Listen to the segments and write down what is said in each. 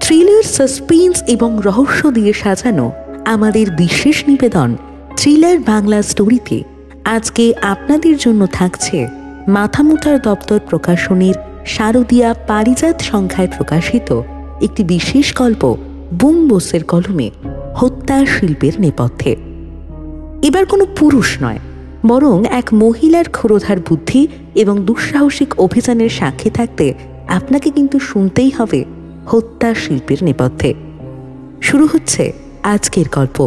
Thriller, suspense এবং রহস্য দিয়ে সাজানো আমাদের বিশেষ নিবেদন থ্রিলার বাংলা স্টোরিতে আজকে আপনাদের জন্য থাকছে মাথামুথার দপ্তর প্রকাশনীর শারদীয়া পারিজাত সংখ্যায় প্রকাশিত একটি বিশেষ গল্প বুম বোসের কলমে হত্যা শিল্পের নেপথ্যে। এবার কোনো পুরুষ নয়, বরং এক মহিলার ক্ষুরোধার বুদ্ধি এবং দুঃসাহসিক অভিযানের সাক্ষী থাকতে আপনাকে কিন্তু শুনতেই হবে হত্যা শিল্পের নেপথ্যে। শুরু হচ্ছে আজকের গল্প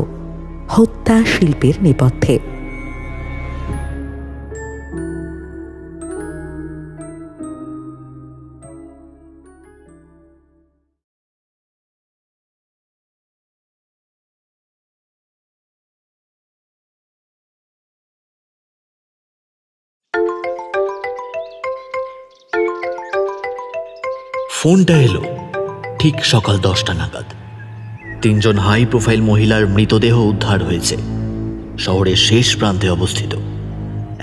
হত্যা শিল্পের নেপথ্যে। ফোনটা এলো ঠিক সকাল 10টা নাগাদ। 3জন হাই প্রোফাইল মহিলার মৃতদেহ উদ্ধার হয়েছে শহরের শেষ প্রান্তে অবস্থিত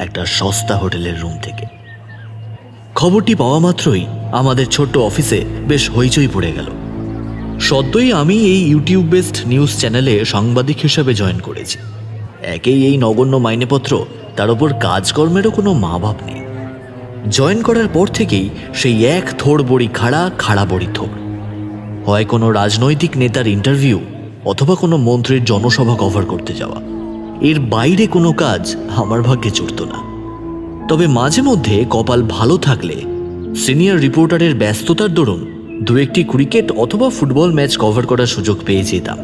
একটা সস্তা হোটেলের রুম থেকে। খবরটি পাওয়া মাত্রই আমাদের ছোট্ট অফিসে বেশ হইচই পড়ে গেল। সদ্যই আমি এই ইউটিউব বেসড নিউজ চ্যানেলে সাংবাদিক হিসাবে জয়েন করেছি। একেই এই নগণ্য মাইনেপত্র, তার উপর কাজকর্মেরও কোনো মা বাপ নেই। জয়েন করার পর থেকেই সেই এক থোড় বড়ি খাড়া বড়ি থোড়, হয় কোনো রাজনৈতিক নেতার ইন্টারভিউ অথবা কোনো মন্ত্রীর জনসভা কভার করতে যাওয়া। এর বাইরে কোনো কাজ আমার ভাগ্যে জুটত না। তবে মাঝে মধ্যে কপাল ভালো থাকলে সিনিয়র রিপোর্টারের ব্যস্ততার দরুন দু একটি ক্রিকেট অথবা ফুটবল ম্যাচ কভার করার সুযোগ পেয়ে যেতাম।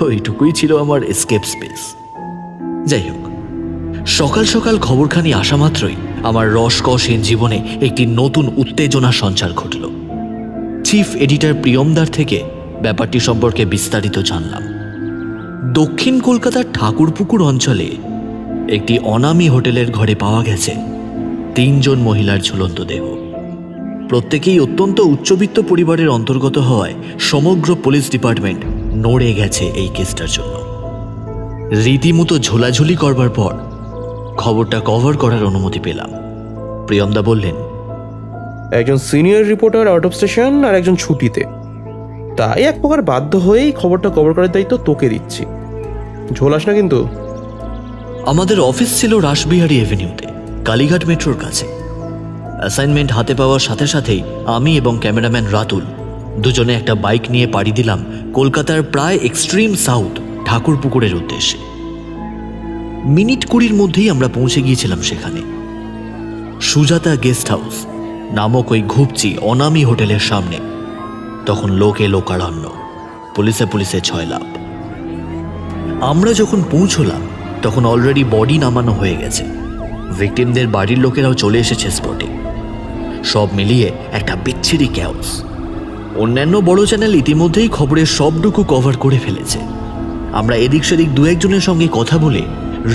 ওইটুকুই ছিল আমার এসকেপ স্পেস। যাই হোক, সকাল সকাল খবরখানি আসা মাত্রই আমার রসকসহীন জীবনে একটি নতুন উত্তেজনার সঞ্চার ঘটল। চিফ এডিটর প্রিয়মদার থেকে ব্যাপারটি সম্পর্কে বিস্তারিত জানলাম। দক্ষিণ কলকাতার ঠাকুরপুকুর অঞ্চলে একটি অনামী হোটেলের ঘরে পাওয়া গেছে 3জন মহিলার ঝুলন্ত দেহ। প্রত্যেকেই অত্যন্ত উচ্চবিত্ত পরিবারের অন্তর্গত হওয়ায় সমগ্র পুলিশ ডিপার্টমেন্ট নড়ে গেছে এই কেসটার জন্য। রীতিমতো ঝোলাঝুলি করবার পর খবরটা কভার করার অনুমতি পেলাম। প্রিয়মদা বললেন, একজন senior reporter out of station আর একজন ছুটিতে, তাই এক প্রকার বাধ্য হয়েই খবরটা কভার করার দায়িত্ব তোকে দিচ্ছি। ঝোলাস না কিন্তু। আমাদের অফিস ছিল রাসবিহারী এভিনিউতে, কালীঘাট মেট্রোর কাছে। অ্যাসাইনমেন্ট হাতে পাওয়ার সাথে সাথেই আমি এবং ক্যামেরাম্যান রাতুল দুজনে একটা বাইক নিয়ে পাড়ি দিলাম কলকাতার প্রায় এক্সট্রিম সাউথ ঠাকুরপুকুরের উদ্দেশ্যে। মিনিট 20-র মধ্যেই আমরা পৌঁছে গিয়েছিলাম সেখানে। সুজাতা গেস্ট হাউস নামক ওই ঘুপচি অনামী হোটেলের সামনে তখন লোকে লোকারণ্য, পুলিশে ছয়লাভ। আমরা যখন পৌঁছলাম তখন অলরেডি বডি নামানো হয়ে গেছে। ভিকটিমদের বাড়ির লোকেরাও চলে এসেছে স্পটে। সব মিলিয়ে একটা বিচ্ছিরি ক্যাওস। অন্যান্য বড় চ্যানেল ইতিমধ্যেই খবরের সবটুকু কভার করে ফেলেছে। আমরা এদিক সেদিক দু একজনের সঙ্গে কথা বলে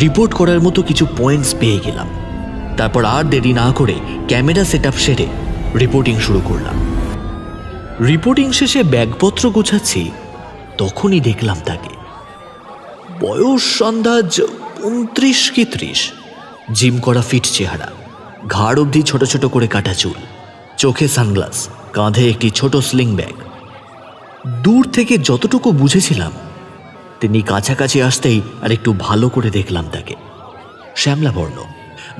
রিপোর্ট করার মতো কিছু পয়েন্টস পেয়ে গেলাম। তারপর আর দেরি না করে ক্যামেরা সেট আপ সেরে রিপোর্টিং শুরু করলাম। রিপোর্টিং শেষে ব্যাগপত্র গোছাচ্ছি, তখনই দেখলাম তাকে। বয়স আন্দাজ 29 কি 30, জিম করা ফিট চেহারা, ঘাড় অবধি ছোট ছোট করে কাটা চুল, চোখে সানগ্লাস, কাঁধে একটি ছোট স্লিং ব্যাগ। দূর থেকে যতটুকু বুঝেছিলাম, তিনি কাছাকাছি আসতেই আর একটু ভালো করে দেখলাম তাকে। শ্যামলা বর্ণ,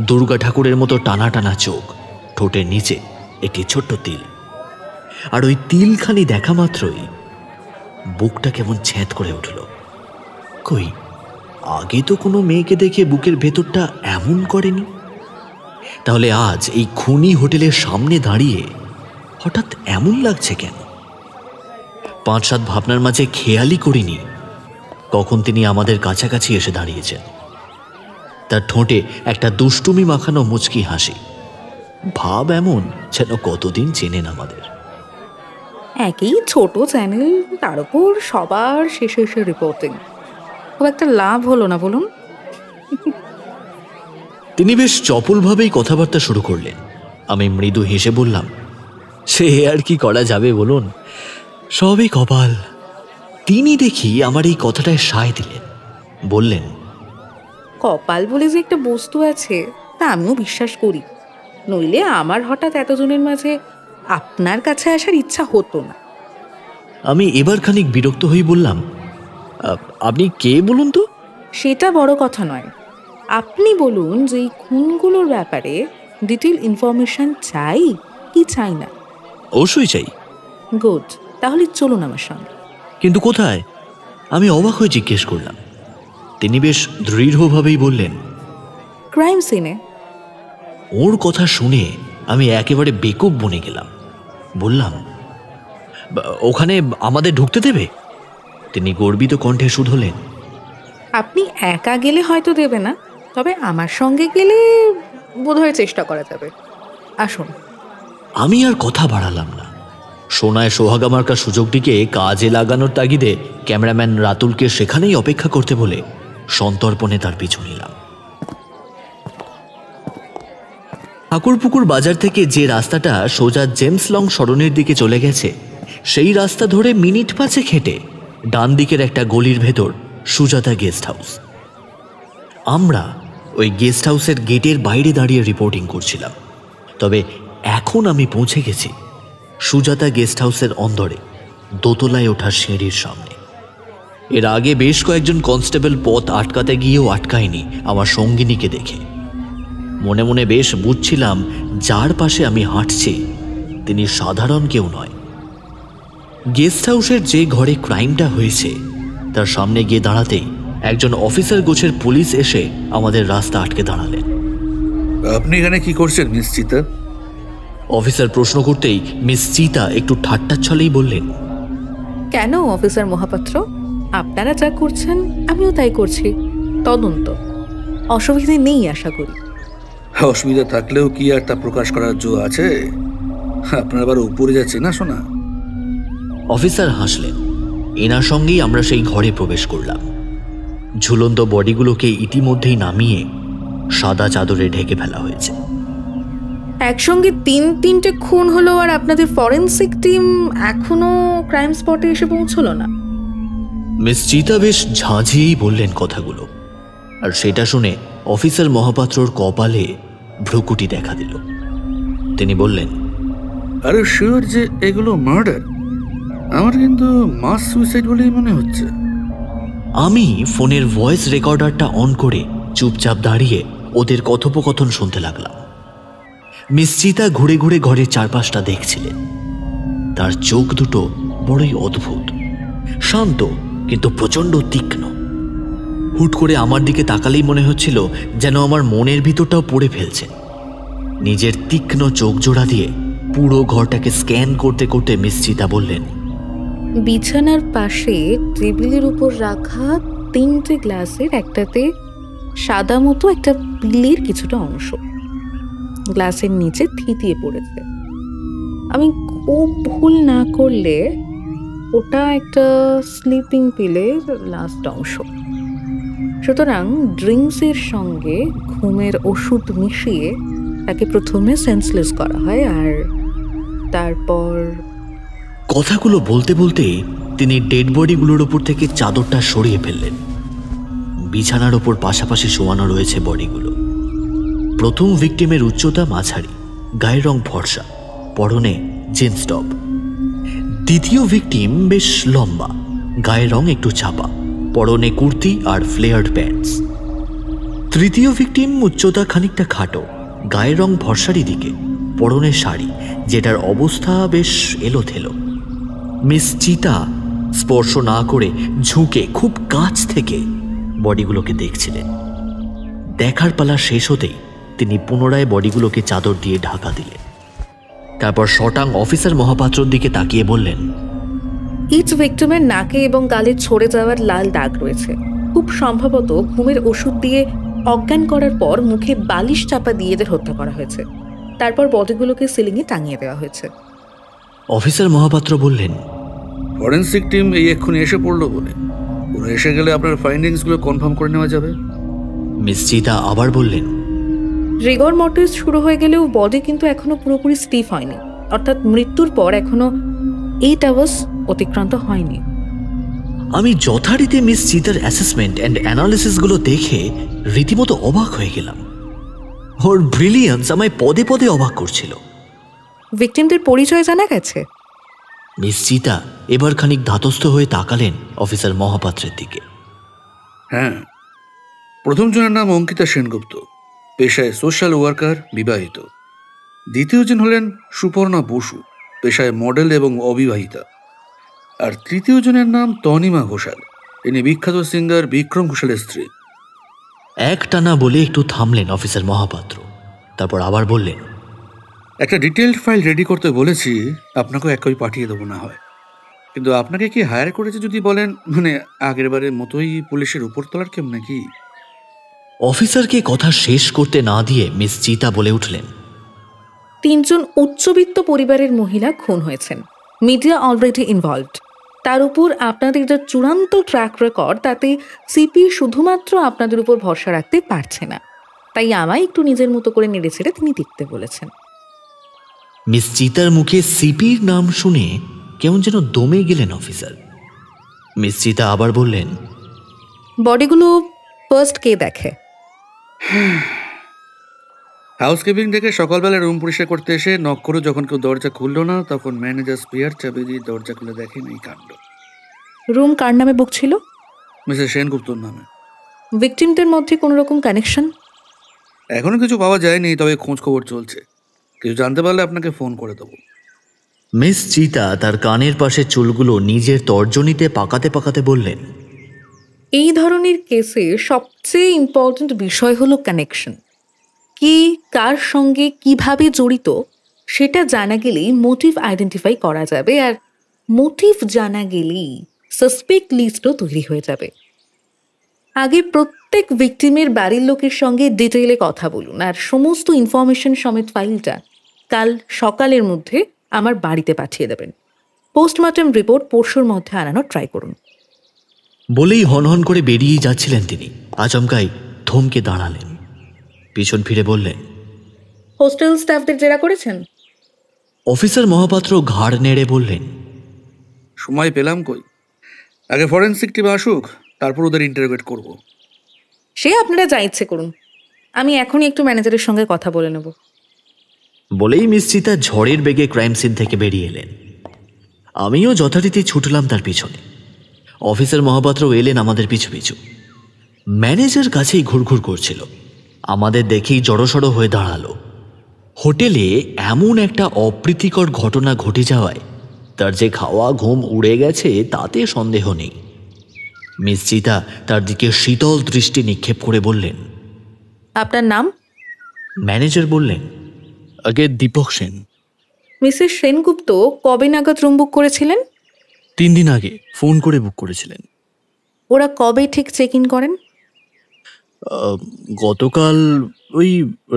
দুর্গা ঠাকুরের মতো টানা টানা চোখ, ঠোঁটের নিচে একটি ছোট্ট তিল। আর ওই তিলখানি দেখা মাত্রই বুকটা কেমন ছ্যাঁত করে উঠল। কই, আগে তো কোনো মেয়েকে দেখে বুকের ভেতরটা এমন করেনি। তাহলে আজ এই খুনি হোটেলের সামনে দাঁড়িয়ে হঠাৎ এমন লাগছে কেন? 5-7 ভাবনার মাঝে খেয়ালই করিনি কখন তিনি আমাদের কাছাকাছি এসে দাঁড়িয়েছেন। তার ঠোঁটে একটা দুষ্টুমি মাখানো মুচকি হাসি, ভাব এমন যেন কতদিন চেনেন আমাদের। একই ছোট চ্যানেল, তার উপর সবার শেষে এসে রিপোর্টিং, খুব একটা লাভ হলো না বলুন। তিনি বেশ চপলভাবেই কথাবার্তা শুরু করলেন। আমি মৃদু হেসে বললাম, সে আর কি করা যাবে বলুন, সবই কপাল। তিনি দেখি আমার এই কথাটায় সায় দিলেন, বললেন, কপাল বলে যে একটা বস্তু আছে তা আমিও বিশ্বাস করি, নইলে আমার হঠাৎ এতজনের মাঝে আপনার কাছে আসার ইচ্ছা হতো না। আমি এবার খানিক বিরক্ত হয়ে বললাম, আপনি কে বলুন তো? সেটা বড় কথা নয়, আপনি বলুন যে এই খুনগুলোর ব্যাপারে ডিটেল ইনফরমেশন চাই কি চাই না? অবশ্যই চাই। গুড, তাহলে চলুন আমার সঙ্গে। কিন্তু কোথায়? আমি অবাক হয়ে জিজ্ঞেস করলাম। তিনি বেশ দৃঢ়ভাবেই বললেন, ক্রাইম সিনে। ওর কথা শুনে আমি একেবারে বেকুব বনে গেলাম। বললাম, ওখানে আমাদের ঢুকতে দেবে? তিনি গর্বিত কণ্ঠে শুধলেন, আপনি একা গেলে হয়তো দেবে না, তবে আমার সঙ্গে গেলে বোধহয় চেষ্টা করা যাবে। আসুন। আমি আর কথা বাড়ালাম না। সোনায় সোহাগা মার্কার সুযোগটিকে কাজে লাগানোর তাগিদে ক্যামেরাম্যান রাতুলকে সেখানেই অপেক্ষা করতে বলে সন্তর্পণে তার পিছু নিলাম। ঠাকুরপুকুর বাজার থেকে যে রাস্তাটা সোজা জেমস লং সরণের দিকে চলে গেছে, সেই রাস্তা ধরে মিনিট 5 হেঁটে ডান দিকের একটা গলির ভেতর সুজাতা গেস্ট হাউস। আমরা ওই গেস্ট হাউসের গেটের বাইরে দাঁড়িয়ে রিপোর্টিং করছিলাম। তবে এখন আমি পৌঁছে গেছি সুজাতা গেস্ট হাউসের অন্দরে দোতলায় ওঠা সিঁড়ির সামনে। এর আগে বেশ কয়েকজন কনস্টেবল পথ আটকাতে গিয়েও আটকায়নি আমার সঙ্গিনীকে দেখে। মনে মনে বেশ বুঝছিলাম যার পাশে আমি হাঁটছি তিনি সাধারণ কেউ নয়। গেস্ট হাউসের যে ঘরে ক্রাইমটা হয়েছে তার সামনে গিয়ে দাঁড়াতেই একজন অফিসার গোছের পুলিশ এসে আমাদের রাস্তা আটকে দাঁড়ালেন। আপনি এখানে কি করছেন মিস চিতা? অফিসার প্রশ্ন করতেই মিস চিতা একটু ঠাট্টার ছলেই বললেন, কেন অফিসার মহাপাত্র, আপনারা যা করছেন আমিও তাই করছি, তদন্ত। অসুবিধে নেই আশা করি। অসুবিধা থাকলেও কি আর তা প্রকাশ করার জো আছে? আপনার আবার উপরে যাচ্ছে না শোনা। অফিসার হাসলেন। এনার সঙ্গেই আমরা সেই ঘরে প্রবেশ করলাম। ঝুলন্ত বডিগুলোকে ইতিমধ্যেই নামিয়ে সাদা চাদরে ঢেকে ফেলা হয়েছে। একসঙ্গে 3-3টে খুন হলো আর আপনাদের ফরেন্সিক টিম এখনো ক্রাইম স্পটে এসে পৌঁছলো না। মিস চিতা বেশ ঝাঁঝিয়েই বললেন কথাগুলো, আর সেটা শুনে অফিসার মহাপাত্রর কপালে ভ্রুকুটি দেখা দিল। তিনি বললেন, আরে শিওর যে এগুলো মার্ডার? আমার কিন্তু মাস সুইসাইড বলেই মনে হচ্ছে। আমি ফোনের ভয়েস রেকর্ডারটা অন করে চুপচাপ দাঁড়িয়ে ওদের কথোপকথন শুনতে লাগলাম। মিস চিতা ঘুরে ঘুরে ঘরের চারপাশটা দেখছিলেন। তার চোখ দুটো বড়ই অদ্ভুত, শান্ত কিন্তু প্রচণ্ড তীক্ষ্ণ। হুট করে আমার দিকে তাকালেই মনে হচ্ছিল যেন আমার মনের ভিতরটাও পড়ে ফেলছে। নিজের তীক্ষ্ণ চোখ জোড়া দিয়ে পুরো ঘরটাকে স্ক্যান করতে করতে মিস চিতা বললেন, বিছানার পাশে টেবিলের উপর রাখা 3টে গ্লাসের একটাতে সাদা মতো একটা পিলের কিছুটা অংশ গ্লাসের নিচে থিতিয়ে পড়েছে। আমি খুব ভুল না করলে ওটা একটা স্লিপিং পিলের লাস্ট অংশ। সুতরাং ড্রিঙ্কসের সঙ্গে ঘুমের ওষুধ মিশিয়ে তাকে প্রথমে সেন্সলেস করা হয়, আর তারপর। কথাগুলো বলতে বলতে তিনি ডেড বডিগুলোর ওপর থেকে চাদরটা সরিয়ে ফেললেন। বিছানার ওপর পাশাপাশি শোয়ানো রয়েছে বডিগুলো। প্রথম ভিকটিমের উচ্চতা মাঝারি, গায়ের রং ফর্সা, পরনে জিন্স টপ। দ্বিতীয় ভিকটিম বেশ লম্বা, গায়ের রং একটু চাপা, পরনে কুর্তি আর ফ্লেয়ার্ড প্যান্টস। তৃতীয় ভিকটিম উচ্চতা খানিকটা খাটো, গায়ের রং ফর্সারি দিকে, পরনে শাড়ি যেটার অবস্থা বেশ এলোথেলো। মিস চিতা স্পর্শ না করে ঝুঁকে খুব কাছ থেকে বডিগুলোকে দেখছিলেন। দেখার পালা শেষ হতেই তিনি পুনরায় বডিগুলোকে চাদর দিয়ে ঢাকা দিলেন। তারপর শটাং অফিসার মহাপাত্রর দিকে তাকিয়ে বললেন, ইচ ভিক্টিমের নাকে এবং গালে ছড়ে যাওয়ার লাল দাগ রয়েছে। খুব সম্ভবত ঘুমের ওষুধ দিয়ে অজ্ঞান করার পর মুখে বালিশ চাপা দিয়ে এদের হত্যা করা হয়েছে। তারপর বডিগুলোকে সিলিংয়ে টাঙিয়ে দেওয়া হয়েছে। অফিসার মহাপাত্র বললেন, ফরেন্সিক টিম এই এক্ষুনি এসে পড়লো বলে ওরা এসে গেলে আপনার ফাইন্ডিংসগুলো কনফার্ম করে নেওয়া যাবে। মিস চিতা আবার বললেন, রিগর মর্টিস শুরু হয়ে গেলেও বডি কিন্তু এখনো পুরোপুরি স্টিফ হয়নি, অর্থাৎ মৃত্যুর পর এখনো 8 আওয়ার্স অতিক্রান্ত হয়নি। আমি যথারীতি মিস চিতার অ্যাসেসমেন্ট অ্যান্ড অ্যানালিসিসগুলো দেখে রীতিমতো অবাক হয়ে গেলাম। ওর ব্রিলিয়ান্স আমায় পদে পদে অবাক করছিল। ভিকটিমদের পরিচয় জানা গেছে? মিস চিতা এবার খানিক ধাতস্থ হয়ে তাকালেন অফিসার মহাপাত্রের দিকে। হ্যাঁ, প্রথম জনের নাম অঙ্কিতা সেনগুপ্ত, পেশায় সোশ্যাল ওয়ার্কার, বিবাহিত। দ্বিতীয় জন হলেন সুপর্ণা বসু, পেশায় মডেল এবং অবিবাহিতা। আর তৃতীয় জনের নাম তনিমা ঘোষাল, ইনি বিখ্যাত সিঙ্গার বিক্রম ঘোষালের স্ত্রী। একটানা বলে একটু থামলেন অফিসার মহাপাত্র, তারপর আবার বললেন, একটা ডিটেলড ফাইল রেডি করতে বলেছি, আপনাকেও এক কপি পাঠিয়ে দেবো না হয়। কিন্তু আপনাকে কি হায়ার করেছে যদি বলেন, মানে আগের বারের মতোই পুলিশের উপরতলার কেউ নাকি? অফিসারকে কথা শেষ করতে না দিয়ে মিস চিতা বলে উঠলেন, 3 জন উচ্চবিত্ত পরিবারের মহিলা খুন হয়েছেন, মিডিয়া অলরেডি ইনভলভড। তার উপর আপনাদের যে চূড়ান্ত ট্র্যাক রেকর্ড, তাতে সিপি শুধুমাত্র আপনাদের উপর ভরসা রাখতে পারছে না। তাই আমায় একটু নিজের মতো করে নেড়ে ছেড়ে তিনি দেখতে বলেছেন। মিস চিতার মুখে সিপির নাম শুনে কেমন যেন দমে গেলেন অফিসার। মিস চিতা আবার বললেন, বডিগুলো ফার্স্ট কে দেখে? হাউসকিপিং থেকে সকালবেলা রুম পরিষ্কার করতে এসে নক করে যখন কেউ দরজা খুললো না, তখন ম্যানেজার স্পেয়ার চাবি দিয়ে দরজা খুলে দেখেন এই কাণ্ড। রুম কার নামে বুক ছিল? মিসেস সেনগুপ্তর নামে। ভিকটিমদের মধ্যে কোনো রকম কানেকশন? এখনো কিছু পাওয়া যায়নি, তবে খোঁজ খবর চলছে। কিছু জানতে পারলে আপনাকে ফোন করে দেবো। মিস চিতা তার কানের পাশে চুলগুলো নিজের তর্জনীতে পাকাতে পাকাতে বললেন, এই ধরনের কেসে সবচেয়ে ইম্পর্ট্যান্ট বিষয় হলো কানেকশন। কে কার সঙ্গে কিভাবে জড়িত সেটা জানা গেলেই মোটিভ আইডেন্টিফাই করা যাবে, আর মোটিভ জানা গেলেই সাসপেক্ট লিস্টও তৈরি হয়ে যাবে। আগে প্রত্যেক ভিকটিমের বাড়ির লোকের সঙ্গে ডিটেইলে কথা বলুন, আর সমস্ত ইনফরমেশন সমেত ফাইলটা কাল সকালের মধ্যে আমার বাড়িতে পাঠিয়ে দেবেন। পোস্টমর্টম রিপোর্ট পরশুর মধ্যে আনানোর ট্রাই করুন। বলেই হনহন করে বেরিয়ে যাচ্ছিলেন তিনি, আচমকাই থমকে দাঁড়ালেন, পিছন ফিরে বললেন, হোস্টেল স্টাফদের জেরা করেছেন? অফিসার মহাপাত্র ঘাড় নেড়ে বললেন, সময় পেলাম কই, আগে ফরেন্সিক টিম আসুক, তারপর ওদের ইন্টারোগেট করব। সে আপনারা যা ইচ্ছে করুন, আমি এখনই একটু ম্যানেজারের সঙ্গে কথা বলে নেব। বলেই মিস চিতা ঝড়ের বেগে ক্রাইম সিন থেকে বেরিয়ে এলেন। আমিও যথারীতি ছুটলাম তার পিছনে। অফিসার মহাপাত্র এলেন আমাদের পিছু পিছু। ম্যানেজার কাছেই ঘুরঘুর করছিল, আমাদের দেখেই জড়সড় হয়ে দাঁড়ালো। হোটেলে এমন একটা অপ্রীতিকর ঘটনা ঘটে যাওয়ায় তার যে খাওয়া ঘুম উড়ে গেছে তাতে সন্দেহ নেই। মিস চিতা তার দিকে শীতল দৃষ্টি নিক্ষেপ করে বললেন, আপনার নাম? ম্যানেজার বললেন, আগে দীপক সেন। মিসেস সেনগুপ্ত কবে নাগাদ রুম বুক করেছিলেন? 3 দিন আগে ফোন করে বুক করেছিলেন। ওরা কবে ঠিক চেক ইন করেন? গতকাল ওই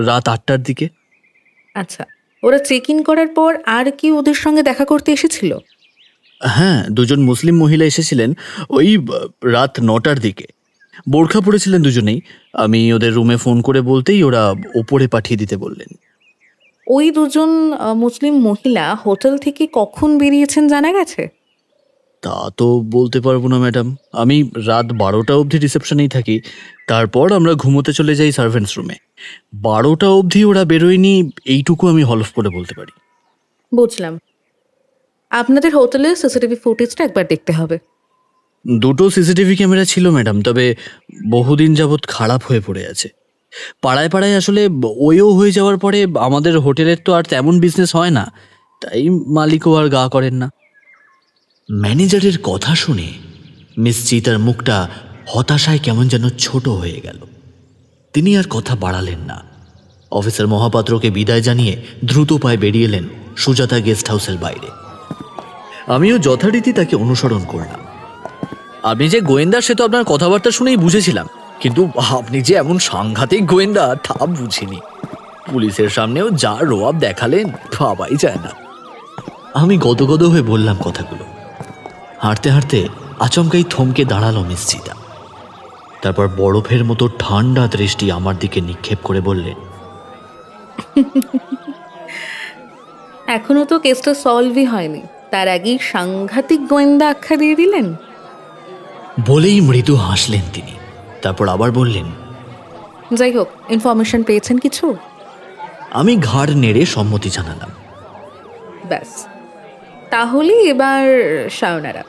রাত 8টার দিকে। আচ্ছা, ওরা চেক ইন করার পর আর কি ওদের সঙ্গে দেখা করতে এসেছিল? হ্যাঁ, 2 জন মুসলিম মহিলা এসেছিলেন ওই রাত 9টার দিকে। বোরখা পরেছিলেন দুজনেই। আমি ওদের রুমে ফোন করে বলতেই ওরা ওপরে পাঠিয়ে দিতে বললেন। ওই 2 জন মুসলিম মহিলা হোটেল থেকে কখন বেরিয়েছেন জানা গেছে? তা তো বলতে পারবো না ম্যাডাম, আমি রাত 12টা অবধি রিসেপশনেই থাকি। তারপর আমরা ঘুমোতে চলে যাই সার্ভেন্টস রুমে। 12টা অবধি ওরা বেরোয়নি, এইটুকু আমি হলফ করে বলতে পারি। বুঝলাম। আপনাদের হোটেলের সিসিটিভি ফুটেজটা একবার দেখতে হবে। 2টো সিসিটিভি ক্যামেরা ছিল ম্যাডাম, তবে বহুদিন যাবৎ খারাপ হয়ে পড়ে আছে। পাড়ায় পাড়ায় আসলে ওইও হয়ে যাওয়ার পরে আমাদের হোটেলের তো আর তেমন বিজনেস হয় না, তাই মালিকও আর গা করেন না। ম্যানেজারের কথা শুনে মিস চিতার মুখটা হতাশায় কেমন যেন ছোট হয়ে গেল। তিনি আর কথা বাড়ালেন না। অফিসার মহাপাত্রকে বিদায় জানিয়ে দ্রুত পায়ে বেরিয়ে এলেন সুজাতা গেস্ট হাউসের বাইরে। আমিও যথারীতি তাকে অনুসরণ করলাম। আপনি যে গোয়েন্দা সে তো আপনার কথাবার্তা শুনেই বুঝেছিলাম, কিন্তু আপনি যে এমন সাংঘাতিক গোয়েন্দা তা বুঝিনি। পুলিশের সামনেও যা রোয়াব দেখালেন ভাবাই যায় না। আমি গদগদ হয়ে বললাম কথাগুলো। হাঁটতে হাঁটতে আচমকাই থমকে দাঁড়ালো মিস চিতা। তারপর বরফের মতো ঠান্ডা দৃষ্টি আমার দিকে নিক্ষেপ করে বললেন, এখনো তো কেসটা সলভই হয়নি, তার আগেই সাংঘাতিক গোয়েন্দা আখ্যা দিয়ে দিলেন। বলেই মৃদু হাসলেন তিনি। তারপর আবার বললেন, যাই হোক, ইনফরমেশন পেয়েছেন কিছু? আমি ঘাড় নেড়ে সম্মতি জানালাম। ব্যাস, তাহলে এবার সায়নারা,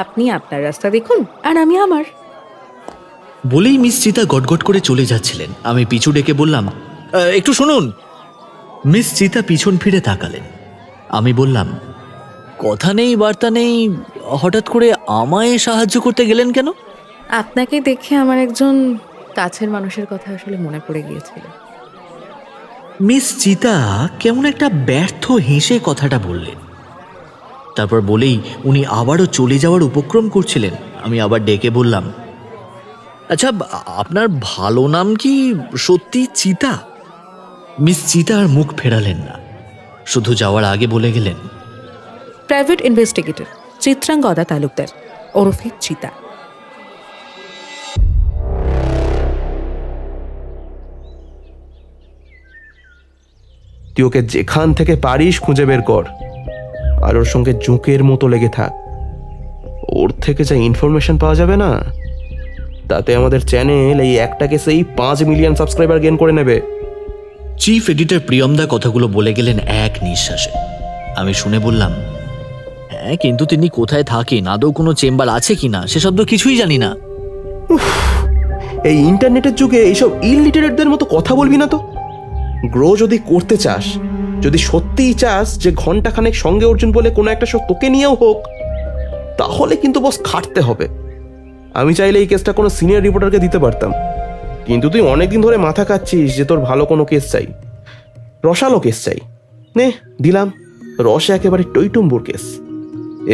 আপনি আপনার রাস্তা দেখুন আর আমি আমার। বলেই মিস চিতা গটগট করে চলে যাচ্ছিলেন। আমি পিছু ডেকে বললাম, একটু শুনুন। মিস চিতা পিছন ফিরে তাকালেন। আমি বললাম, কথা নেই বার্তা নেই, হঠাৎ করে আমায় সাহায্য করতে গেলেন কেন? আপনাকে দেখে আমার একজন কাছের মানুষের কথা আসলে মনে পড়ে গিয়েছিল। মিস চিতা কেমন একটা ব্যর্থ হেসে কথাটা বললেন। তারপর বলেই উনি আবারও চলে যাওয়ার উপক্রম করছিলেন। আমি আবার ডেকে বললাম, আচ্ছা আপনার ভালো নাম কি সত্যি চিতা? মিস চিতা আর মুখ ফেরালেন না, শুধু যাওয়ার আগে বলে গেলেন, প্রাইভেট ইনভেস্টিগেটর চিত্রাঙ্গদা তালুকদার ওরফে চিতা। তুই ওকে যেখান থেকে পারিস খুঁজে বের কর, আর ওর সঙ্গে জোঁকের মতো লেগে থাক। ওর থেকে যা ইনফরমেশন পাওয়া যাবে না, তাতে আমাদের চ্যানেল এই একটা কেসেই 5 মিলিয়ন সাবস্ক্রাইবার গেইন করে নেবে। চিফ এডিটর প্রিয়মদা কথাগুলো বলে গেলেন এক নিঃশ্বাসে। আমি শুনে বললাম, হ্যাঁ, কিন্তু তিনি কোথায় থাকেন, আদৌ কোনো চেম্বার আছে কিনা সেসব তো কিছুই জানি না। এই ইন্টারনেটের যুগে এইসব ইলিটারেটদের মতো কথা বলবি না তো। গ্রো যদি করতে চাস, যদি সত্যিই চাস যে ঘন্টাখানেক সঙ্গে অর্জুন বলে কোনো একটা শো তোকে নিয়েও হোক, তাহলে কিন্তু বস খাটতে হবে। আমি চাইলে এই কেসটা কোনো সিনিয়র রিপোর্টারকে দিতে পারতাম, কিন্তু তুই অনেকদিন ধরে মাথা খাচ্ছিস যে তোর ভালো কোনো কেস চাই, রসালো কেস চাই। নে দিলাম, রসে একেবারে টইটুম্বুর কেস।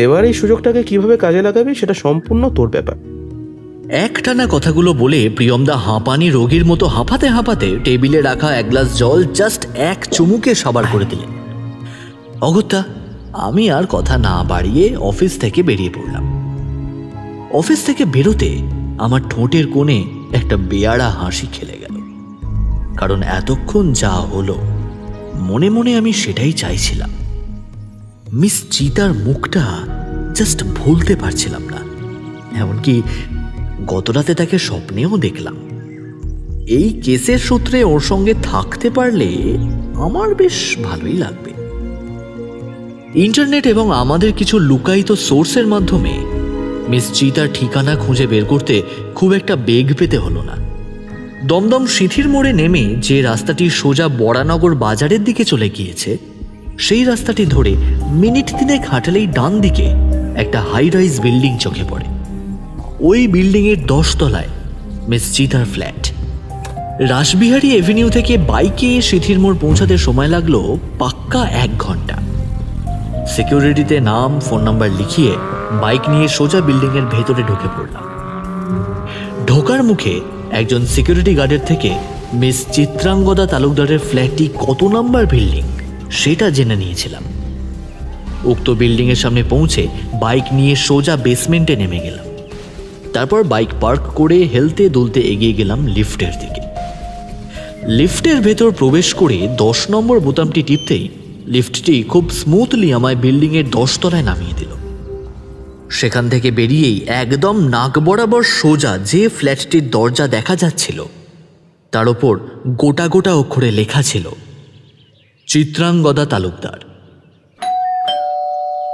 এবার এই সুযোগটাকে কিভাবে কাজে লাগাবি সেটা সম্পূর্ণ তোর ব্যাপার। একটানা কথাগুলো বলে প্রিয়মদা হাঁপানি রোগীর মতো হাঁপাতে হাঁপাতে টেবিলে রাখা এক গ্লাস জল জাস্ট এক চুমুকে সাবার করে দিলেন। অগত্যা আমি আর কথা না বাড়িয়ে অফিস থেকে বেরিয়ে পড়লাম। অফিস থেকে বেরোতে আমার ঠোঁটের কোণে একটা বেয়াড়া হাসি খেলে গেল, কারণ এতক্ষণ যা হলো মনে মনে আমি সেটাই চাইছিলাম। মিস চিতার মুখটা জাস্ট ভুলতে পারছিলাম না। এমনকি গতরাতে তাকে স্বপ্নেও দেখলাম। এই কেসের সূত্রে ওর সঙ্গে থাকতে পারলে আমার বেশ ভালোই লাগবে। ইন্টারনেট এবং আমাদের কিছু লুকায়িত সোর্সের মাধ্যমে মিস চিতার ঠিকানা খুঁজে বের করতে খুব একটা বেগ পেতে হলো না। দমদম সিঁথির মোড়ে নেমে যে রাস্তাটি সোজা বরানগর বাজারের দিকে চলে গিয়েছে, সেই রাস্তাটি ধরে মিনিট 3 হাঁটলেই ডান দিকে একটা হাই রাইজ বিল্ডিং চোখে পড়ে। ওই বিল্ডিংয়ের 10 তলায় মিস চিতার ফ্ল্যাট। রাসবিহারী এভিনিউ থেকে বাইকে সিঁথির মোড় পৌঁছাতে সময় লাগলো পাক্কা 1 ঘন্টা। সিকিউরিটিতে নাম, ফোন নাম্বার লিখিয়ে বাইক নিয়ে সোজা বিল্ডিংয়ের ভেতরে ঢুকে পড়লাম। ঢোকার মুখে একজন সিকিউরিটি গার্ডের থেকে মিস চিত্রাঙ্গদা তালুকদারের ফ্ল্যাটটি কত নাম্বার বিল্ডিং সেটা জেনে নিয়েছিলাম। উক্ত বিল্ডিংয়ের সামনে পৌঁছে বাইক নিয়ে সোজা বেসমেন্টে নেমে গেলাম। তারপর বাইক পার্ক করে হেলতে দুলতে এগিয়ে গেলাম লিফটের দিকে। লিফটের ভেতর প্রবেশ করে 10 নম্বর বোতামটি টিপতেই লিফটটি খুব স্মুথলি আমায় বিল্ডিংয়ের 10 তলায় নামিয়ে দিল। সেখান থেকে বেরিয়েই একদম নাক বরাবর সোজা যে ফ্ল্যাটটির দরজা দেখা যাচ্ছিল, তার ওপর গোটা গোটা অক্ষরে লেখা ছিল চিত্রাঙ্গদা তালুকদার।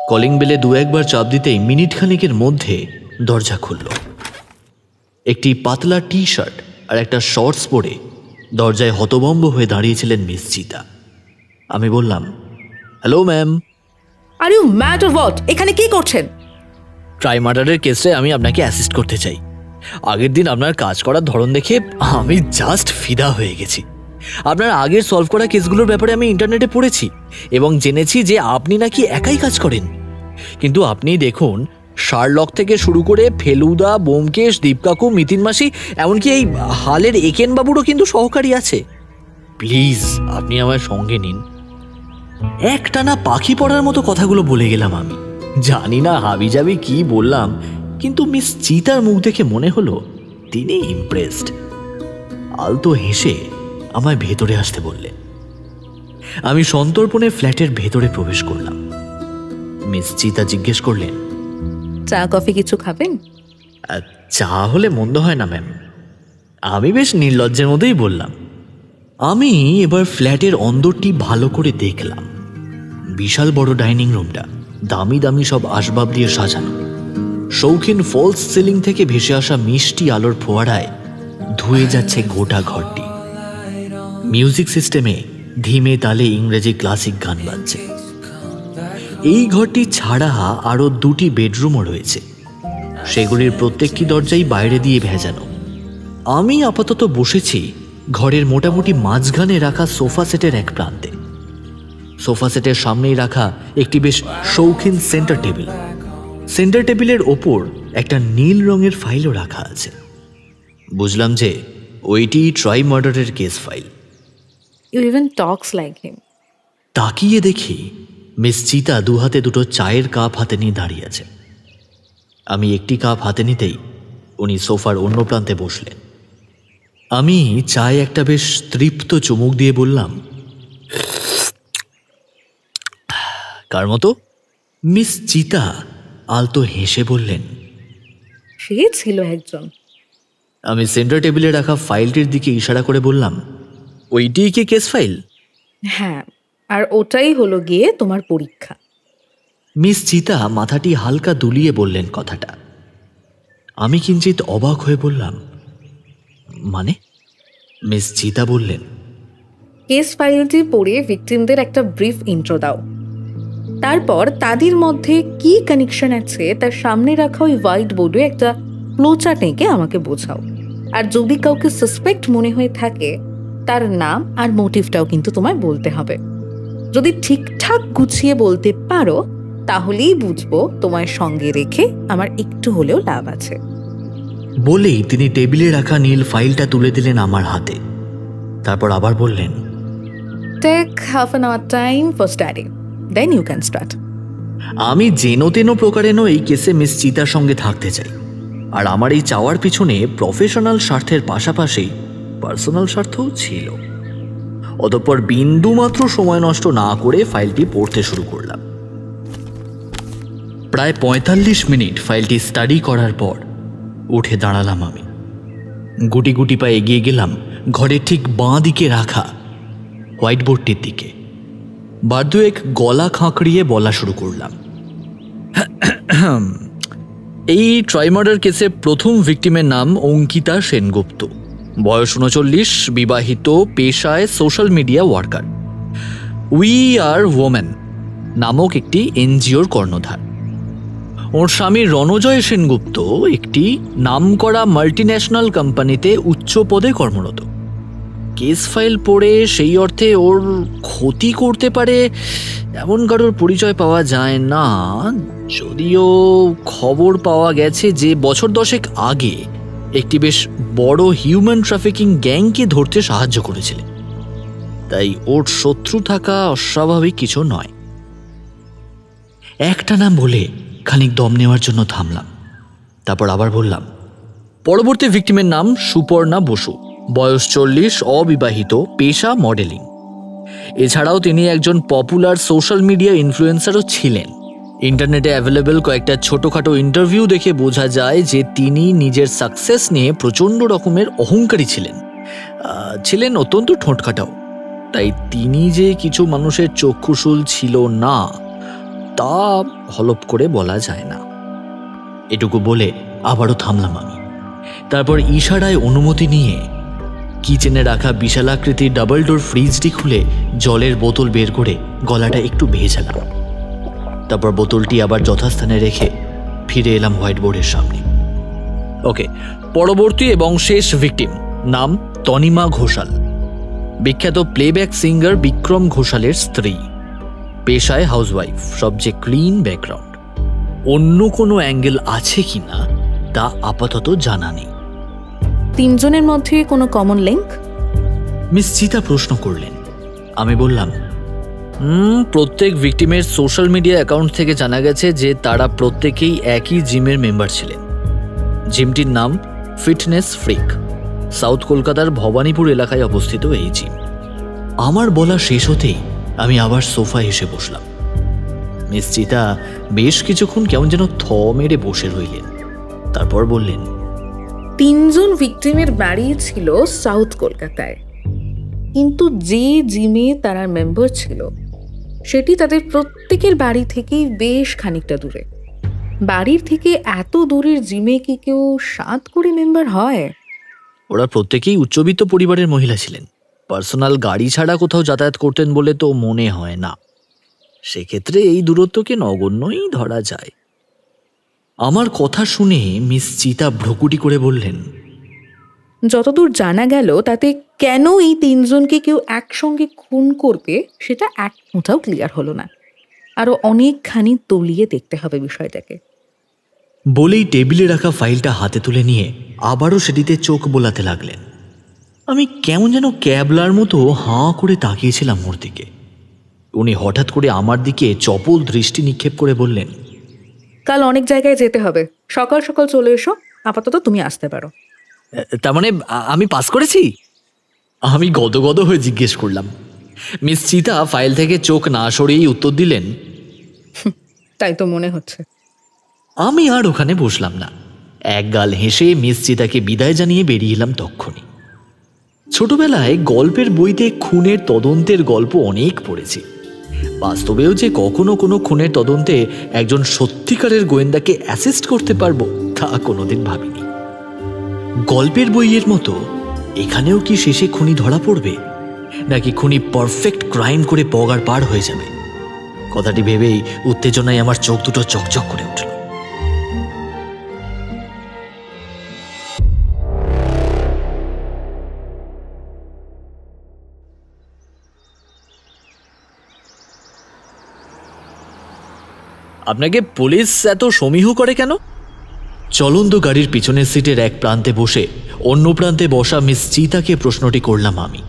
কলিং বেলে 2-1 বার চাপ দিতেই মিনিট খানেকের মধ্যে দরজা খুলল। একটি পাতলা টি শার্ট আর একটা শর্টস পরে দরজায় হতভম্ব হয়ে দাঁড়িয়েছিলেন মিস চিতা। আমি বললাম, hello ma'am. Are you mad or what? এখানে কি করছেন? ট্রাই মার্ডারের কেসে আমি আপনাকে অ্যাসিস্ট করতে চাই। আগের দিন আপনার কাজ করার ধরন দেখে আমি জাস্ট ফিদা হয়ে গেছি। আপনার আগের সলভ করা কেসগুলোর ব্যাপারে আমি ইন্টারনেটে পড়েছি এবং জেনেছি যে আপনি নাকি একাই কাজ করেন। কিন্তু আপনি দেখুন, শার্লক থেকে শুরু করে ফেলুদা, ব্যোমকেশ, দীপকাকু, মিতিন মাসি, এমনকি এই হালের একেন বাবুরও কিন্তু সহকারী আছে। প্লিজ আপনি আমার সঙ্গে নিন। একটানা পাখি পড়ার মতো কথাগুলো বলে গেলাম আমি। জানি না হাবি যাবি কি বললাম, কিন্তু মিস চিতার মুখ দেখে মনে হলো তিনি ইমপ্রেসড। আলতো হেসে আমায় ভেতরে আসতে বললেন। আমি সন্তর্পণে ফ্ল্যাটের ভেতরে প্রবেশ করলাম। মিস চিতা জিজ্ঞেস করলেন, চা কফি কিছু খাবেন? চা হলে মন্দ হয় না ম্যাম। আমি বেশ নির্লজ্জের মতোই বললাম। আমি এবার ফ্ল্যাটের অন্দরটি ভালো করে দেখলাম। বিশাল বড় ডাইনিং রুমটা, দামি দামি সব আসবাব দিয়ে সাজানো। শৌখিন ফলস সিলিং থেকে ভেসে আসা মিষ্টি আলোর ফোয়ারায় ধুয়ে যাচ্ছে গোটা ঘরটি। মিউজিক সিস্টেমে ধীমে তালে ইংরেজি ক্লাসিক গান বাজছে। এই ঘরটি ছাড়া আরো 2টি বেডরুমও রয়েছে, সেগুলির প্রত্যেকটি দরজাই বাইরে দিয়ে ভেজানো। আমি আপাতত বসেছি ঘরের মোটামুটি মাঝখানে রাখা সোফা সেটের এক প্রান্তে। সোফা সেটের সামনেই রাখা একটি বেশ শৌখিন সেন্টার টেবিল। সেন্টার টেবিলের ওপর একটা নীল রঙের ফাইলও রাখা আছে। বুঝলাম যে ওইটি ট্রাই মার্ডারের case file. You even talks like him. তাকিয়ে দেখি মিস চিতা 2 হাতে 2টো চায়ের কাপ হাতে নিয়ে দাঁড়িয়ে আছে। আমি একটি কাপ হাতে নিতেই উনি সোফার অন্য প্রান্তে বসলেন। আমি চায়ে একটা বেশ তৃপ্ত চুমুক দিয়ে বললাম, কার মতো? মিস চিতা আলতো হেসে বললেন, সে ছিল একজন। আমি সেন্টার টেবিলে রাখা ফাইলটির দিকে ইশারা করে বললাম, ওইটিই কি কেস ফাইল? হ্যাঁ, আর ওটাই হলো গিয়ে তোমার পরীক্ষা। মিস চিতা মাথাটি হালকা দুলিয়ে বললেন কথাটা। আমি কিঞ্চিত অবাক হয়ে বললাম, মানে? মিস চিতা বললেন, কেস ফাইলটি পড়ে ভিকটিমদের একটা ব্রিফ ইন্ট্রো দাও। তারপর তাদের মধ্যে কি কানেকশন আছে তার সামনে রাখা ওই হোয়াইট বোর্ডে একটা ফ্লোচার্ট এঁকে আমাকে বোঝাও। আর যদি কাউকে সাসপেক্ট মনে হয়ে থাকে তার নাম আর মোটিভটাও কিন্তু তোমায় বলতে হবে। যদি ঠিকঠাক গুছিয়ে বলতে পারো তাহলেই বুঝবো তোমার সঙ্গে রেখে আমার একটু হলেও লাভ আছে। বলেই তিনি টেবিলে রাখা নীল ফাইলটা তুলে দিলেন আমার হাতে। তারপর আবার বললেন, take half an hour time for study, then you can start. আমি যেন তেন প্রকারেণ এই কেসে মিস চিতার সঙ্গে থাকতে চাই, আর আমার এই চাওয়ার পিছনে প্রফেশনাল স্বার্থের পাশাপাশি পার্সোনাল স্বার্থও ছিল। অতঃপর বিন্দু মাত্র সময় নষ্ট না করে ফাইলটি পড়তে শুরু করলাম। প্রায় 45 মিনিট ফাইলটি স্টাডি করার পর উঠে দাঁড়ালাম। আমি গুটি গুটি পায়ে এগিয়ে গেলাম ঘরের ঠিক বাঁ দিকে রাখা হোয়াইট বোর্ডটির দিকে। বার দুয়েক গলা খাঁকড়িয়ে বলা শুরু করলাম, এই ট্রাই মার্ডার কেসে প্রথম ভিকটিমের নাম অঙ্কিতা সেনগুপ্ত, বয়স 39, বিবাহিত, পেশায় social media worker. We are women নামক একটি এনজিওর কর্ণধার। ওর স্বামী রণজয় সেনগুপ্ত একটি নামকরা মাল্টিন্যাশনাল কোম্পানিতে উচ্চ পদে কর্মরত। কেস ফাইল পড়ে সেই অর্থে ওর ক্ষতি করতে পারে এমন কারোর পরিচয় পাওয়া যায় না, যদিও খবর পাওয়া গেছে যে বছর 10 আগে একটি বেশ বড় হিউম্যান ট্রাফিকিং গ্যাংকে ধরতে সাহায্য করেছিলেন। তাই ওর শত্রু থাকা অস্বাভাবিক কিছু নয়। একটা নাম বলে খানিক দম নেওয়ার জন্য থামলাম। তারপর আবার বললাম, পরবর্তী ভিকটিমের নাম সুপর্ণা বসু, বয়স 40, অবিবাহিত, পেশা মডেলিং। এছাড়াও তিনি একজন পপুলার সোশ্যাল মিডিয়া ইনফ্লুয়েন্সারও ছিলেন। ইন্টারনেটে অ্যাভেলেবেল কয়েকটা ছোটোখাটো ইন্টারভিউ দেখে বোঝা যায় যে তিনি নিজের সাকসেস নিয়ে প্রচণ্ড রকমের অহংকারী ছিলেন অত্যন্ত ঠোঁটকাটাও। তাই তিনি যে কিছু মানুষের চক্ষুশূল ছিল না তা হলপ করে বলা যায় না। এটুকু বলে আবারও থামলাম আমি। তারপর ইশারায় অনুমতি নিয়ে কিচেনে রাখা বিশালাকৃতির ডাবল ডোর ফ্রিজটি খুলে জলের বোতল বের করে গলাটা একটু ভেজালাম। তারপর বোতলটি আবার যথাস্থানে রেখে ফিরে এলাম হোয়াইট বোর্ডের সামনে। ওকে, পরবর্তী এবং শেষ ভিকটিম নাম তনিমা ঘোষাল, বিখ্যাত প্লেব্যাক সিঙ্গার বিক্রম ঘোষালের স্ত্রী, পেশায় হাউসওয়াইফ, সবচেয়ে ক্লিন ব্যাকগ্রাউন্ড। অন্য কোনো অ্যাঙ্গেল আছে কিনা তা আপাতত জানা নেই। 3 জনের মধ্যে কোনো কমন লিঙ্ক? মিস চিতা প্রশ্ন করলেন। আমি বললাম, প্রত্যেক ভিকটিমের সোশ্যাল মিডিয়া অ্যাকাউন্ট থেকে জানা গেছে যে তারা প্রত্যেকেই একই জিমের মেম্বার ছিলেন। জিমটির নাম ফিটনেস ফ্রিক, সাউথ কলকাতার ভবানীপুর এলাকায় অবস্থিত এই জিম। আমার বলা শেষ হতেই আমি আবার সোফায় এসে বসলাম। মিস চিতা বেশ কিছুক্ষণ কেমন যেন থ মেরে বসে রইলেন। তারপর বললেন, 3 জন ভিকটিমের বাড়ি ছিল সাউথ কলকাতায়, কিন্তু যে জিমে তারা মেম্বার ছিল সেটি তাদের প্রত্যেকের বাড়ি থেকেই বেশ খানিকটা দূরে। বাড়ির থেকে এত দূরের জিমে কি কেউ 7 করে মেম্বার হয়? ওরা প্রত্যেকেই উচ্চবিত্ত পরিবারের মহিলা ছিলেন। পার্সোনাল গাড়ি ছাড়া কোথাও যাতায়াত করতেন বলে তো মনে হয় না। সেক্ষেত্রে এই দূরত্বকে নগণ্যই ধরা যায়। আমার কথা শুনে মিস চিতা ভ্রুকুটি করে বললেন, যতদূর জানা গেল তাতে কেন এই 3 জনকে কেউ একসঙ্গে খুন করবে সেটা এক ফোঁটাও ক্লিয়ার হলো না। আরো অনেকখানি তলিয়ে দেখতে হবে বিষয়টাকে। বলেই টেবিলে রাখা ফাইলটা হাতে তুলে নিয়ে আবারও সেটিতে চোখ বোলাতে লাগলেন। আমি কেমন যেন ক্যাবলার মতো হাঁ করে তাকিয়েছিলাম ওর দিকে। উনি হঠাৎ করে আমার দিকে চপল দৃষ্টি নিক্ষেপ করে বললেন, কাল অনেক জায়গায় যেতে হবে, সকাল সকাল চলে এসো, আপাতত তুমি আসতে পারো। তার মানে আমি পাস করেছি? আমি গদগদ হয়ে জিজ্ঞেস করলাম। মিস চিতা ফাইল থেকে চোখ না সরিয়েই উত্তর দিলেন, তাই তো মনে হচ্ছে। আমি আর ওখানে বসলাম না। এক গাল হেসে মিস চিতাকে বিদায় জানিয়ে বেরিয়ে এলাম তক্ষুনি। ছোটবেলায় গল্পের বইতে খুনের তদন্তের গল্প অনেক পড়েছি। বাস্তবেও যে কখনো কোনো খুনের তদন্তে একজন সত্যিকারের গোয়েন্দাকে অ্যাসিস্ট করতে পারবো তা কোনোদিন ভাবিনি। গল্পের বইয়ের মতো এখানেও কি শেষে খুনি ধরা পড়বে, নাকি খুনি পারফেক্ট ক্রাইম করে পগার পার হয়ে যাবে? কথাটি ভেবেই উত্তেজনায় আমার চোখ দুটো চকচক করে উঠল। আপনাকে পুলিশ এত সমীহ করে কেন? চলন্ত গাড়ির পিছনের সিটের এক প্রান্তে বসে অন্য প্রান্তে বসা মিস চিতাকে প্রশ্নটি করলাম আমি।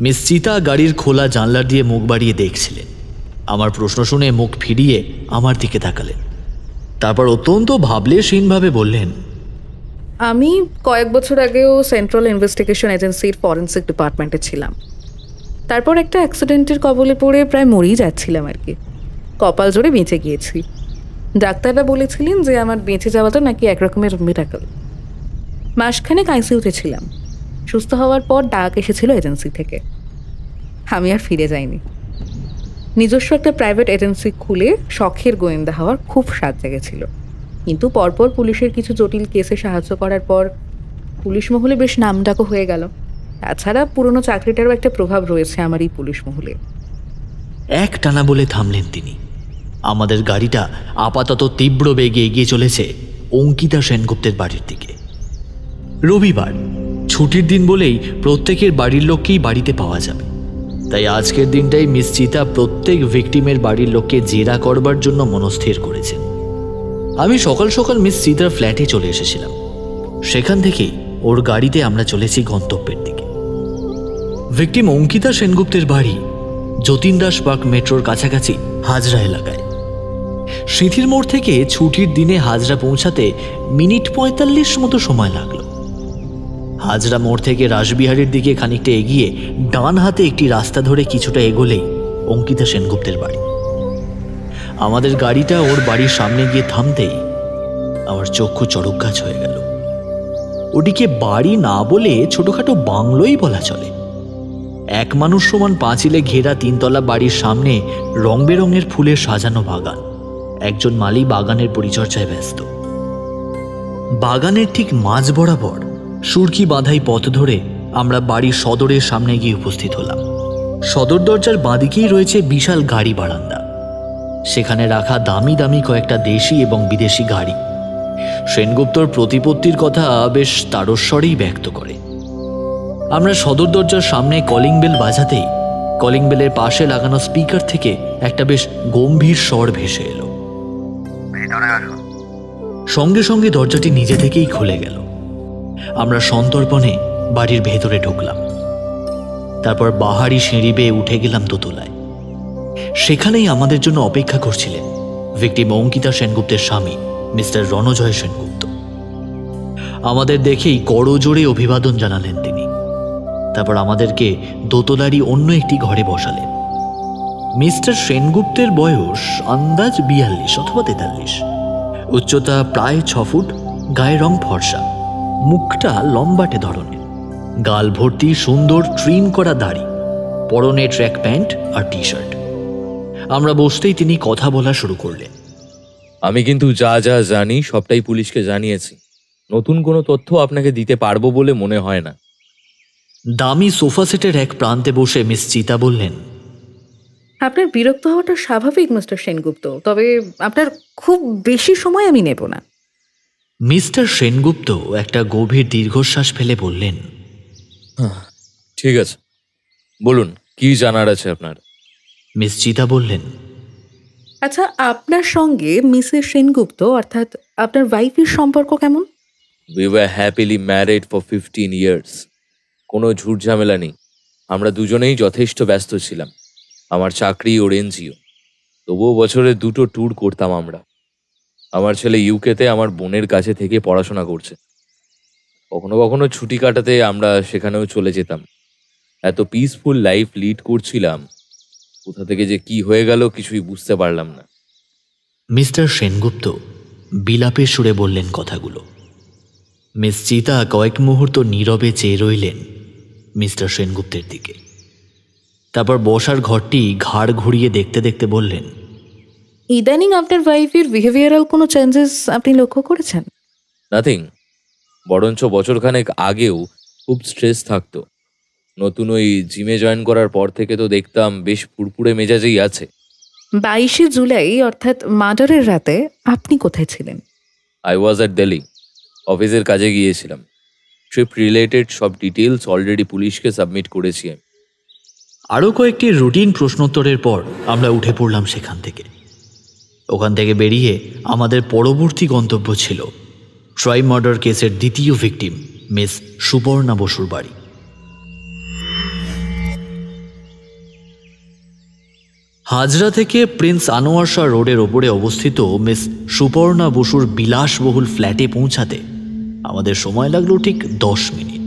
মিস চিতা গাড়ির খোলা জানলা দিয়ে মুখ বাড়িয়ে দেখছিলেন। আমার প্রশ্ন শুনে মুখ ফিরিয়ে আমার দিকে তাকালেন। তারপর অত্যন্ত ভাবলেশহীনভাবে বললেন, আমি কয়েক বছর আগেও সেন্ট্রাল ইনভেস্টিগেশন এজেন্সির ফরেন্সিক ডিপার্টমেন্টে ছিলাম। তারপর একটা অ্যাক্সিডেন্টের কবলে পড়ে প্রায় মরেই যাচ্ছিলাম আর কি। কপাল জোরে বেঁচে গিয়েছি। ডাক্তাররা বলেছিলেন যে আমার বেঁচে যাওয়াটা নাকি একরকমের মিরাকল। মাসখানেক আইসিইউতে ছিলাম। সুস্থ হওয়ার পর ডাক এসেছিল এজেন্সি থেকে। আমি আর ফিরে যাইনি। নিজস্ব একটা প্রাইভেট এজেন্সি খুলে শখের গোয়েন্দা হওয়ার খুব স্বাদ জেগেছিল। কিন্তু পরপর পুলিশের কিছু জটিল কেসে সাহায্য করার পর পুলিশ মহলে বেশ নামডাকও হয়ে গেল। তাছাড়া পুরনো চাকরিটারও একটা প্রভাব রয়েছে আমার এই পুলিশ মহলে। এক টানা বলে থামলেন তিনি। আমাদের গাড়িটা আপাতত তীব্র বেগে এগিয়ে চলেছে অঙ্কিতা সেনগুপ্তের বাড়ির দিকে। রবিবার, ছুটির দিন বলেই প্রত্যেকের বাড়ির লোককেই বাড়িতে পাওয়া যাবে। তাই আজকের দিনটাই মিস চিতা প্রত্যেক ভিকটিমের বাড়ির লোককে জেরা করবার জন্য মনস্থির করেছেন। আমি সকাল সকাল মিস চিতার ফ্ল্যাটে চলে এসেছিলাম। সেখান থেকেই ওর গাড়িতে আমরা চলেছি গন্তব্যের দিকে। ভিকটিম অঙ্কিতা সেনগুপ্তের বাড়ি যতীন দাস পার্ক মেট্রোর কাছাকাছি হাজরা এলাকায়। সিঁথির মোড় থেকে ছুটির দিনে হাজরা পৌঁছাতে মিনিট 45 মতো সময় লাগলো। হাজরা মোড় থেকে রাসবিহারীর দিকে খানিকটা এগিয়ে ডান হাতে একটি রাস্তা ধরে কিছুটা এগোলেই অঙ্কিতা সেনগুপ্তের বাড়ি। আমাদের গাড়িটা ওর বাড়ির সামনে গিয়ে থামতেই আমার চক্ষু চড়ক গাছ হয়ে গেল। ওটিকে বাড়ি না বলে ছোটখাটো বাংলোই বলা চলে। এক মানুষ সমান পাঁচিলে ঘেরা 3 তলা বাড়ির সামনে রং বেরঙের ফুলের সাজানো বাগান। একজন মালি বাগানের পরিচর্যায় ব্যস্ত। বাগানের ঠিক মাঝ বরাবর সুরকি বাঁধাই পথ ধরে আমরা বাড়ির সদরের সামনে গিয়ে উপস্থিত হলাম। সদর দরজার বাঁদিকেই রয়েছে বিশাল গাড়ি বারান্দা। সেখানে রাখা দামি দামি কয়েকটা দেশি এবং বিদেশি গাড়ি সেনগুপ্তর প্রতিপত্তির কথা বেশ তারস্বরেই ব্যক্ত করে। আমরা সদর দরজার সামনে কলিং বেল বাজাতেই কলিং বেলের পাশে লাগানো স্পিকার থেকে একটা বেশ গম্ভীর স্বর ভেসে এলো, সঙ্গে সঙ্গে দরজাটি নিজে থেকেই খুলে গেল। আমরা সন্তর্পণে বাড়ির ভেতরে ঢুকলাম। তারপর বাহারি সিঁড়ি বেয়ে উঠে গেলাম দোতলায়। সেখানেই আমাদের জন্য অপেক্ষা করছিলেন ভিকটিম অঙ্কিতা সেনগুপ্তের স্বামী মিস্টার রণজয় সেনগুপ্ত। আমাদের দেখেই করজোড়ে অভিবাদন জানালেন তিনি। তারপর আমাদেরকে দোতলারই অন্য একটি ঘরে বসালেন। মিস্টার সেনগুপ্তের বয়স আন্দাজ 42 অথবা 43, উচ্চতা প্রায় 6 ফুট, গায়ের রং ফর্সা, মুখটা লম্বাটে ধরনের, গাল ভর্তি সুন্দর ট্রিম করা দাড়ি, পরনে ট্র্যাক প্যান্ট আর টি শার্ট। আমরা বসতেই তিনি কথা বলা শুরু করলেন। আমি কিন্তু যা যা জানি সবটাই পুলিশকে জানিয়েছি। নতুন কোনো তথ্য আপনাকে দিতে পারবো বলে মনে হয় না। দামি সোফা সেটের এক প্রান্তে বসে মিস চিতা বললেন, আপনার বিরক্ত হওয়াটা স্বাভাবিক মিস্টার সেনগুপ্ত, তবে আপনার খুব বেশি সময় আমি নেব না। মিস্টার সেনগুপ্ত একটা গভীর দীর্ঘশ্বাস ফেলে বললেন, ঠিক আছে, বলুন কি জানার আছে আপনার। মিস চিতা বললেন, আচ্ছা, আপনার সঙ্গে মিসেস সেনগুপ্ত অর্থাৎ আপনার ওয়াইফের সম্পর্ক কেমন? We were happily married for 15 years. কোনো ঝুট ঝামেলা নেই। আমরা দুজনেই যথেষ্ট ব্যস্ত ছিলাম। আমার চাকরি ওর এনজিও। তবুও বছরে 2টো ট্যুর করতাম আমরা। আমার ছেলে ইউকেতে আমার বোনের কাছে থেকে পড়াশোনা করছে। কখনো কখনো ছুটি কাটাতে আমরা সেখানেও চলে যেতাম। এত পিসফুল লাইফ লিড করছিলাম, কোথা থেকে যে কি হয়ে গেল কিছুই বুঝতে পারলাম না। মিস্টার সেনগুপ্ত বিলাপের সুরে বললেন কথাগুলো। মিস চিতা কয়েক মুহূর্ত নীরবে চেয়ে রইলেন মিস্টার সেনগুপ্তের দিকে। তারপর বসার ঘরটি ঘাড় ঘুরিয়ে দেখতে দেখতে বললেন, ইদানিং আপনার ওয়াইফের বিহেভিয়ারাল কোনো চেঞ্জেস আপনি লক্ষ্য করেছেন? নাথিং, বরঞ্চ বছরখানেক আগেও খুব স্ট্রেস থাকতো। নতুন ওই জিমে জয়েন করার পর থেকে তো দেখতাম বেশ ফুরফুরে মেজাজেই আছে। 22শে জুলাই অর্থাৎ মার্ডারের রাতে আপনি কোথায় ছিলেন? আই ওয়াজ অ্যাট দিল্লি, অফিসের কাজে গিয়েছিলাম। ট্রিপ রিলেটেড সব ডিটেলস অলরেডি পুলিশকে সাবমিট করেছি আমি। আরও কয়েকটি রুটিন প্রশ্নোত্তরের পর আমরা উঠে পড়লাম সেখান থেকে। ওখান থেকে বেরিয়ে আমাদের পরবর্তী গন্তব্য ছিল ট্রাই মার্ডার কেসের দ্বিতীয় ভিকটিম মিস সুপর্ণা বসুর বাড়ি। হাজরা থেকে প্রিন্স আনোয়ার শাহ রোডের ওপরে অবস্থিত মিস সুপর্ণা বসুর বিলাসবহুল ফ্ল্যাটে পৌঁছাতে আমাদের সময় লাগলো ঠিক 10 মিনিট।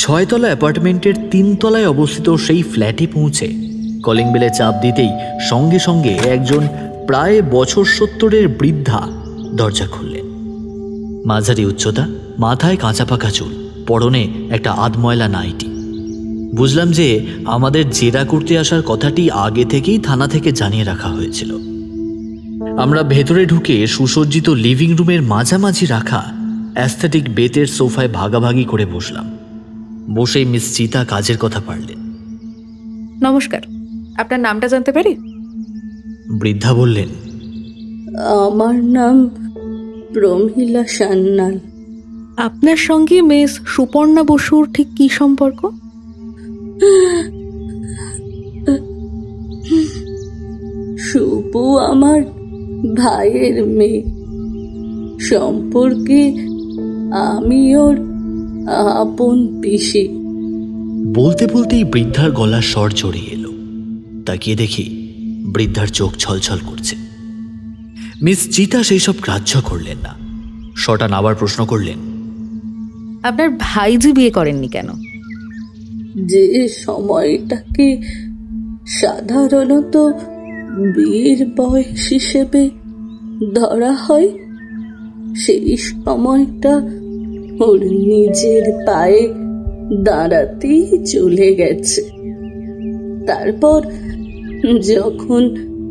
6 তলা অ্যাপার্টমেন্টের 3 তলায় অবস্থিত সেই ফ্ল্যাটে পৌঁছে কলিং বেলে চাপ দিতেই সঙ্গে সঙ্গে একজন প্রায় বছর 70-এর বৃদ্ধা দরজা খুললেন। মাঝারি উচ্চতা, মাথায় কাঁচা পাকা চুল, পরনে একটা আধময়লা নাইটি। বুঝলাম যে আমাদের জেরা করতে আসার কথাটি আগে থেকেই থানা থেকে জানিয়ে রাখা হয়েছিল। আমরা ভেতরে ঢুকে সুসজ্জিত লিভিং রুমের মাঝামাঝি রাখা অ্যাস্থেটিক বেতের সোফায় ভাগাভাগি করে বসলাম। বসেই মিস চিতা কাজের কথা পারলেন। নমস্কার, আপনার নামটা জানতে পারি? বৃদ্ধা বললেন, আমার নাম প্রমীলা সান্যাল। আপনার সঙ্গে মিস সুপর্ণা বসুর ঠিক কি সম্পর্ক? সুপু আমার ভাইয়ের মেয়ে। সম্পর্কে আমি ওর আপন পিসি। বলতে বলতেই বৃদ্ধার গলার স্বর জড়িয়ে এলো। তাকিয়ে দেখি বৃদ্ধার চোখ ছলছল করছে। মিস চিতা সেই সব গ্রাহ্য করলেন না। শটান আবার প্রশ্ন করলেন, আপনার ভাইজি বিয়ে করেননি কেন? যে সময়টাকে সাধারণত বিয়ের বয়স হিসেবে ধরা হয়, সেই সময়টা ওর নিজের পায়ে দাঁড়াতেই চলে গেছে। তারপর যখন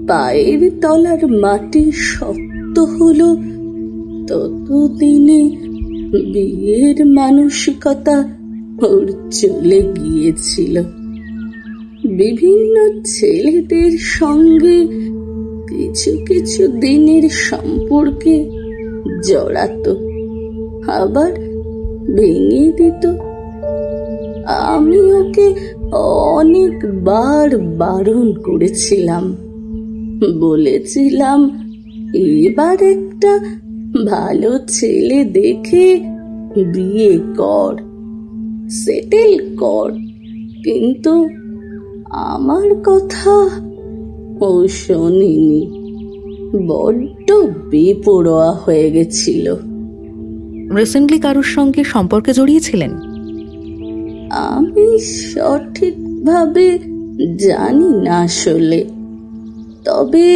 পায়ের তলার মাটি শক্ত হলো, ততদিনে বিয়ের মানসিকতা ওর চলে গিয়েছিল। বিভিন্ন ছেলেদের সঙ্গে কিছু কিছু দিনের সম্পর্কে জড়াতো, আবার ভেঙে দিত। আমি ওকে অনেকবার বারণ করেছিলাম, বলেছিলাম এবার একটা ভালো ছেলে দেখে বিয়ে কর, সেটেল কর। কিন্তু আমার কথা ও শোনেনি, বড্ড বেপরোয়া হয়ে গেছিল। রিসেন্টলি কারোর সঙ্গে সম্পর্কে জড়িয়েছিলেন? আমি সঠিকভাবে জানি না আসলে, তবে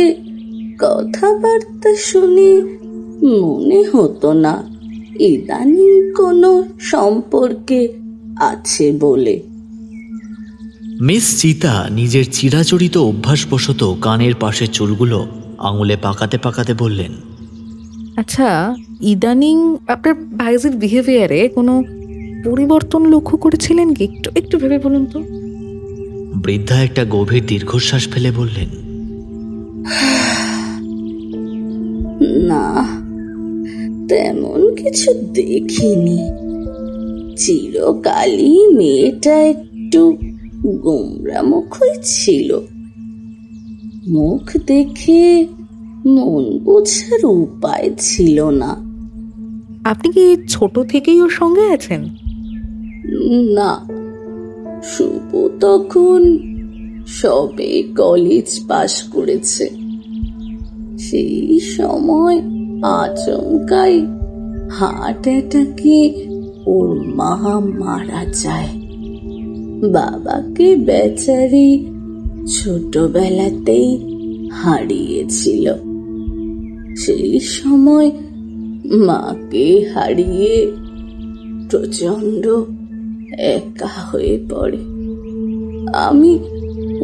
কথাবার্তা শুনে মনে হতো না ইদানিং কোনো সম্পর্কে আছে বলে। মিস চিতা নিজের চিরাচরিত অভ্যাসবশত কানের পাশের চুলগুলো আঙুলে পাকাতে পাকাতে বললেন, আচ্ছা, ইদানিং আপনার ভাইজির বিহেভিয়ারে কোনো পরিবর্তন লক্ষ্য করেছিলেন কি? একটু ভেবে বলুন তো। বৃদ্ধা একটা গভীর দীর্ঘশ্বাস ফেলে বললেন, না, তেমন কিছু দেখিনি। চিরকালই মেয়েটা একটু গোমরা মুখই ছিল। মুখ দেখে মন বোঝার উপায় ছিল না। আপনি কি ছোট থেকেই ওর সঙ্গে আছেন? না, শুভ তখন সবে কলেজ পাশ করেছে। সেই সময় আচমকাই হার্ট অ্যাটাকে ওর মা মারা যায়। বাবাকে বেচারি ছোটবেলাতেই হারিয়েছিল। সেই সময় মাকে হারিয়ে প্রচন্ড একা হয়ে পড়ে। আমি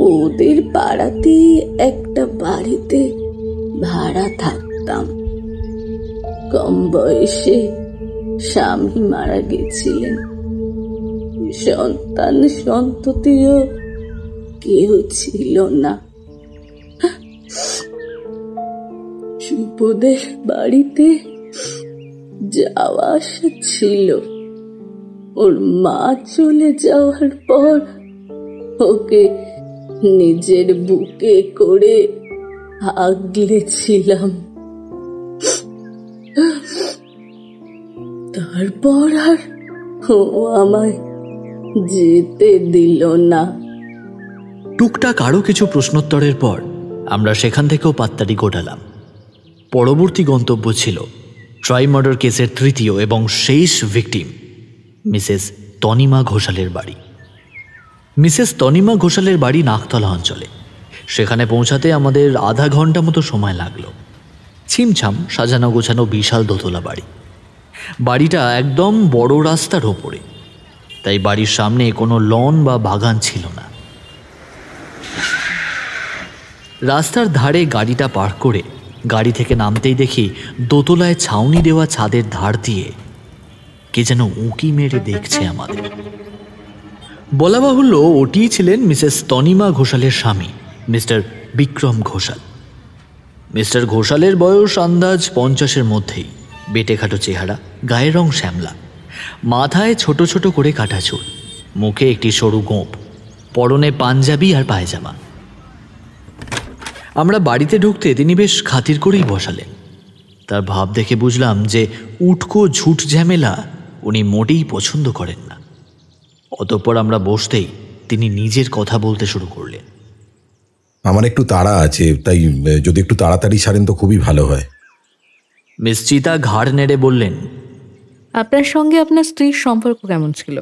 ওদের পাড়াতেই একটা বাড়িতে ভাড়া থাকতাম। কম বয়সে স্বামী মারা গেছিলেন। সন্তান সন্ততিও কেউ ছিল না। শুভদের বাড়িতে যাওয়া আসা ছিল। ওর মা চলে যাওয়ার পর ওকে নিজের বুকে করে আগলেছিলাম। তারপর আর ও আমায় যেতে দিল না। টুকটাক আরও কিছু প্রশ্নোত্তরের পর আমরা সেখান থেকেও পাত্তারি গোটালাম। পরবর্তী গন্তব্য ছিল ট্রাই মার্ডার কেসের তৃতীয় এবং শেষ ভিকটিম মিসেস তনিমা ঘোষালের বাড়ি। মিসেস তনিমা ঘোষালের বাড়ি নাকতলা অঞ্চলে। সেখানে পৌঁছাতে আমাদের আধা ঘন্টা মতো সময় লাগলো। ছিমছাম সাজানো গোছানো বিশাল দোতলা বাড়ি। বাড়িটা একদম বড় রাস্তার ওপরে, তাই বাড়ির সামনে কোনো লন বা বাগান ছিল না। রাস্তার ধারে গাড়িটা পার্ক করে গাড়ি থেকে নামতেই দেখি দোতলায় ছাউনি দেওয়া ছাদের ধার দিয়ে কে যেন উঁকি মেরে দেখছে আমাদের। বলা বাহুল্য ওটিই ছিলেন মিসেস তনিমা ঘোষালের স্বামী মিস্টার বিক্রম ঘোষাল। মিস্টার ঘোষালের বয়স আন্দাজ 50-এর মধ্যেই। বেটেখাটো চেহারা, গায়ের রং শ্যামলা, মাথায় ছোট ছোট করে কাটা চুল, মুখে একটি সরু গোঁপ, পরনে পাঞ্জাবি আর পায়জামা। আমরা বাড়িতে ঢুকতে তিনি বেশ খাতির করেই বসালেন। তার ভাব দেখে বুঝলাম যে উটকো ঝুট ঝামেলা উনি মোটেই পছন্দ করেন না। অতঃপর আমরা বসতেই তিনি নিজের কথা বলতে শুরু করলেন। আমার একটু তাড়া আছে, তাই যদি একটু তাড়াতাড়ি সারেন তো খুবই ভালো হয়। মিস চিতা ঘাড় নেড়ে বললেন, আপনার সঙ্গে আপনার স্ত্রীর সম্পর্ক কেমন ছিল?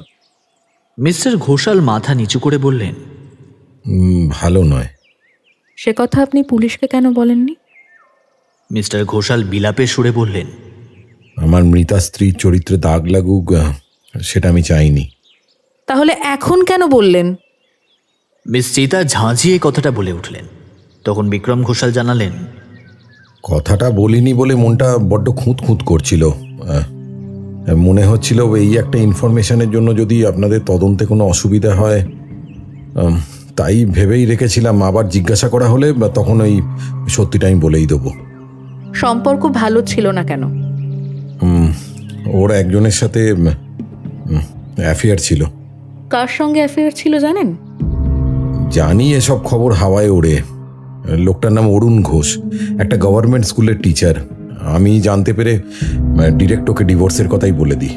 মিস্টার ঘোষাল মাথা নিচু করে বললেন, ভালো নয়। সে কথা আপনি পুলিশকে কেন বলেননি? মিস্টার ঘোষাল বিলাপের সুরে বললেন, আমার মৃতা স্ত্রীর চরিত্রে দাগ লাগুক সেটা আমি চাইনি। তাহলে এখন কেন বললেন? মিস চিতা ঝাঁঝিয়ে কথাটা বলে উঠলেন। তখন বিক্রম ঘোষাল জানালেন, কথাটা বলিনি বলে মনটা বড্ড খুঁত খুঁত করছিল। মনে হচ্ছিল এই একটা ইনফরমেশনের জন্য যদি আপনাদের তদন্তে কোনো অসুবিধা হয়, তাই ভেবেই রেখেছিলাম। আবার জিজ্ঞাসা করা হলে তখন ওই সত্যিটা আমি বলেই দেবো। সম্পর্ক ভালো ছিল না কেন? ওর একজনের সাথে অ্যাফেয়ার ছিল। কার সঙ্গে অ্যাফেয়ার ছিল জানেন? জানি, এসব খবর হাওয়ায় ওড়ে। লোকটার নাম অরুণ ঘোষ, একটা গভর্নমেন্ট স্কুলের টিচার। আমি জানতে পেরে ডিরেক্ট ওকে ডিভোর্সের কথাই বলে দিই।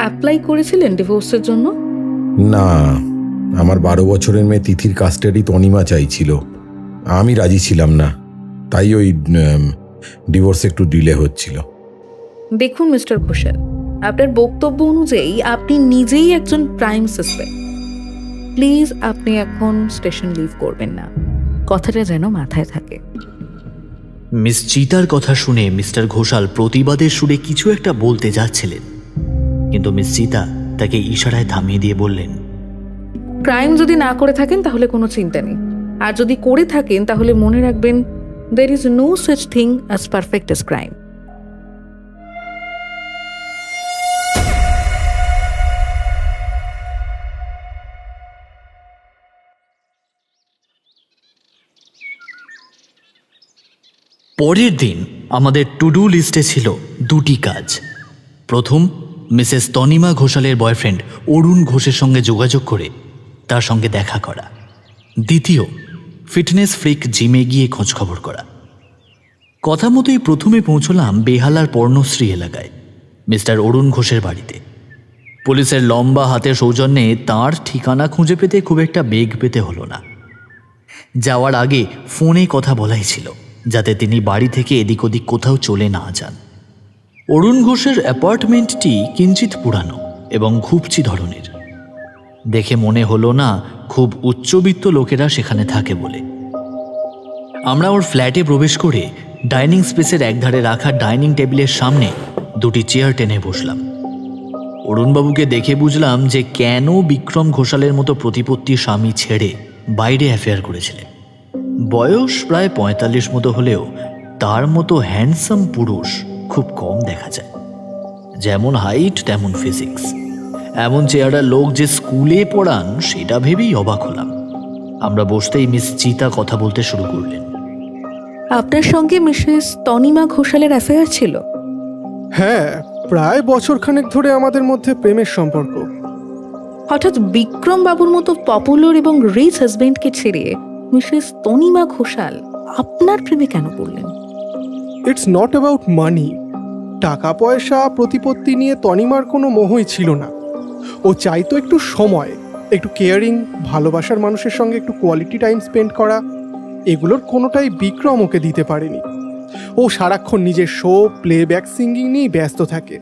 অ্যাপ্লাই করেছিলেন ডিভোর্সের জন্য? না, আমার 12 বছরের মেয়ে তিথির কাস্টাডি তনিমা চাইছিল। আমি রাজি ছিলাম না, তাই ওই ডিভোর্স একটু ডিলে হচ্ছিল। দেখুন মিস্টার ঘোষাল, আপনার বক্তব্য অনুযায়ী আপনি নিজেই একজন প্রাইম সাসপেক্ট। প্লিজ আপনি এখন স্টেশন লিভ করবেন না, কথাটা যেন মাথায় থাকে। মিস চিতার কথা শুনে মিস্টার ঘোষাল প্রতিবাদের সুরে কিছু একটা বলতে যাচ্ছিলেন, কিন্তু মিস চিতা তাকে ইশারায় থামিয়ে দিয়ে বললেন, ক্রাইম যদি না করে থাকেন তাহলে কোনো চিন্তা নেই, আর যদি করে থাকেন তাহলে মনে রাখবেন there is no such thing as perfect as crime. পরের দিন আমাদের টু ডু লিস্টে ছিল দুটি কাজ। প্রথম, মিসেস তনিমা ঘোষালের বয়ফ্রেন্ড অরুণ ঘোষের সঙ্গে যোগাযোগ করে তার সঙ্গে দেখা করা। দ্বিতীয়, ফিটনেস ফ্রিক জিমে গিয়ে খোঁজখবর করা। কথা মতোই প্রথমে পৌঁছলাম বেহালার পর্ণশ্রী এলাকায়, মিস্টার অরুণ ঘোষের বাড়িতে। পুলিশের লম্বা হাতের সৌজন্যে তাঁর ঠিকানা খুঁজে পেতে খুব একটা বেগ পেতে হলো না। যাওয়ার আগে ফোনে কথা বলাই ছিল, যাতে তিনি বাড়ি থেকে এদিক ওদিক কোথাও চলে না যান। অরুণ ঘোষের অ্যাপার্টমেন্টটি কিঞ্চিত পুরানো এবং ঘুপচি ধরনের। দেখে মনে হলো না খুব উচ্চবিত্ত লোকেরা সেখানে থাকে বলে। আমরা ওর ফ্ল্যাটে প্রবেশ করে ডাইনিং স্পেসের একধারে রাখা ডাইনিং টেবিলের সামনে দুটি চেয়ার টেনে বসলাম। অরুণবাবুকে দেখে বুঝলাম যে কেন বিক্রম ঘোষালের মতো প্রতিপত্তি স্বামী ছেড়ে বাইরে অ্যাফেয়ার করেছিলেন। বয়স প্রায় 45 মতো হলেও তার মতো হ্যান্ডসাম পুরুষ খুব কম দেখা যায়। যেমন হাইট তেমন ফিজিক্স, এমন চেহারা লোক যে স্কুলে পড়ান সেটা ভেবেই অবাক হলাম। আমরা বসতেই মিস চিতা কথা বলতে শুরু করলেন। আপনার সঙ্গে মিসেস তনিমা ঘোষালের অ্যাফেয়ার ছিল? হ্যাঁ, প্রায় বছরখানেক ধরে আমাদের মধ্যে প্রেমের সম্পর্ক। হঠাৎ বিক্রম বাবুর মতো পপুলার এবং রিচ হাজবেন্ডকে ছেড়ে মিসেস তনিমা ঘোষাল আপনার প্রেমে কেন পড়লেন? ইটস নট অ্যাবাউট মানি। টাকা পয়সা প্রতিপত্তি নিয়ে তনিমার কোনো মোহই ছিল না। ও চাইতো একটু সময়, একটু কেয়ারিং, ভালোবাসার মানুষের সঙ্গে একটু কোয়ালিটি টাইম স্পেন্ড করা। এগুলোর কোনোটাই বিক্রম ওকে দিতে পারেনি। ও সারাক্ষণ নিজের শো, প্লেব্যাক সিঙ্গিং নিয়েই ব্যস্ত থাকে।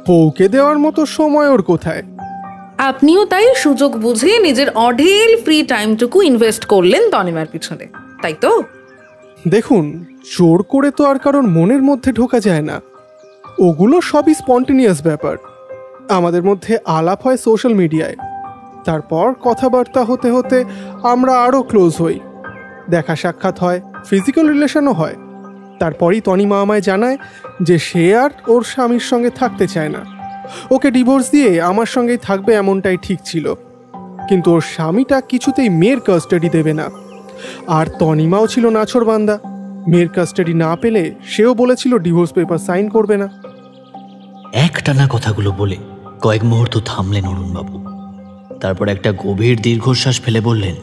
বউকে দেওয়ার মতো সময় ওর কোথায়? আপনিও তাই সুযোগ বুঝে নিজের অঢেল ফ্রি টাইমটুকু ইনভেস্ট করলেন তনিমার পিছনে, তাই তো? দেখুন, জোর করে তো আর কারোর মনের মধ্যে ঢোকা যায় না। ওগুলো সবই স্পন্টেনিয়াস ব্যাপার। আমাদের মধ্যে আলাপ হয় সোশ্যাল মিডিয়ায়, তারপর কথাবার্তা হতে হতে আমরা আরও ক্লোজ হই, দেখা সাক্ষাৎ হয়, ফিজিক্যাল রিলেশনও হয়। তারপরই তনিমা আমায় জানায় যে সে আর ওর স্বামীর সঙ্গে থাকতে চায় না। ওকে ডিভোর্স দিয়ে আমার সঙ্গেই থাকবে এমনটাই ঠিক ছিল, কিন্তু ওর স্বামীটা কিছুতেই মেয়ের কাস্টাডি দেবে না। আর তনিমাও ছিল নাছোড়বান্দা। মেয়ের কাস্টাডি না পেলে সেও বলেছিল ডিভোর্স পেপার সাইন করবে না। একটানা কথাগুলো বলে কয়েক মুহূর্ত থামলেন অরুণবাবু। তারপর একটা গভীর দীর্ঘশ্বাস ফেলে বললেন,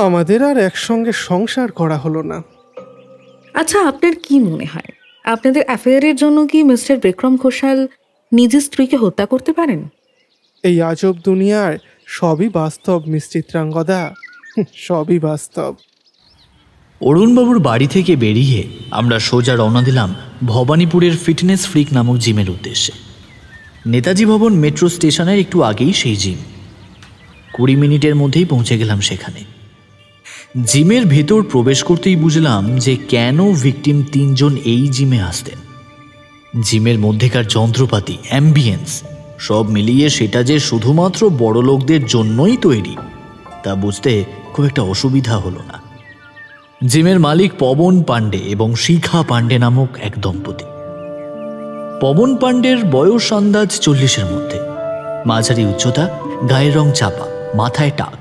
আমাদের আর একসঙ্গে সংসার করা হলো না। আচ্ছা, আপনার কি মনে হয় আপনাদের অ্যাফেয়ারের জন্য কি মিস্টার বিক্রম ঘোষাল নিজের স্ত্রীকে হত্যা করতে পারেন? এই আজব দুনিয়ার সবই বাস্তব, মিস চিত্রাঙ্গদা, সবই বাস্তব। অরুণবাবুর বাড়ি থেকে বেরিয়ে আমরা সোজা রওনা দিলাম ভবানীপুরের ফিটনেস ফ্রিক নামক জিমের উদ্দেশ্যে। নেতাজি ভবন মেট্রো স্টেশনের একটু আগেই সেই জিম। 20 মিনিটের মধ্যেই পৌঁছে গেলাম সেখানে। জিমের ভেতর প্রবেশ করতেই বুঝলাম যে কেন ভিকটিম 3 জন এই জিমে আসতেন। জিমের মধ্যেকার যন্ত্রপাতি, অ্যাম্বিয়েন্স সব মিলিয়ে সেটা যে শুধুমাত্র বড় লোকদের জন্যই তৈরি তা বুঝতে খুব একটা অসুবিধা হলো না। জিমের মালিক পবন পাণ্ডে এবং শিখা পাণ্ডে নামক এক দম্পতি। পবন পাণ্ডের বয়স আন্দাজ 40-এর মধ্যে, মাঝারি উচ্চতা, গায়ের রং চাপা, মাথায় টাক,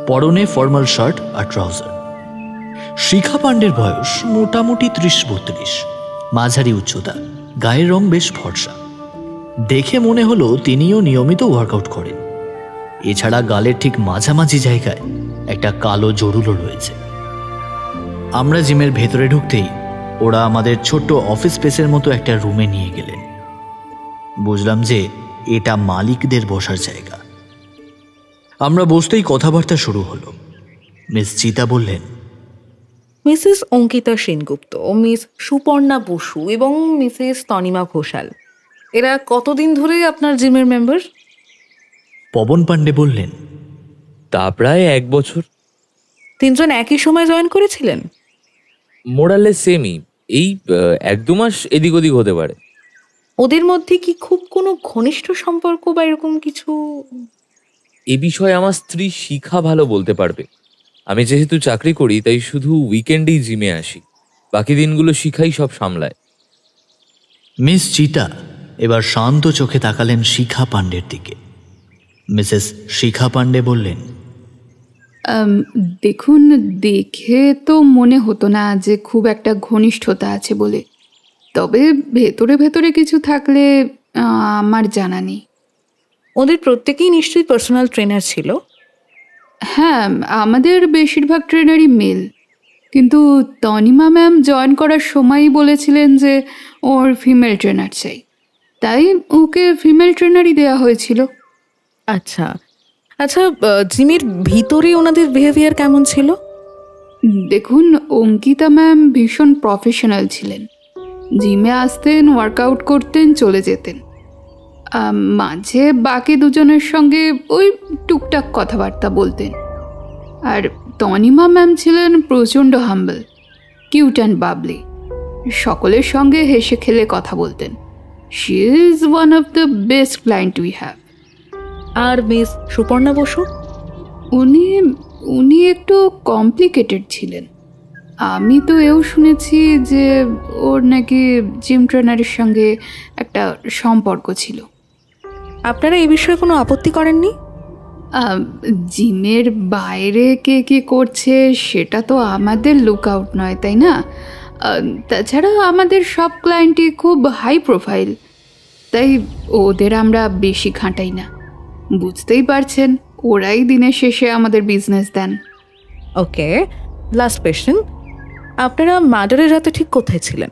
পরনে ফর্মাল শার্ট আর ট্রাউজার। শিখা পাণ্ডের বয়স মোটামুটি 30-32, মাঝারি উচ্চতা, গায়ের রং বেশ ফর্সা। দেখে মনে হলো তিনিও নিয়মিত ওয়ার্কআউট করেন। এছাড়া গালের ঠিক মাঝামাঝি জায়গায় একটা কালো জরুলো রয়েছে। আমরা জিমের ভেতরে ঢুকতেই ওরা আমাদের ছোট্ট অফিস স্পেসের মতো একটা রুমে নিয়ে গেলেন। বুঝলাম যে এটা মালিকদের বসার জায়গা। আমরা বসতেই কথাবার্তা শুরু হলো। মিস চিতা বললেন, মিসেস অঙ্কিতা সেনগুপ্ত, মিস সুপর্ণা বসু এবং মিসেস তনিমা ঘোষাল এরা কতদিন ধরে আপনার জিমের মেম্বার? পবন পাণ্ডে বললেন, তা প্রায় 1 বছর। 3 জন একই সময় জয়েন করেছিলেন? মোরালে সেমই, এই 1-2 মাস এদিক ওদিক হতে পারে। ওদের মধ্যে কি খুব কোনো ঘনিষ্ঠ সম্পর্ক বা এরকম কিছু? এ বিষয়ে আমার স্ত্রী শিখা ভালো বলতে পারবে। আমি যেহেতু চাকরি করি তাই শুধু উইকেন্ডেই জিমে আসি, বাকি দিনগুলো শিখাই সব সামলায়। মিস চিতা এবার শান্ত চোখে তাকালেন শিখা পাণ্ডের দিকে। মিসেস শিখা পাণ্ডে বললেন, দেখুন, দেখে তো মনে হতো না যে খুব একটা ঘনিষ্ঠতা আছে বলে, তবে ভেতরে ভেতরে কিছু থাকলে আমার জানা নেই। ওদের প্রত্যেকেই নিশ্চয়ই পার্সোনাল ট্রেনার ছিল। হ্যাঁ, আমাদের বেশিরভাগ ট্রেনারই মেল, কিন্তু তনিমা ম্যাম জয়েন করার সময়ই বলেছিলেন যে ওর ফিমেল ট্রেনার চাই, তাই ওকে ফিমেল ট্রেনারই দেওয়া হয়েছিল। আচ্ছা আচ্ছা, জিমের ভিতরে ওনাদের বিহেভিয়ার কেমন ছিল? দেখুন, অঙ্কিতা ম্যাম ভীষণ প্রফেশনাল ছিলেন। জিমে আসতেন, ওয়ার্কআউট করতেন, চলে যেতেন। মাঝে বাকি দুজনের সঙ্গে ওই টুকটাক কথাবার্তা বলতেন। আর তনিমা ম্যাম ছিলেন প্রচণ্ড হাম্বল, কিউট অ্যান্ড বাবলি, সকলের সঙ্গে হেসে খেলে কথা বলতেন। She is one of the best client we have. আর মিস সুপর্ণা বসু? উনি একটু কমপ্লিকেটেড ছিলেন। আমি তো এও শুনেছি যে ওর নাকি জিম ট্রেনারের সঙ্গে একটা সম্পর্ক ছিল। আপনারা এই বিষয়ে কোনো আপত্তি করেননি? জিমের বাইরে কে কী করছে সেটা তো আমাদের লুক আউট নয়, তাই না? তাছাড়া আমাদের সব ক্লায়েন্টই খুব হাই প্রোফাইল, তাই ওদের আমরা বেশি ঘাঁটাই না। বুঝতেই পারছেন, ওরাই দিনের শেষে আমাদের বিজনেস দেন। ওকে, লাস্ট কোয়েশ্চেন, আপনারা মার্ডারের রাতে ঠিক কোথায় ছিলেন?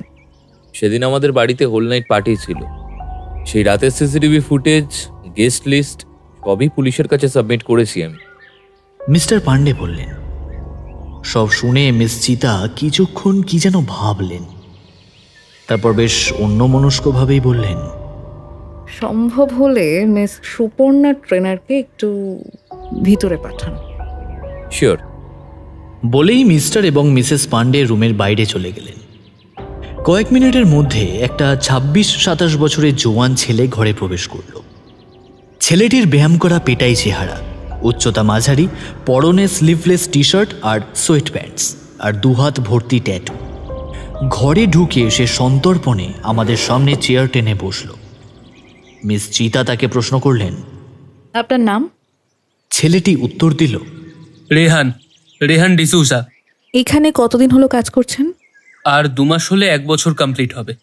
সেদিন আমাদের বাড়িতে হোল নাইট পার্টি ছিল। সেই রাতের সিসিটিভি ফুটেজ, গেস্ট লিস্ট সবই পুলিশের কাছে সাবমিট করেছি আমি। মিস্টার পাণ্ডে বললেন। সব শুনে মিস চিতা কিছুক্ষণ কি যেন ভাবলেন, তারপর বেশ অন্যমনস্কভাবেই বললেন, সম্ভব হলে মিস সুপর্ণা ট্রেনারকে একটু ভিতরে পাঠান। শিওর। বলেই মিস্টার এবং মিসেস পাণ্ডে রুমের বাইরে চলে গেলেন। কয়েক মিনিটের মধ্যে একটা 26-27 বছরের জোয়ান ছেলে ঘরে প্রবেশ করল। ছেলেটির ব্যায়াম করা পেটাই চেহারা, উচ্চতা মাঝারি, পরনে স্লিভলেস টি শার্ট আর সোয়েট প্যান্টস, আর দুহাত ভর্তি ট্যাটু। ঘরে ঢুকে সে সন্তর্পণে আমাদের সামনে চেয়ার টেনে বসল। মিস চিতা তাকে প্রশ্ন করলেন, আপনার নাম? ছেলেটি উত্তর দিল, রেহান ডিসুজা। এখানে কতদিন হলো কাজ করছেন? আর 2 মাস হলে 1 বছর কমপ্লিট হবে।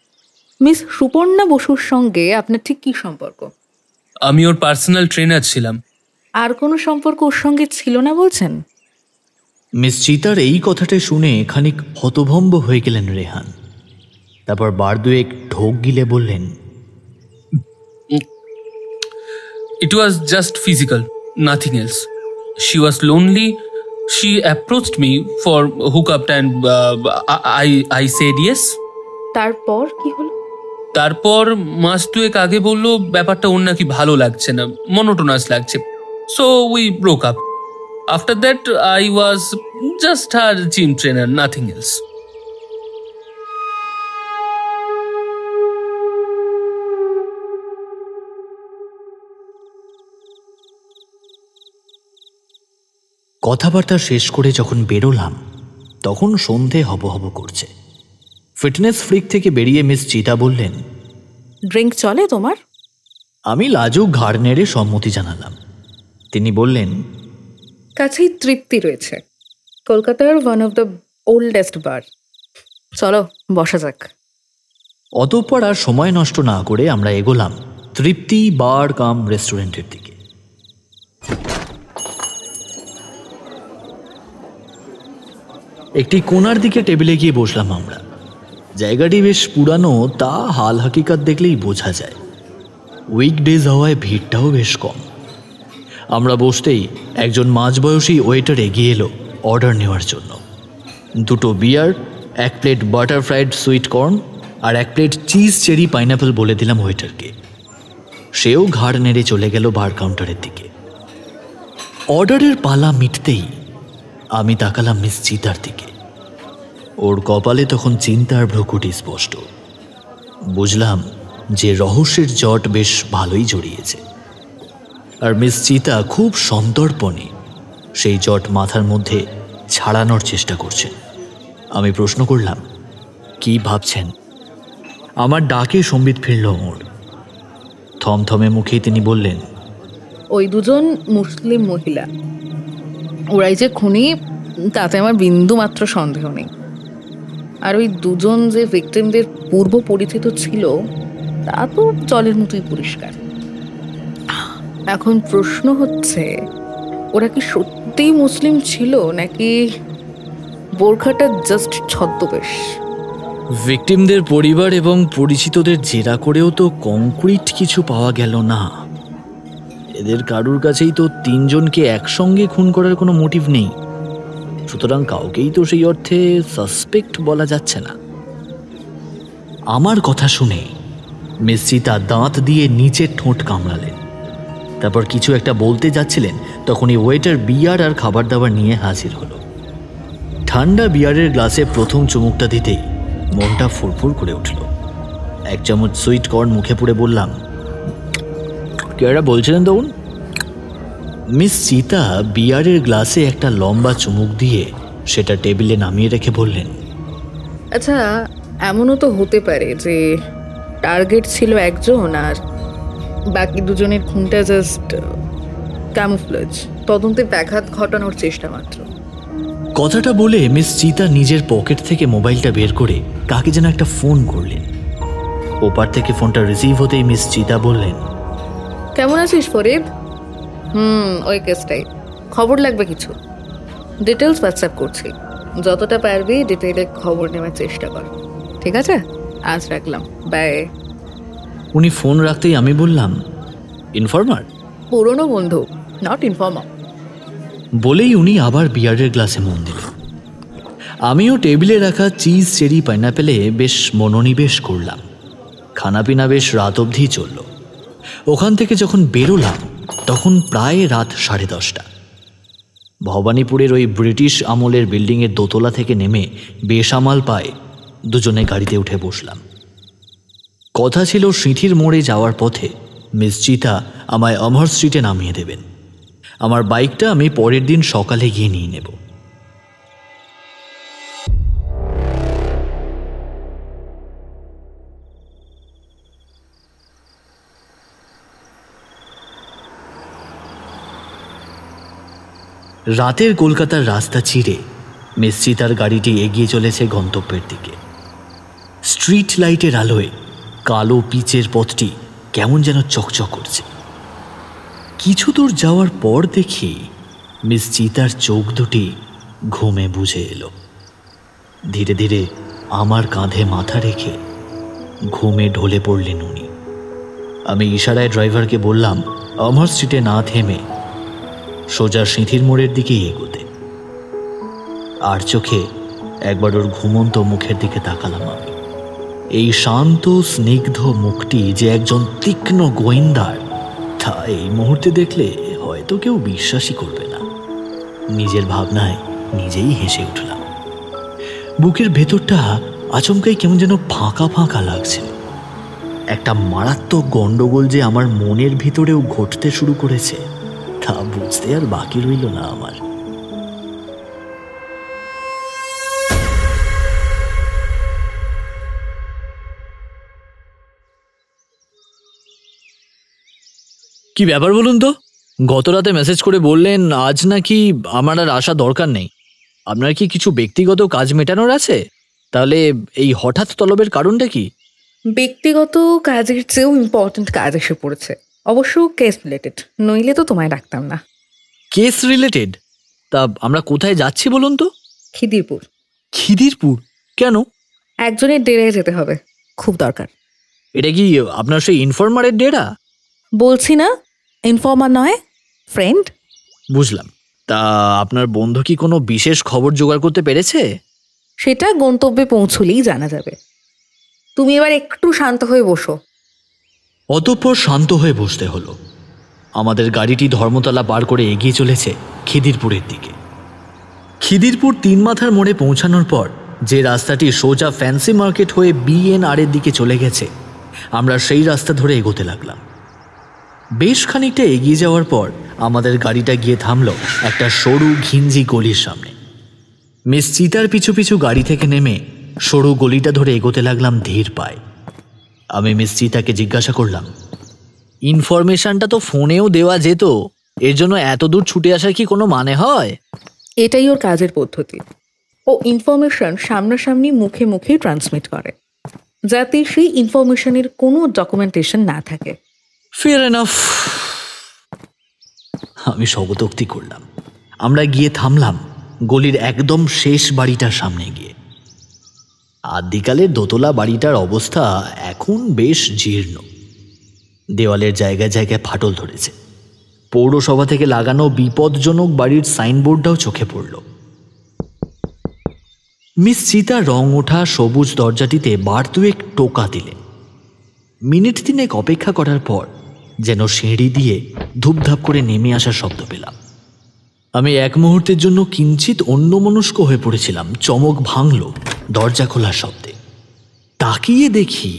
মিস সুপর্ণা বসুর সঙ্গে আপনার ঠিক কি সম্পর্ক? আমি ওর পার্সোনাল ট্রেনার ছিলাম। আর কোনো সম্পর্ক ওর সঙ্গে ছিল না বলছেন? মিস চিতার এই কথাটা শুনে খানিক হতভম্ব হয়ে গেলেন রেহান। তারপর বার দুয়েক ঢোক গিলে বললেন, It was just physical, nothing else. She was lonely. She approached me for hookup and I said yes. তারপর কি হলো? তারপর মাস 2 আগে বললো ব্যাপারটা ওর নাকি ভালো লাগছে না, মনোটোনাস লাগছে। So we broke up. After that I was just her gym trainer, nothing else. কথাবার্তা শেষ করে যখন বেরোলাম তখন সন্ধে হব করছে। ফিটনেস ফ্রিক থেকে বেরিয়ে মিস চিতা বললেন, ড্রিঙ্ক চলে তোমার? আমি লাজুক ঘাড় নেড়ে সম্মতি জানালাম। তিনি বললেন, কাছেই তৃপ্তি রয়েছে, কলকাতার ওয়ান অফ দ্য ওল্ডেস্ট বার, চলো বসা যাক। অতঃপর আর সময় নষ্ট না করে আমরা এগোলাম তৃপ্তি বার কাম রেস্টুরেন্টের দিকে। একটি কোণার দিকে টেবিলে গিয়ে বসলাম আমরা। জায়গাটি বেশ পুরানো, তা হাল হাকিকাত দেখলেই বোঝা যায়। উইকডেজ হওয়ায় ভিড়টাও বেশ কম। আমরা বসতেই একজন মাঝবয়সী ওয়েটার এগিয়ে এলো অর্ডার নেওয়ার জন্য। 2 beer, 1 plate butter fried sweet corn আর 1 প্লেট চিজ চেরি পাইনাপেল বলে দিলাম ওয়েটারকে। সেও ঘাড় নেড়ে চলে গেল বার কাউন্টারের দিকে। অর্ডারের পালা মিটতেই আমি তাকালাম মিস চিতার দিকে। ওর কপালে তখন চিন্তার ভ্রুকুটি স্পষ্ট। বুঝলাম যে রহস্যের জট বেশ ভালোই জড়িয়েছে। আর মিস চিতা খুব সন্তর্পণে সেই জট মাথার মধ্যে ছাড়ানোর চেষ্টা করছেন। আমি প্রশ্ন করলাম, কি ভাবছেন? আমার ডাকে সম্বিত ফিরল ওর। থমথমে মুখে তিনি বললেন, ওই দুজন মুসলিম মহিলা, ওরাই যে খুনি তাতে আমার বিন্দু মাত্র সন্দেহ নেই। আর ওই দুজন যে ভিকটিমদের পূর্ব পরিচিত ছিল তা তো জলের মতোই পরিষ্কার। এখন প্রশ্ন হচ্ছে, ওরা কি সত্যিই মুসলিম ছিল নাকি বোরখাটা জাস্ট ছদ্মবেশ? ভিকটিমদের পরিবার এবং পরিচিতদের জেরা করেও তো কংক্রিট কিছু পাওয়া গেল না। এদের কারুর কাছেই তো তিনজনকে একসঙ্গে খুন করার কোনো মোটিভ নেই, সুতরাং কাউকেই তো সেই অর্থে সাসপেক্ট বলা যাচ্ছে না। আমার কথা শুনে মিস চিতা দাঁত দিয়ে নিচের ঠোঁট কামড়ালেন। তারপর কিছু একটা বলতে যাচ্ছিলেন, তখনই ওয়েটার বিয়ার আর খাবার দাবার নিয়ে হাজির হলো। ঠান্ডা বিয়ারের গ্লাসে প্রথম চুমুকটা দিতেই মনটা ফুরফুর করে উঠল। এক চামচ সুইট কর্ন মুখে পুড়ে বললাম, কেরা বলছিলেন তখন? মিস চিতা বিয়ারের গ্লাসে একটা লম্বা চুমুক দিয়ে সেটা টেবিলে নামিয়ে রেখে বললেন, আচ্ছা, এমনও তো হতে পারে যে টার্গেট ছিল একজন আর বাকি দুজনের খুনটা জাস্ট ক্যামুফ্লেজ, তদন্তে ব্যাঘাত ঘটানোর চেষ্টা মাত্র। কথাটা বলে মিস চিতা নিজের পকেট থেকে মোবাইলটা বের করে কাকে যেন একটা ফোন করলেন। ওপার থেকে ফোনটা রিসিভ হতেই মিস চিতা বললেন, কেমন আছিস ফরিদ? ওই কেসটাই। খবর লাগবে কিছু? ডিটেলস হোয়াটসঅ্যাপ করছি, যতটা পারবি ডিটেইলে খবর নেওয়ার চেষ্টা কর, ঠিক আছে? আজ রাখলাম, বাই। উনি ফোন রাখতেই আমি বললাম, ইনফর্মার? পুরনো বন্ধু, নট ইনফর্মার। বলেই উনি আবার বিয়ারের গ্লাসে মন দিলেন। আমিও টেবিলে রাখা চিজ, চেরি, পাইনাপেলে বেশ মনোনিবেশ করলাম। খানাপিনা বেশ রাত অবধি চলল। ওখান থেকে যখন বেরোলাম তখন প্রায় রাত 10:30। ভবানীপুরের ওই ব্রিটিশ আমলের বিল্ডিংয়ের দোতলা থেকে নেমে বেসামাল পায়ে দুজনে গাড়িতে উঠে বসলাম। কথা ছিল সিঁথির মোড়ে যাওয়ার পথে মিস চিতা আমায় অমর স্ট্রিটে নামিয়ে দেবেন। আমার বাইকটা আমি পরের দিন সকালে গিয়ে নিয়ে নেব। রাতের কলকাতার রাস্তা চিরে মিস চিতার গাড়িটি এগিয়ে চলেছে গন্তব্যের দিকে। স্ট্রিট লাইটের আলোয় কালো পিচের পথটি কেমন যেন চকচক করছে। কিছু দূর যাওয়ার পর দেখি মিস চিতার চোখ দুটি ঘুমে বুঝে এলো। ধীরে ধীরে আমার কাঁধে মাথা রেখে ঘুমে ঢলে পড়লেন উনি। আমি ইশারায় ড্রাইভারকে বললাম অমর স্ট্রিটে না থেমে সোজা সিঁথির মোড়ের দিকেই এগোতে। আর চোখে একবার ওর ঘুমন্ত মুখের দিকে তাকালাম আমি। এই শান্ত স্নিগ্ধ মুখটি যে একজন তীক্ষ্ণ গোয়েন্দার তা এই মুহূর্তে দেখলে হয়তো কেউ বিশ্বাসই করবে না। নিজের ভাবনায় নিজেই হেসে উঠলাম। বুকের ভেতরটা আচমকাই কেমন যেন ফাঁকা ফাঁকা লাগছিল। একটা মারাত্মক গন্ডগোল যে আমার মনের ভিতরেও ঘটতে শুরু করেছে তা বুঝতে আর বাকি রইল না আমার। কি ব্যাপার বলুন তো? গত রাতে মেসেজ করে বললেন আজ নাকি আমার আর আসা দরকার নেই। আপনার কি কিছু ব্যক্তিগত কাজ মেটানোর আছে? তাহলে এই হঠাৎ তলবের কারণটা কি? ব্যক্তিগত কাজের চেয়েও ইম্পর্টেন্ট কাজ এসে পড়েছে, অবশ্য কেস রিলেটেড, নইলে তো তোমায় ডাকতাম না। Case related? তা আমরা কোথায় যাচ্ছি বলুন তো? খিদিরপুর। খিদিরপুর কেন? একজনের ডেরায় যেতে হবে, খুব দরকার। এটা কি আপনার সেই ইনফরমারের ডেরা? বলছি না ইনফর্মার নয়, ফ্রেন্ড। বুঝলাম। তা আপনার বন্ধু কি কোনো বিশেষ খবর জোগাড় করতে পেরেছে? সেটা গন্তব্যে পৌঁছলেই জানা যাবে। তুমি এবার একটু শান্ত হয়ে বসো। অতঃপর শান্ত হয়ে বসতে হলো। আমাদের গাড়িটি ধর্মতলা পার করে এগিয়ে চলেছে খিদিরপুরের দিকে। খিদিরপুর 3 মাথার মোড়ে পৌঁছানোর পর যে রাস্তাটি সোজা ফ্যান্সি মার্কেট হয়ে BNR এর দিকে চলে গেছে, আমরা সেই রাস্তা ধরে এগোতে লাগলাম। বেশ খানিকটা এগিয়ে যাওয়ার পর আমাদের গাড়িটা গিয়ে থামল একটা সরু ঘিঞ্জি গলির সামনে। মিস চিতার পিছু পিছু গাড়ি থেকে নেমে সরু গলিটা ধরে এগোতে লাগলাম ধীর পায়ে। আমি মিস চিতাকে জিজ্ঞাসা করলাম, ইনফরমেশনটা তো ফোনেও দেওয়া যেত, এর জন্য এত দূর ছুটে আসার কি কোনো মানে হয়? এটাই ওর কাজের পদ্ধতি। ও ইনফরমেশন সামনাসামনি মুখে মুখে ট্রান্সমিট করে, যাতে সেই ইনফরমেশনের কোনো ডকুমেন্টেশন না থাকে। ফেয়ার এনাফ, আমি স্বগতোক্তি করলাম। আমরা গিয়ে থামলাম গলির একদম শেষ বাড়িটার সামনে গিয়ে। আদিকালের দোতলা বাড়িটার অবস্থা এখন বেশ জীর্ণ, দেওয়ালের জায়গায় জায়গায় ফাটল ধরেছে। পৌরসভা থেকে লাগানো বিপজ্জনক বাড়ির সাইনবোর্ডটাও চোখে পড়ল। মিস চিতা রং ওঠা সবুজ দরজাটিতে বার দুয়েক টোকা দিলেন। মিনিট তিনেক অপেক্ষা করার পর যেন সিঁড়ি দিয়ে ধূপধাপ করে নেমে আসার শব্দ পেলাম। আমি এক মুহূর্তের জন্য কিঞ্চিত অন্যমনস্ক হয়ে পড়েছিলাম। চমক ভাঙল দরজা খোলার শব্দে। তাকিয়ে দেখি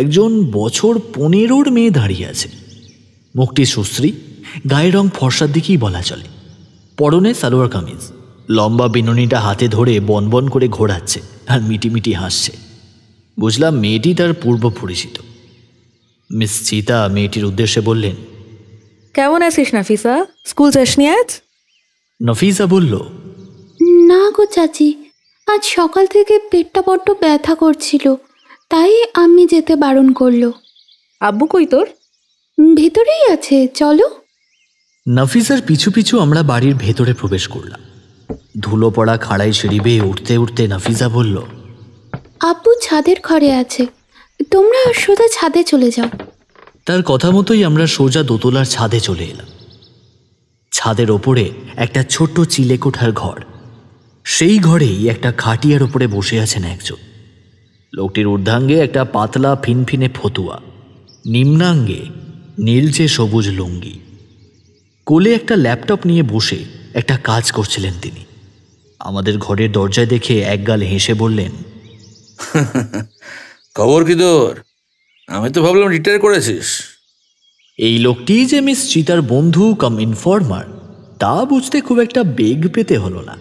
একজন বছর 15-র মেয়ে দাঁড়িয়ে আছে। মুখটি সুশ্রী, গায়ের রং ফর্সার দিকেই বলা চলে। পরনে সালোয়ার কামিজ, লম্বা বিনুনিটা হাতে ধরে বনবন করে ঘোরাচ্ছে আর মিটিমিটি হাসছে। বুঝলাম মেয়েটি তার পূর্ব পরিচিত। মিস চিতা মেয়েটির উদ্দেশ্যে বললেন, কেমন আছিস নাফিসা? স্কুল যাসনি আজ? নফিসা বলল, না গো চাচি, আজ সকাল থেকে পেটটা বড্ড ব্যথা করছিল, তাই আমি যেতে বারণ করলো। আব্বু কই তোর? ভিতরেই আছে, চলো। নফিসার পিছু পিছু আমরা বাড়ির ভেতরে প্রবেশ করলাম। ধুলো পড়া খাড়াই সিঁড়ি বেয়ে উঠতে উঠতে নফিসা বলল, আব্বু ছাদের ঘরে আছে, তোমরা সোজা ছাদে চলে যাও। তার কথা মতোই আমরা সোজা দোতলার ছাদে চলে এলাম। ছাদের ওপরে একটা ছোট্ট চিলেকোঠার ঘর। সেই ঘরেই একটা খাটিয়ার ওপরে বসে আছেন একজন। লোকটির ঊর্ধ্বাঙ্গে একটা পাতলা ফিনফিনে ফতুয়া, নিম্নাঙ্গে নীলচে সবুজ লুঙ্গি। কোলে একটা ল্যাপটপ নিয়ে বসে একটা কাজ করছিলেন তিনি। আমাদের ঘরের দরজায় দেখে একগাল হেসে বললেন, খবর কি তোর? আমি তো ভাবলাম রিটায়ার করেছিস। এই লোকটি যে মিস চিতার বন্ধু কাম ইনফর্মার তা বুঝতে খুব একটা বেগ পেতে হলো না।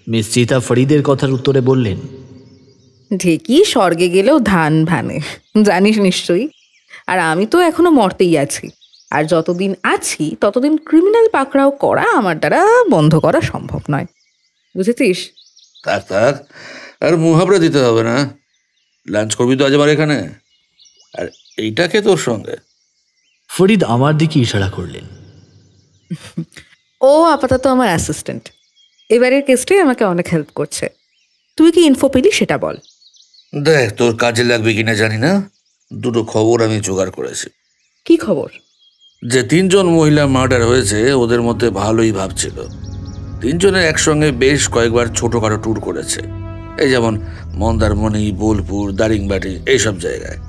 মিস চিতা ফরিদের কথার উত্তরে বললেন, ঢেকি স্বর্গে গেলেও ধান ভানে, জানিস নিশ্চয়ই। আর আমি তো এখনো মরতেই আছি, আর যতদিন আছি ততদিন ক্রিমিনাল পাকড়াও করা আমার দ্বারা বন্ধ করা সম্ভব নয়, বুঝেছিস? থাক থাক, আর মুহাবরা দিতে হবে না। লাঞ্চ করবি তো আজ আমার এখানে? আর এইটাকে তোর সঙ্গে? ফরিদ আমার দিকে ইশারা করলেন। ও আপাতত আমার অ্যাসিস্ট্যান্ট, এবারের কেসটাই আমাকে অনেক হেল্প করছে। তুই কি ইনফো পেলি সেটা বল। দেখ, তোর কাজে লাগবে কিনা জানি না, দুটো খবর আমি জোগাড় করেছি। কি খবর? যে 3 জন মহিলা মার্ডার হয়েছে ওদের মধ্যে ভালোই ভাবছিল। 3 জনের একসঙ্গে বেশ কয়েকবার ছোটখাটো ট্যুর করেছে, এই যেমন মন্দারমণি, বোলপুর, দারিংবাটি, এইসব জায়গায়।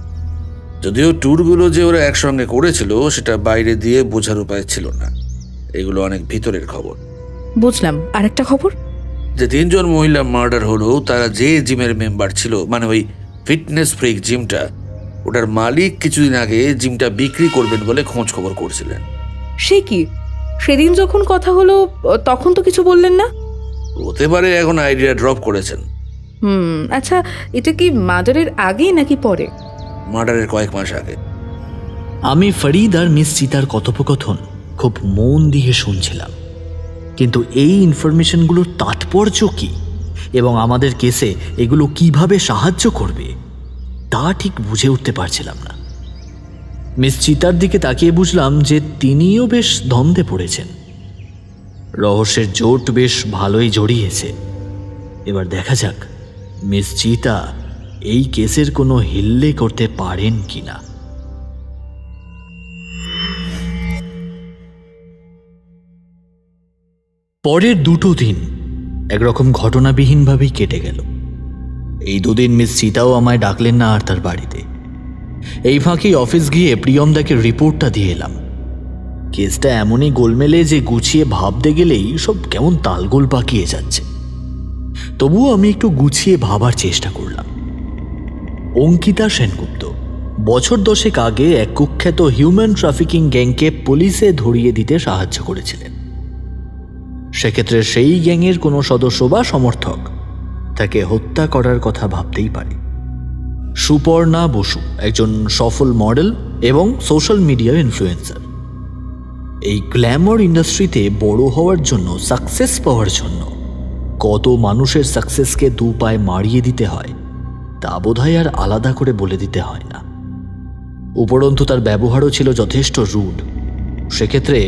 যদিও ট্যুরগুলো যে ওরা একসঙ্গে করেছিল সেটা বাইরে দিয়ে বোঝার উপায় ছিল না। এগুলো অনেক ভিতরের খবর। বুঝলাম। আর একটা খবর? যে 3 জন মহিলা মার্ডার হলো তারা যে জিমের মেম্বার ছিল, মানে ওই ফিটনেস ফ্রিক জিমটা, ওটার মালিক কিছুদিন আগে জিমটা বিক্রি করবেন বলে খোঁজ খবর করছিলেন। সে কি? সেদিন যখন কথা হলো তখন তো কিছু বললেন না। হতে পারে এখন আইডিয়া ড্রপ করেছেন। আচ্ছা, এটা কি মার্ডারের আগে নাকি পরে? মার্ডারের কয়েক মাস আগে। আমি ফরিদ আর মিস চিতার কথোপকথন খুব মন দিয়ে শুনছিলাম, কিন্তু এই ইনফরমেশনগুলোর তাৎপর্য কি এবং আমাদের কেসে এগুলো কিভাবে সাহায্য করবে তা ঠিক বুঝে উঠতে পারছিলাম না। মিস চিতার দিকে তাকিয়ে বুঝলাম যে তিনিও বেশ দ্বন্দ্বে পড়েছেন। রহস্যের জোট বেশ ভালোই জড়িয়েছে। এবার দেখা যাক মিস চিতা এই কেসের কোনো হিল্লে করতে পারেন কিনা। পরের 2 দিন একরকম ঘটনাবিহীনভাবেই কেটে গেল। এই 2 দিন মিস চিতাও আমায় ডাকলেন না আর তার বাড়িতে। এই ফাঁকি অফিস গিয়ে প্রিয়মদাকে রিপোর্টটা দিয়ে এলাম। কেসটা এমনই গোলমেলে যে গুছিয়ে ভাবতে গেলেই সব কেমন তালগোল পাকিয়ে যাচ্ছে। তবুও আমি একটু গুছিয়ে ভাবার চেষ্টা করলাম। অঙ্কিতা সেনগুপ্ত বছর 10 আগে এক কুখ্যাত হিউম্যান ট্রাফিকিং গ্যাংকে পুলিশে ধরিয়ে দিতে সাহায্য করেছিলেন। সেক্ষেত্রে সেই গ্যাংয়ের কোনো সদস্য বা সমর্থক তাকে হত্যা করার কথা ভাবতেই পারে। সুপর্ণা বসু একজন সফল মডেল এবং সোশ্যাল মিডিয়া ইনফ্লুয়েন্সার। এই গ্ল্যামার ইন্ডাস্ট্রিতে বড় হওয়ার জন্য, সাকসেস পাওয়ার জন্য কত মানুষের সাকসেসকে দু পায়ে মারিয়ে দিতে হয় তা বোধহয় আর আলাদা করে বলে দিতে হয় না। উপরন্তু তার ব্যবহারও ছিল যথেষ্ট রুড। সেক্ষেত্রে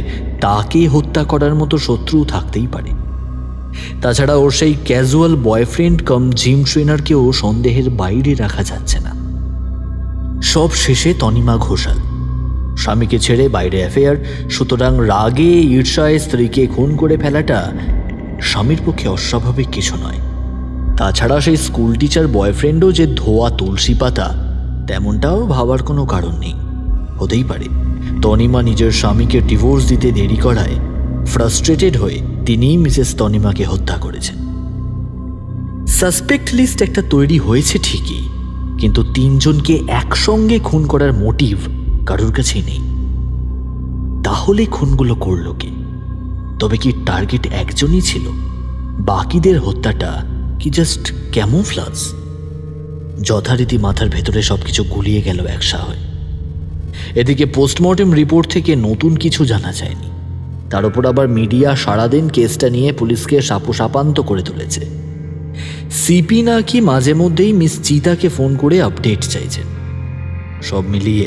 তাকে হত্যা করার মতো শত্রু থাকতেই পারে। তাছাড়া ওর সেই ক্যাজুয়াল বয়ফ্রেন্ড কাম জিম ট্রেনারকেও সন্দেহের বাইরে রাখা যাচ্ছে না। সব শেষে তনিমা ঘোষাল স্বামীকে ছেড়ে বাইরে অ্যাফেয়ার, সুতরাং রাগে ঈর্ষায় স্ত্রীকে খুন করে ফেলাটা স্বামীর পক্ষে অস্বাভাবিক কিছু নয়। তাছাড়া সেই স্কুল টিচার বয়ফ্রেন্ডও যে ধোয়া তুলসী পাতা তেমনটাও ভাবার কোনো কারণ নেই। হতেই পারে তনিমা নিজের স্বামীকে ডিভোর্স দিতে দেরি করায় ফ্রাস্ট্রেটেড হয়ে তিনি মিসেস তনিমাকে হত্যা করেছেন। সাসপেক্ট লিস্ট একটা তৈরি হয়েছে ঠিকই, কিন্তু 3 জনকে একসঙ্গে খুন করার মোটিভ কারোর কাছেই নেই। তাহলে খুনগুলো করল কে? তবে কি টার্গেট একজনই ছিল? বাকিদের হত্যাটা কি জাস্ট ক্যামোফ্লাজ? যথারীতি মাথার ভেতরে সবকিছু গুলিয়ে গেল একসা হয়ে। এদিকে পোস্টমর্টেম রিপোর্ট থেকে নতুন কিছু জানা যায়নি। তার উপর আবার মিডিয়া সারাদিন কেসটা নিয়ে পুলিশকে সাপোসাপান্ত করে তুলেছে। সিপি নাকি মাঝে মধ্যেই মিস চিতাকে ফোন করে আপডেট চাইছেন। সব মিলিয়ে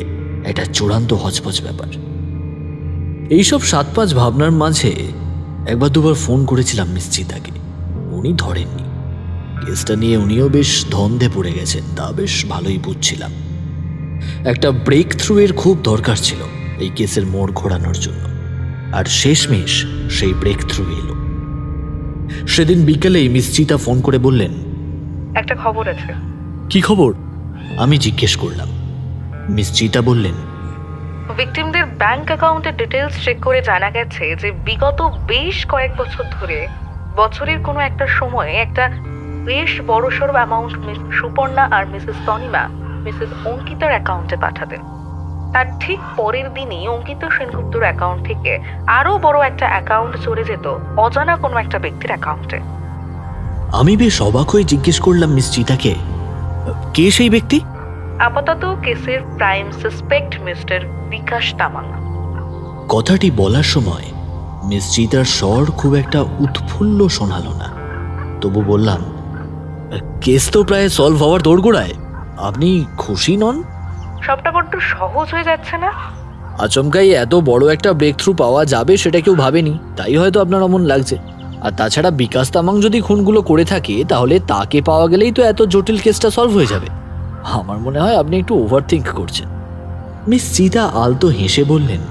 একটা চূড়ান্ত হচপচ ব্যাপার। এইসব 7-5 ভাবনার মাঝে একবার দুবার ফোন করেছিলাম মিস চিতাকে, উনি ধরেননি। কেসটা নিয়ে উনিও বেশ ধন্দে পড়ে গেছেন, তা বেশ ভালোই বুঝছিলাম। একটা ব্রেক থ্রু এর খুব দরকার ছিল এই কেসের মোড় ঘোরানোর জন্য, আর শেষমেশ সেই ব্রেক থ্রু এলো। সেদিন বিকেলেই মিস চিতা ফোন করে বললেন, একটা খবর আছে। কি খবর? আমি জিজ্ঞেস করলাম। মিস চিতা বললেন, ভিকটিমদের ব্যাংক অ্যাকাউন্টের ডিটেলস চেক করে জানা গেছে যে বিগত বেশ কয়েক বছর ধরে বছরের কোনো একটা সময়ে একটা বেশ বড়সড় অ্যামাউন্ট মিস সুপর্ণা আর মিসেস তনিমা মিসেস অঙ্কিতার অ্যাকাউন্টে পাঠাতেন। তার ঠিক পরের দিনই অঙ্কিতা সেনগুপ্তর অ্যাকাউন্ট থেকে আরো বড় একটা অ্যাকাউন্ট চলে যেত অজানা কোনো একটা ব্যক্তির অ্যাকাউন্টে। আমি বেশ অবাক হয়ে জিজ্ঞেস করলাম মিস চিতাকে, কে সেই ব্যক্তি? আপাতত কেসের প্রাইম সাসপেক্ট মিস্টার বিকাশ তামাং। কথাটি বলার সময় মিস চিতার স্বর খুব একটা উৎফুল্ল শোনালো না। তবু বললাম, কেস তো প্রায় সলভ হওয়ার দোরগোড়ায়, আপনি খুশি নন? সবটা বড্ড সহজ হয়ে যাচ্ছে না? আচমকাই এত বড় একটা ব্রেক থ্রু পাওয়া যাবে সেটা কেউ ভাবেনি, তাই হয়তো আপনার অমন লাগছে। আর তাছাড়া বিকাশ তামাং যদি খুনগুলো করে থাকে তাহলে তাকে পাওয়া গেলেই তো এত জটিল কেসটা সলভ হয়ে যাবে। আমার মনে হয় আপনি একটু ওভার থিঙ্ক করছেন। মিস চিতা আলতো হেসে বললেন,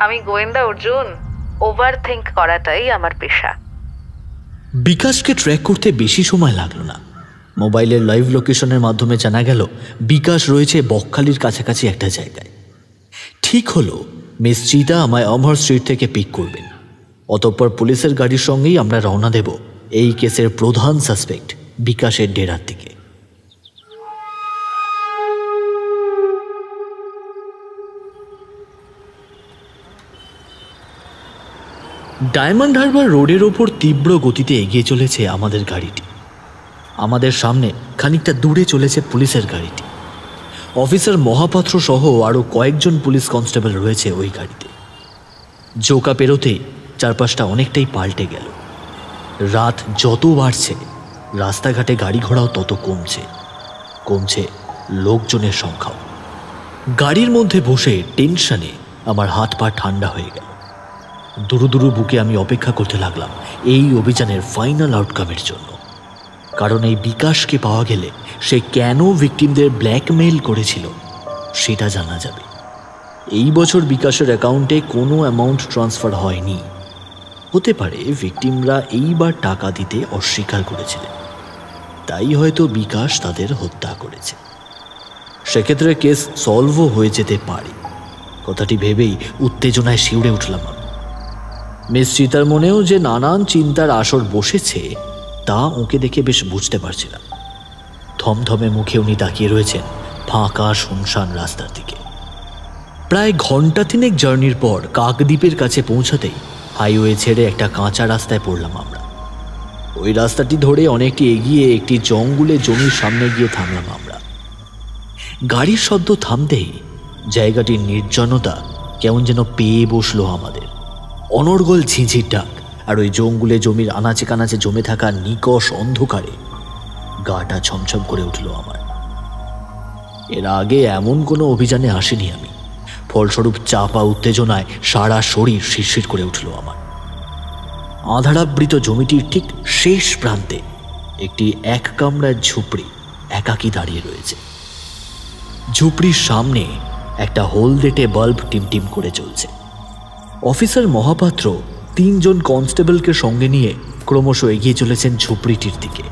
আমি গোয়েন্দা অর্জুন, ওভার থিঙ্ক করাটাই আমার পেশা। বিকাশকে ট্র্যাক করতে বেশি সময় লাগলো না। মোবাইলের লাইভ লোকেশনের মাধ্যমে জানা গেল বিকাশ রয়েছে বকখালির কাছাকাছি একটা জায়গায়। ঠিক হলো মিস চিতা আমায় অমর স্ট্রিট থেকে পিক করবেন। অতঃপর পুলিশের গাড়ির সঙ্গেই আমরা রওনা দেব এই কেসের প্রধান সাসপেক্ট বিকাশের ডেরার দিকে। ডায়মন্ড হারবার রোডের ওপর তীব্র গতিতে এগিয়ে চলেছে আমাদের গাড়িটি। আমাদের সামনে খানিকটা দূরে চলেছে পুলিশের গাড়িটি। অফিসার মহাপাত্র সহ আরও কয়েকজন পুলিশ কনস্টেবল রয়েছে ওই গাড়িতে। জোকা পেরোতেই চারপাশটা অনেকটাই পাল্টে গেল। রাত যত বাড়ছে রাস্তাঘাটে গাড়ি ঘোড়াও তত কমছে লোকজনের সংখ্যাও। গাড়ির মধ্যে বসে টেনশনে আমার হাত পা ঠান্ডা হয়ে গেল। দুরু দুরু বুকে আমি অপেক্ষা করতে লাগলাম এই অভিযানের ফাইনাল আউটকামের জন্য। কারণ এই বিকাশকে পাওয়া গেলে সে কেন ভিকটিমদের ব্ল্যাকমেইল করেছিল সেটা জানা যাবে। এই বছর বিকাশের অ্যাকাউন্টে কোনো অ্যামাউন্ট ট্রান্সফার হয়নি। হতে পারে ভিকটিমরা এইবার টাকা দিতে অস্বীকার করেছিলেন, তাই হয়তো বিকাশ তাদের হত্যা করেছে। সেক্ষেত্রে কেস সলভও হয়ে যেতে পারে। কথাটি ভেবেই উত্তেজনায় শিউরে উঠলাম আমি। মিস চিতার মনেও যে নানান চিন্তার আসর বসেছে তা ওকে দেখে বেশ বুঝতে পারছিলাম। থমথমে মুখে উনি তাকিয়ে রয়েছেন ফাঁকা শুনশান রাস্তার দিকে। প্রায় ঘন্টা তিনেক জার্নির পর কাকদ্বীপের কাছে পৌঁছাতেই হাইওয়ে ছেড়ে একটা কাঁচা রাস্তায় পড়লাম আমরা। ওই রাস্তাটি ধরে অনেকটি এগিয়ে একটি জঙ্গলে জমির সামনে গিয়ে থামলাম আমরা। গাড়ির শব্দ থামতেই জায়গাটির নির্জনতা কেমন যেন পেয়ে বসলো আমাদের। অনর্গল ঝিঁঝির ডাক আর ওই জঙ্গলে জমির আনাচে কানাচে জমে থাকা নিকষ অন্ধকারে গাটা ছমছম করে উঠল আমার। এর আগে এমন কোনো অভিযানে আসেনি আমি, ফলস্বরূপ চাপা উত্তেজনায় সারা শরীর শিরশির করে উঠল আমার। আঁধারাবৃত জমিটির ঠিক শেষ প্রান্তে একটি এক কামরার ঝুপড়ি একাকী দাঁড়িয়ে রয়েছে। ঝুপড়ির সামনে একটা হলদেটে বাল্ব টিমটিম করে চলছে। অফিসার মহাপাত্র 3 জন কনস্টেবলকে সঙ্গে নিয়ে ক্রমশ এগিয়ে চলেছেন ঝুপড়িটির দিকে।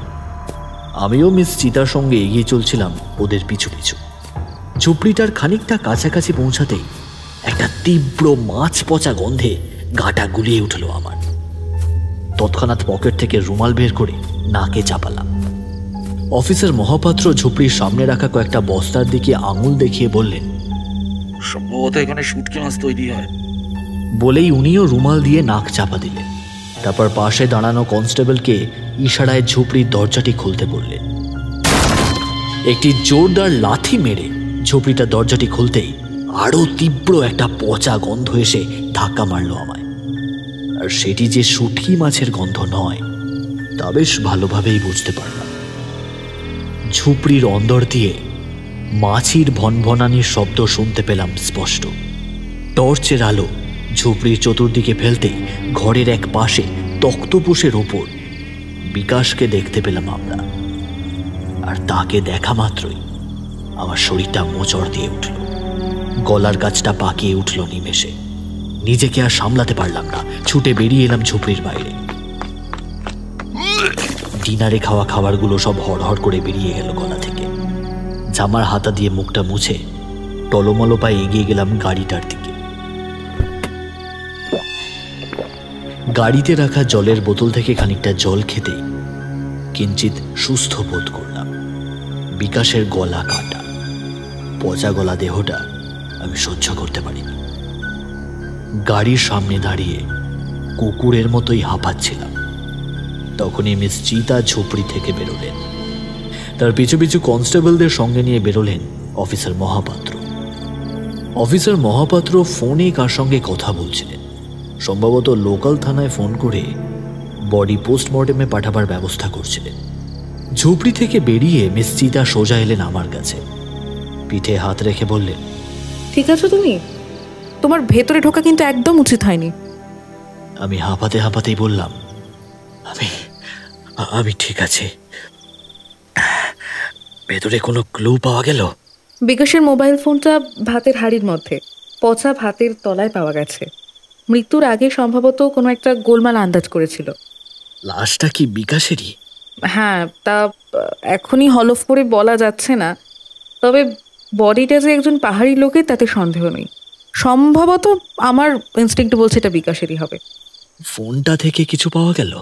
আমিও মিস চিতার সঙ্গে এগিয়ে চলছিলাম ওদের পিছু পিছু। ঝুপড়িটার খানিকটা কাছাকাছি পৌঁছাতেই একটা তীব্র মাছ পচা গন্ধে গাটা গুলিয়ে উঠল আমার। তৎক্ষণাৎ পকেট থেকে রুমাল বের করে নাকে চাপালাম। অফিসার মহাপাত্র ঝুপড়ির সামনে রাখা কয়েকটা বস্তার দিকে আঙুল দেখিয়ে বললেন, সম্ভবত এখানে শুটকি মাছ তৈরি হয়। বলেই উনিও রুমাল দিয়ে নাক চাপা দিলেন। তারপর পাশে দাঁড়ানো কনস্টেবলকে ইশারায় ঝুপড়ির দরজাটি খুলতে বললেন। একটি জোরদার লাথি মেরে ঝুপড়িটা দরজাটি খুলতেই আরো তীব্র একটা পচা গন্ধ এসে ধাক্কা মারল আমায়। আর সেটি যে শুটকি মাছের গন্ধ নয় তা বেশ ভালোভাবেই বুঝতে পারলাম। ঝুপড়ির অন্দর দিয়ে মাছির ভনভনানির শব্দ শুনতে পেলাম স্পষ্ট। টর্চের আলো ঝুপড়ির চতুর্দিকে ফেলতেই ঘরের এক পাশে তক্তপোষের ওপর বিকাশকে দেখতে পেলাম আমরা। আর তাকে দেখা মাত্রই আমার শরীরটা মোচড় দিয়ে উঠল, গলার কাছটা পাকিয়ে উঠল নিমেষে। নিজেকে আর সামলাতে পারলাম না, ছুটে বেরিয়ে এলাম ঝুপড়ির বাইরে। ডিনারে খাওয়া খাবারগুলো সব হড়হড় করে বেরিয়ে গেল গলা থেকে। জামার হাতা দিয়ে মুখটা মুছে টলমলো পায়ে এগিয়ে গেলাম গাড়িটার দিকে। গাড়িতে রাখা জলের বোতল থেকে খানিকটা জল খেতেই কিঞ্চিত সুস্থ বোধ করলাম। বিকাশের গলা কাটা, পচা গলা দেহটা আমি সহ্য করতে পারিনি। গাড়ির সামনে দাঁড়িয়ে কুকুরের মতোই হাঁপাচ্ছিলাম। তখনই মিস চিতা ঝুপড়ি থেকে বেরোলেন। তার পিছু পিছু কনস্টেবলদের সঙ্গে নিয়ে বেরোলেন অফিসার মহাপাত্র। অফিসার মহাপাত্র ফোনে কার সঙ্গে কথা বলছিলেন। সম্ভবত লোকাল থানায় ফোন করে বডি পোস্টমর্টেমে পাঠাবার ব্যবস্থা করছিলেন। ঝুপড়ি থেকে বেরিয়ে মিস চিতা সোজা এলেন আমার কাছে। পিঠে হাত রেখে বললেন, ঠিক আছো তুমি? তোমার ভেতরে ঢোকা কিন্তু একদম উচিত হয়নি। আমি হাঁপাতে হাঁপাতেই বললাম, আমি ঠিক আছে। ভেতরে কোনো ক্লু পাওয়া গেল? বিকাশের মোবাইল ফোনটা ভাতের হাঁড়ির মধ্যে পচা ভাতের তলায় পাওয়া গেছে। মৃত্যুর আগে সম্ভবত কোনো একটা গোলমাল আন্দাজ করেছিল। লাশটা কি বিকাশেরই? হ্যাঁ, তা এখনই হলফ করে বলা যাচ্ছে না, তবে বডিটা যে একজন পাহাড়ি লোকের তাতে সন্দেহ নেই। সম্ভবত আমার ইনস্টিংক্ট বলছে এটা বিকাশেরই হবে। ফোনটা থেকে কিছু পাওয়া গেল?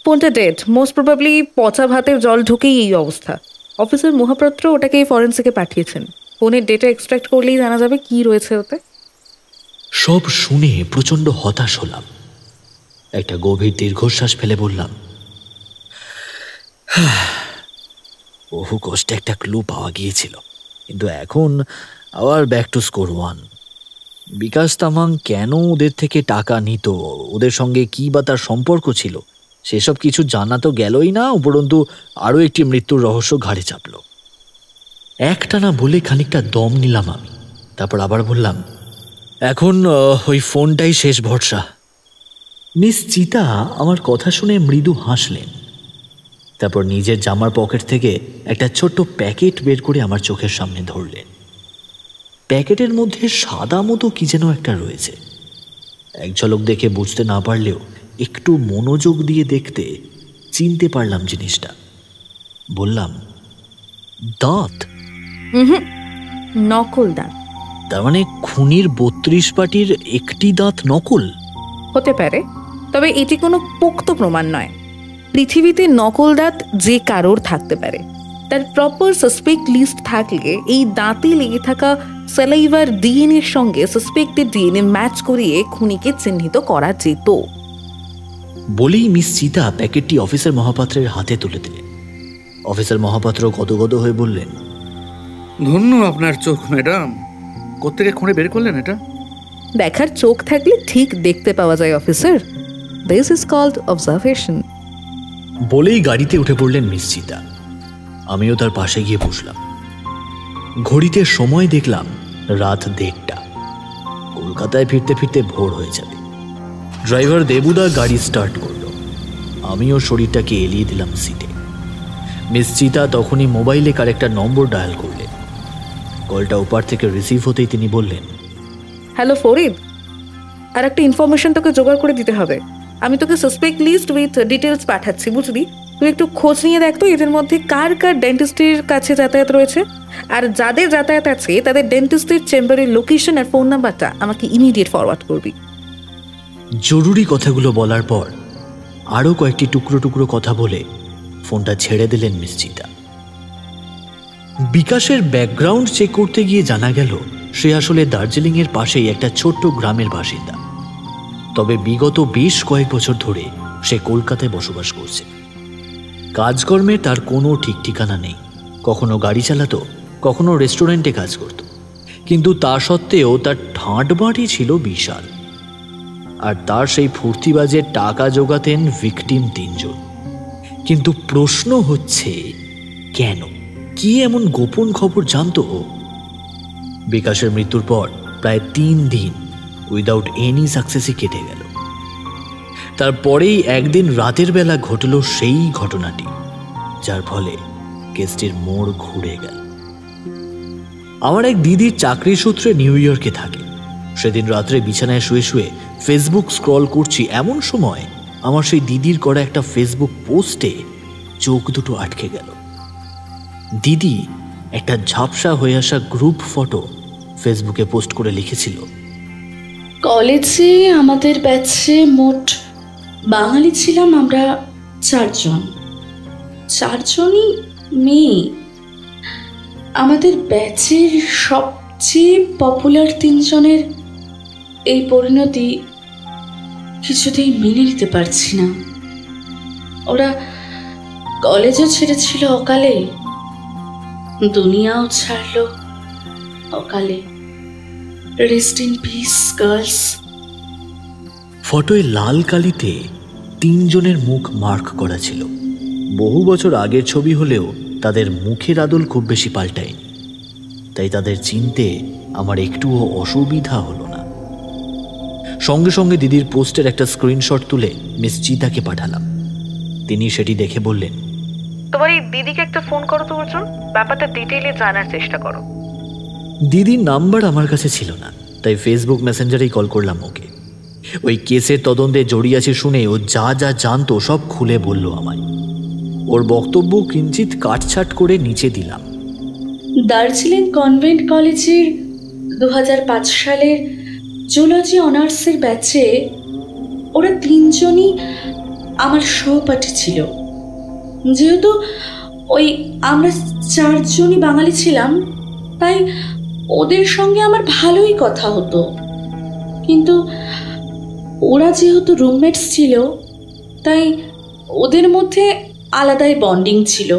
ফোনটা ডেড, মোস্ট প্রবাবলি পচা ভাতের জল ঢুকেই এই অবস্থা। অফিসার মহাপাত্র ওটাকে ফরেন্সিকে পাঠিয়েছেন। ফোনের ডেটা এক্সট্রাক্ট করলেই জানা যাবে কি রয়েছে ওতে। সব শুনে প্রচন্ড হতাশ হলাম। একটা গভীর দীর্ঘশ্বাস ফেলে বললাম, বহু কষ্টে একটা ক্লু পাওয়া গিয়েছিল, কিন্তু এখন আবার ব্যাক টু স্কোর ওয়ান। বিকাশ তামাং কেন ওদের থেকে টাকা নিত, ওদের সঙ্গে কি বা তার সম্পর্ক ছিল, সেসব কিছু জানা তো গেলই না, উপরন্তু আরও একটি মৃত্যুর রহস্য ঘাড়ে চাপল। একটানা বলে খানিকটা দম নিলাম আমি। তারপর আবার বললাম, এখন ওই ফোনটাই শেষ ভরসা। মিস চিতা আমার কথা শুনে মৃদু হাসলেন। তারপর নিজের জামার পকেট থেকে একটা ছোট্ট প্যাকেট বের করে আমার চোখের সামনে ধরলেন। প্যাকেটের মধ্যে সাদা মতো কি যেন একটা রয়েছে। এক ঝলক দেখে বুঝতে না পারলেও একটু মনোযোগ দিয়ে দেখতে চিনতে পারলাম জিনিসটা। বললাম, দাঁত? নকল দাঁত। তার মানে খুনির 32 পাটির একটি দাঁত নকল হতে পারে, তবে এটি কোনো পোক্ত প্রমাণ নয়। পৃথিবীতে নকল দাঁত যে কারোর থাকতে পারে, তার প্রপার সাসপেক্ট লিস্ট থাকলে এই দাঁতে লেগে থাকা স্যালাইভার ডিএনএর সঙ্গে সাসপেক্টেড ডিএনএ ম্যাচ করিয়ে খুনিকে চিহ্নিত করা যেত। বলেই মিস চিতা প্যাকেটটি অফিসার মহাপাত্রের হাতে তুলে দিলেন। অফিসার মহাপাত্র গদগদ হয়ে বললেন, ধন্য আপনার চোখ ম্যাডাম, কোত্থেকে খুঁড়ে বের করলেন এটা? দেখার চোখ থাকলে ঠিক দেখতে পাওয়া যায় officer. This is called observation. বলেই গাড়িতে উঠে পড়লেন মিস চিতা। আমিও তার পাশে গিয়ে বসলাম। ঘড়িতে সময় দেখলাম রাত 1:30। কলকাতায় ফিরতে ফিরতে ভোর হয়ে যাবে। ড্রাইভার দেবুদা গাড়ি স্টার্ট করলো। আমিও শরীরটাকে এলিয়ে দিলাম সিটে। মিস চিতা তখনই মোবাইলে কার একটা নম্বর ডায়াল করলেন। কলটা ওপার থেকে রিসিভ হতেই তিনি বললেন, হ্যালো ফরিদ, আর একটা ইনফরমেশন তোকে জোগাড় করে দিতে হবে। আমি তোকে সাসপেক্ট লিস্ট উইথ ডিটেলস পাঠাচ্ছি, বুঝলি? তুই একটু খোঁজ নিয়ে দেখতো এদের মধ্যে কার কার ডেন্টিস্টের কাছে যাতায়াত রয়েছে, আর যাদের যাতায়াত আছে তাদের ডেন্টিস্টের চেম্বারের লোকেশন আর ফোন নাম্বারটা আমাকে ইমিডিয়েট ফরওয়ার্ড করবি। জরুরি কথাগুলো বলার পর আরও কয়েকটি টুকরো টুকরো কথা বলে ফোনটা ছেড়ে দিলেন মিস চিতা। বিকাশের ব্যাকগ্রাউন্ড চেক করতে গিয়ে জানা গেল সে আসলে দার্জিলিংয়ের পাশেই একটা ছোট্ট গ্রামের বাসিন্দা। তবে বিগত বেশ কয়েক বছর ধরে সে কলকাতায় বসবাস করছে। কাজকর্মে তার কোনো ঠিক ঠিকানা নেই। কখনো গাড়ি চালাতো, কখনো রেস্টুরেন্টে কাজ করত, কিন্তু তা সত্ত্বেও তার ঠাঁট বাঁটি ছিল বিশাল। আর তার সেই ফুর্তিবাজে টাকা জোগাতেন ভিকটিম 3 জন। কিন্তু প্রশ্ন হচ্ছে, কেন? কি এমন গোপন খবর জানতো ও? বিকাশের মৃত্যুর পর প্রায় 3 দিন উইদাউট এনি সাকসেসই কেটে গেল। তারপরেই একদিন রাতের বেলা ঘটল সেই ঘটনাটি, যার ফলে কেসটির মোড় ঘুরে গেল। আমার এক দিদির চাকরি সূত্রে নিউ ইয়র্কে থাকে। সেদিন রাত্রে বিছানায় শুয়ে শুয়ে ফেসবুক স্ক্রল করছি, এমন সময় আমার সেই দিদির করা একটা ফেসবুক পোস্টে চোখ দুটো আটকে গেল। দিদি একটা ঝাপসা হয়ে আসা গ্রুপ ফটো ফেসবুকে পোস্ট করে লিখেছিল, কলেজে আমাদের ব্যাচে মোট বাঙালি ছিলাম আমরা 4 জন, 4 জনই মেয়ে। আমাদের ব্যাচের সবচেয়ে পপুলার 3 জনের এই পরিণতি কিছুতেই মেনে নিতে পারছি না। ওরা কলেজও ছেড়েছিল অকালে, দুনিয়াও ছাড়লো অকালে। Rest in peace girls. ফটোয় লাল কালিতে 3 জনের মুখ মার্ক করা ছিল। বহু বছর আগের ছবি হলেও তাদের মুখের আদল খুব বেশি পাল্টায়নি, তাই তাদের চিনতে আমার একটুও অসুবিধা হলো না। সঙ্গে সঙ্গে দিদির পোস্টের একটা স্ক্রিনশট তুলে মিস চিতাকে পাঠালাম। তিনি সেটি দেখে বললেন, তোমার এই দিদিকে একটা ফোন করো তো অর্জুন, ব্যাপারটা ডিটেইলে জানার চেষ্টা করো। দিদির নাম্বার আমার কাছে ছিল না, তাই ফেসবুক মেসেঞ্জারেই কল করলাম ওকে। ওই কেসের তদন্তে জড়িয়ে আছে শুনে ও যা যা জানতো সব খুলে বলল আমায়। ওর বক্তব্য কিঞ্চিত কাটছাট করে নিচে দিলাম। দার্জিলিং কনভেন্ট কলেজের 2005 সালের জুলজি অনার্সের ব্যাচে ওরা 3 জনই আমার সহপাঠী ছিল। যেহেতু ওই আমরা 4 জনই বাঙালি ছিলাম, তাই ওদের সঙ্গে আমার ভালোই কথা হতো। কিন্তু ওরা যেহেতু রুমমেটস ছিল, তাই ওদের মধ্যে আলাদাই বন্ডিং ছিল।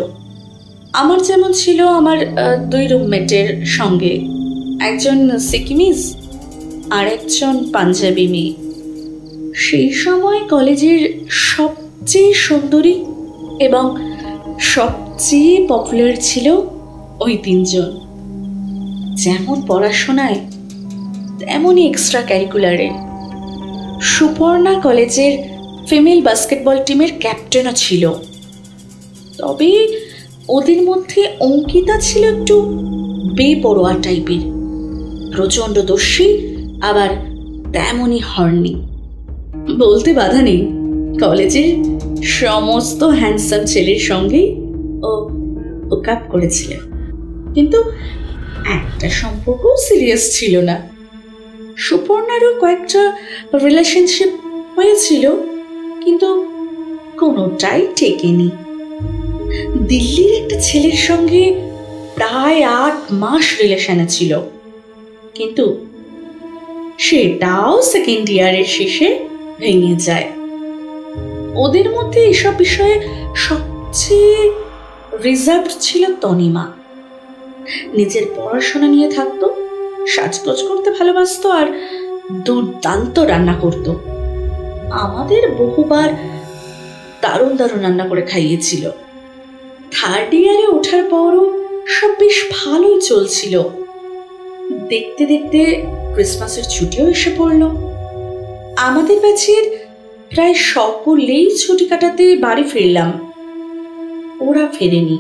আমার যেমন ছিল আমার 2 রুমমেটের সঙ্গে, একজন সিকিমিজ আর একজন পাঞ্জাবি মেয়ে। সেই সময় কলেজের সবচেয়ে সুন্দরী এবং সবচেয়ে পপুলার ছিল ওই 3 জন। যেমন পড়াশোনায় তেমনই এক্সট্রা ক্যারিকুলারে। সুপর্ণা কলেজের ফিমেল বাস্কেটবল টিমের ক্যাপ্টেনও ছিল। তবে ওদের মধ্যে অঙ্কিতা ছিল একটু বেপরোয়া টাইপের, প্রচণ্ড দস্যি, আবার তেমনই হর্নি। বলতে বাধা নেই, কলেজের সমস্ত হ্যান্ডসাম ছেলের সঙ্গেই ও হোকআপ করেছিল, কিন্তু একটা সম্পর্ক সিরিয়াস ছিল না। সুপর্ণারও কয়েকটা রিলেশনশিপ হয়েছিল, কিন্তু কোনোটাই টেকেনি। দিল্লির একটা ছেলের সঙ্গে প্রায় 8 মাস রিলেশনে ছিল, কিন্তু সেটাও সেকেন্ড ইয়ারের শেষে ভেঙে যায়। ওদের মধ্যে এসব বিষয়ে সবচেয়ে রিজার্ভ ছিল তনিমা। নিজের পড়াশোনা নিয়ে থাকতো, সাজগোজ করতে ভালোবাসতো আর দুর্দান্ত রান্না করত। আমাদের বহুবার দারুণ দারুণ রান্না করে খাইয়েছিল। 3rd ইয়ারে ওঠার পরও সব বেশ ভালোই চলছিল। দেখতে দেখতে ক্রিসমাসের ছুটিও এসে পড়ল। আমাদের ব্যাচের প্রায় সকলেই ছুটি কাটাতে বাড়ি ফিরলাম, ওরা ফেরেনি।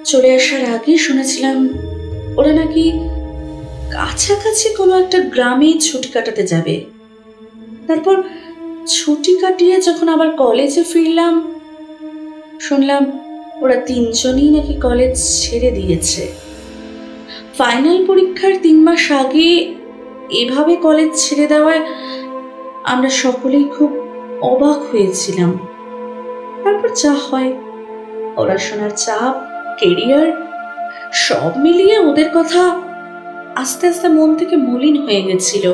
চলে আসার আগে শুনেছিলাম ওরা নাকি কাছাকাছি কোনো একটা গ্রামে ছুটি কাটাতে যাবে। তারপর ছুটি কাটিয়ে যখন আবার কলেজে ফিরলাম, শুনলাম ওরা 3 জনই নাকি কলেজ ছেড়ে দিয়েছে। ফাইনাল পরীক্ষার 3 মাস আগে এভাবে কলেজ ছেড়ে দেওয়ায় আমরা সকলেই খুব অবাক হয়েছিলাম। তারপর যা হয়, পড়াশোনার চাপ, কেরিয়ার সব মিলিয়ে ওদের কথা আস্তে আস্তে মন থেকে মলিন হয়ে গেছিল।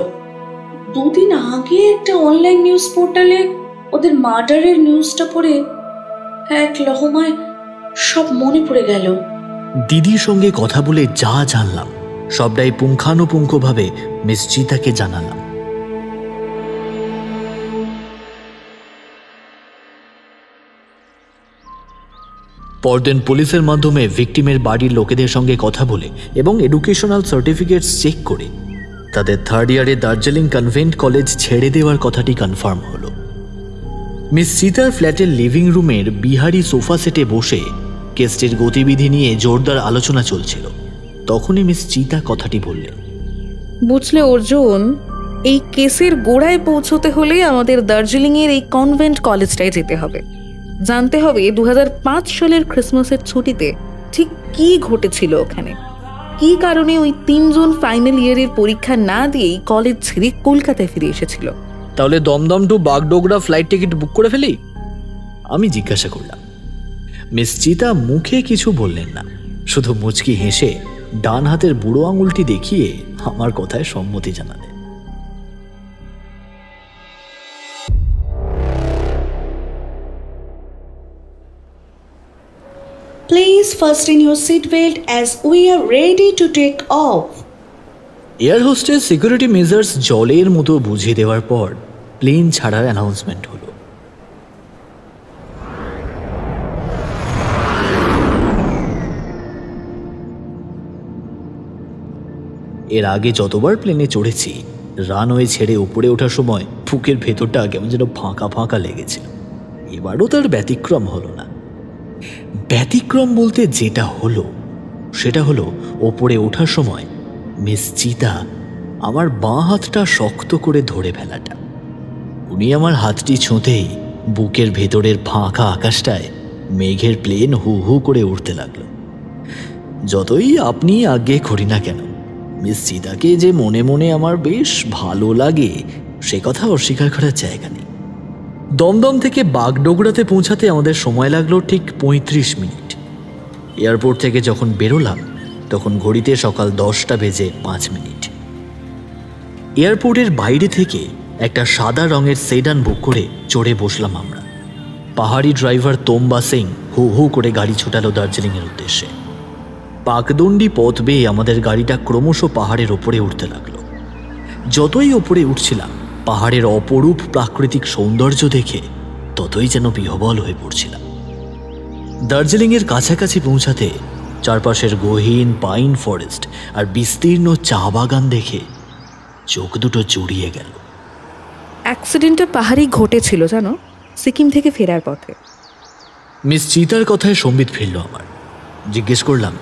2 দিন আগে একটা অনলাইন নিউজ পোর্টালে ওদের মার্ডারের নিউজটা পড়ে এক লহমায় সব মনে পড়ে গেল। দিদির সঙ্গে কথা বলে যা জানলাম সবটাই পুঙ্খানুপুঙ্খভাবে মিস চিতাকে জানালাম। পরদিন পুলিশের মাধ্যমে ভিকটিমের বাড়ির লোকেদের সঙ্গে কথা বলে এবং এডুকেশনাল সার্টিফিকেটস চেক করে তাদের 3rd ইয়ারে দার্জিলিং কনভেন্ট কলেজ ছেড়ে দেওয়ার কথাটি কনফার্ম হলো। মিস চিতার ফ্ল্যাটের লিভিং রুমের বিহারি সোফা সেটে বসে কেসটির গতিবিধি নিয়ে জোরদার আলোচনা চলছিল। তখনই মিস চিতা কথাটি বললেন, বুঝলে অর্জুন, এই কেসের গোড়ায় পৌঁছতে হলে আমাদের দার্জিলিংয়ের এই কনভেন্ট কলেজটায় যেতে হবে। জানতে হবে 2005 সালের ক্রিসমাসের ছুটিতে ঠিক কি ঘটেছিল ওখানে, কি কারণে ওই 3 জন ফাইনাল ইয়ারের পরীক্ষা না দিয়েই কলেজ ছেড়ে কলকাতায় ফিরে এসেছিল। তাহলে Dum Dum to Bagdogra flight ticket book করে ফেলি? আমি জিজ্ঞাসা করলাম। মিস চিতা মুখে কিছু বললেন না, শুধু মুচকি হেসে ডান হাতের বুড়ো আঙুলটি দেখিয়ে আমার কথায় সম্মতি জানালেন। Please fasten your seatbelt as we are ready to take off. Air hostess security measures জলের মতো বুঝিয়ে দেওয়ার পর প্লেন ছাড়ার অ্যানাউন্সমেন্ট হলো। এর আগে যতবার প্লেনে চড়েছি, রানওয়ে ছেড়ে উপরে ওঠার সময় বুকের ভেতরটা কেমন যেন ফাঁকা ফাঁকা লেগেছিল। এবারও তার ব্যতিক্রম হলো না। ব্যতিক্রম বলতে যেটা হলো সেটা হলো ওপরে ওঠার সময় মিস চিতা আমার বাঁ হাতটা শক্ত করে ধরে ফেলাটা। উনি আমার হাতটি ছুঁতেই বুকের ভেতরের ফাঁকা আকাশটায় মেঘের প্লেন হু হু করে উঠতে লাগলো। যতই আপনি আগে করি না কেন, মিস চিতাকে যে মনে মনে আমার বেশ ভালো লাগে সে কথা অস্বীকার করার জায়গা নেই। দমদম থেকে বাগডোগরাতে পৌঁছাতে আমাদের সময় লাগলো ঠিক 35 মিনিট। এয়ারপোর্ট থেকে যখন বেরোলাম তখন ঘড়িতে সকাল 10:05। এয়ারপোর্টের বাইরে থেকে একটা সাদা রঙের সেডান বুক করে চড়ে বসলাম আমরা। পাহাড়ি ড্রাইভার তোম্বা সিং হু হু করে গাড়ি ছোটালো দার্জিলিংয়ের উদ্দেশ্যে। পাকদণ্ডী পথ বেয়ে আমাদের গাড়িটা ক্রমশ পাহাড়ের ওপরে উঠতে লাগলো। যতই ওপরে উঠছিলাম, পাহাড়ের অপরূপ প্রাকৃতিক সৌন্দর্য দেখে ততই যেন বিহ্বল হয়ে পড়ছিলাম। দার্জিলিংয়ের কাছাকাছি পৌঁছাতে চারপাশের গহীন পাইন ফরেস্ট আর বিস্তীর্ণ চা বাগান দেখে চোখ দুটো জুড়িয়ে গেল। অ্যাক্সিডেন্টটা পাহাড়ি ঘটেছিল জানো, সিকিম থেকে ফেরার পথে। মিস চিতার কথায় সম্বিত ফিরল আমার। জিজ্ঞেস করলাম,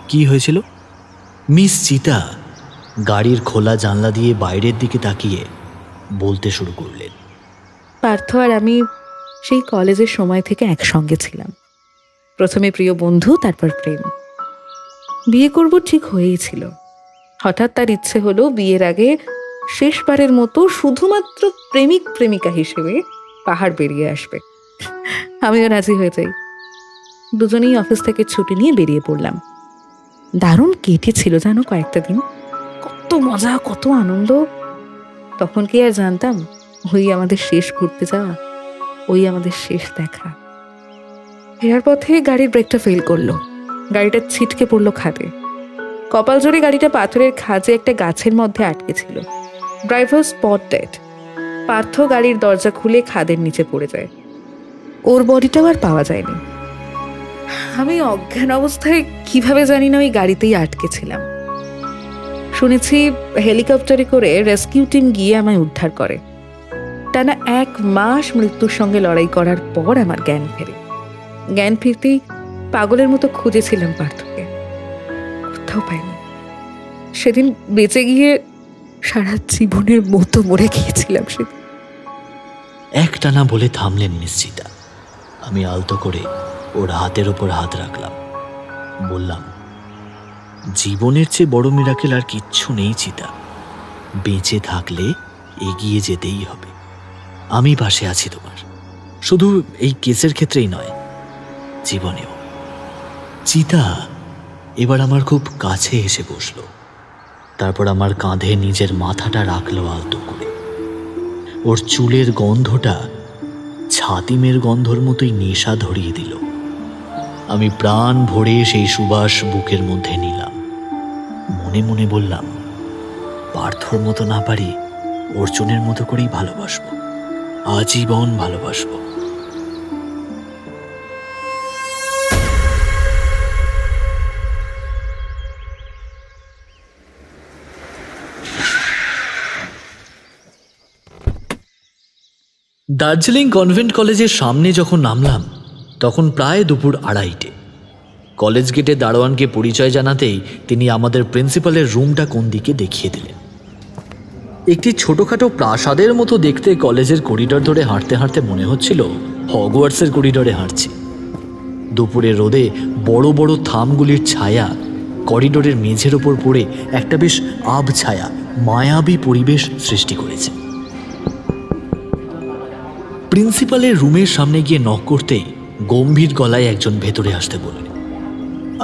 কি হয়েছিল? মিস চিতা গাড়ির খোলা জানলা দিয়ে বাইরের দিকে তাকিয়ে বলতে শুরু করলেন, পার্থ আর আমি সেই কলেজের সময় থেকে একসঙ্গে ছিলাম। প্রথমে প্রিয় বন্ধু, তারপর প্রেম। বিয়ে করব ঠিক হয়েই ছিল। হঠাৎ তার ইচ্ছে হলো বিয়ের আগে শেষবারের মতো শুধুমাত্র প্রেমিক প্রেমিকা হিসেবে পাহাড় বেরিয়ে আসবে। আমিও রাজি হয়ে যাই। দুজনেই অফিস থেকে ছুটি নিয়ে বেরিয়ে পড়লাম। দারুণ কেটেছিল জানো কয়েকটা দিন, কত মজা, কত আনন্দ। তখন কি আর জানতাম ওই আমাদের শেষ ঘুরতে যাওয়া, ওই আমাদের শেষ দেখা। ফেরার পথে গাড়ির ব্রেকটা ফেল করলো, গাড়িটা ছিটকে পড়লো খাদে। কপাল জোরে গাড়িটা পাথরের খাঁজে একটা গাছের মধ্যে আটকে ছিল। Driver spot dead. পার্থ গাড়ির দরজা খুলে খাদের নিচে পড়ে যায়। ওর বডিটাও আর পাওয়া যায়নি। আমি অজ্ঞান অবস্থায় কিভাবে জানি না ওই গাড়িতেই আটকে ছিলাম। শুনেছি হেলিকপ্টারে করে রেস্কিউ টিম গিয়ে আমায় উদ্ধার করে। টানা 1 মাস মৃত্যুর সঙ্গে লড়াই করার পর আমার জ্ঞান ফেরে। জ্ঞান ফিরতেই পাগলের মতো খুঁজেছিলাম পার্থকে, কোথাও পাইনি। সেদিন বেঁচে গিয়ে সারা জীবনের মতো মরে গিয়েছিলাম সেদিন। একটানা বলে থামলেন নিশ্চিতা। আমি আলতো করে ওর হাতের ওপর হাত রাখলাম, বললাম, জীবনের চেয়ে বড় মিরাকেল আর কিচ্ছু নেই চিতা। বেঁচে থাকলে এগিয়ে যেতেই হবে। আমি পাশে আছি তোমার, শুধু এই কেসের ক্ষেত্রেই নয়, জীবনেও। চিতা এবার আমার খুব কাছে এসে বসলো, তারপর আমার কাঁধে নিজের মাথাটা রাখলো আলতো করে। ওর চুলের গন্ধটা ছাতিমের গন্ধর মতোই নেশা ধরিয়ে দিল। আমি প্রাণ ভরে সেই সুবাস বুকের মধ্যে নিলাম। মনে মনে বললাম, পার্থর মতো না পারি অর্জুনের মতো করেই ভালোবাসবো, আজীবন ভালোবাসবো। দার্জিলিং কনভেন্ট কলেজের সামনে যখন নামলাম তখন প্রায় দুপুর 2:30। কলেজ গেটে দারোয়ানকে পরিচয় জানাতেই তিনি আমাদের প্রিন্সিপালের রুমটা কোন দিকে দেখিয়ে দিলেন। একটি ছোটখাটো প্রাসাদের মতো দেখতে কলেজের করিডর ধরে হাঁটতে হাঁটতে মনে হচ্ছিল হগওয়ার্টসের করিডরে হাঁটছি। দুপুরের রোদে বড় বড় থামগুলির ছায়া করিডোরের মেঝের ওপর পড়ে একটা বেশ আবছায়া মায়াবী পরিবেশ সৃষ্টি করেছে। প্রিন্সিপালের রুমের সামনে গিয়ে নক করতেই গম্ভীর গলায় একজন ভেতরে আসতে বললেন।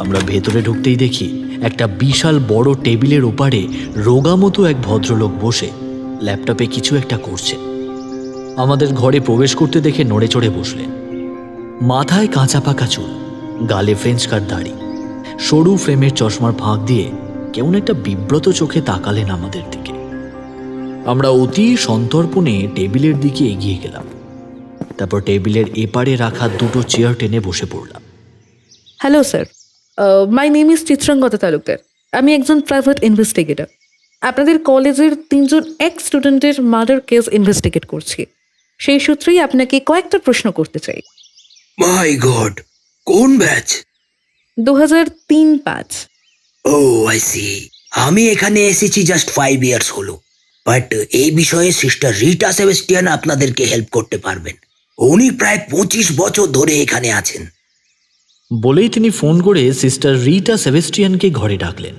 আমরা ভেতরে ঢুকতেই দেখি একটা বিশাল বড় টেবিলের ওপারে রোগা মতো এক ভদ্রলোক বসে ল্যাপটপে কিছু একটা করছে। আমাদের ঘরে প্রবেশ করতে দেখে নড়ে চড়ে বসলেন। মাথায় কাঁচা পাকা চুল, গালে ফ্রেঞ্চ কাট দাড়ি, সরু ফ্রেমের চশমার ফাঁক দিয়ে কেমন একটা বিব্রত চোখে তাকালেন আমাদের দিকে। আমরা অতি সন্তর্পণে টেবিলের দিকে এগিয়ে গেলাম। তারপর টেবিলের এপারে রাখা দুটো চেয়ার টেনে বসে পড়লাম। Hello sir, my name is Chitrangada Talukdar. আমি একজন প্রাইভেট ইনভেস্টিগেটর। আপনাদের কলেজের 3 জন এক্স স্টুডেন্টের মার্ডার কেস ইনভেস্টিগেট করছি। সেই সূত্রেই আপনাকে কয়েকটা প্রশ্ন করতে চাই। মাই গড, কোন ব্যাচ? 2003-05। Oh I see. আমি এখানে এসেছি জাস্ট 5 ইয়ার্স হলো, বাট এই বিষয়ে সিস্টার রিটা সেবেস্টিয়ান আপনাদেরকে হেল্প করতে পারবেন। উনি প্রায় 25 বছর ধরে এখানে আছেন। বলেই তিনি ফোন করে সিস্টার রিটা সেবেস্টিয়ানকে ঘরে ডাকলেন।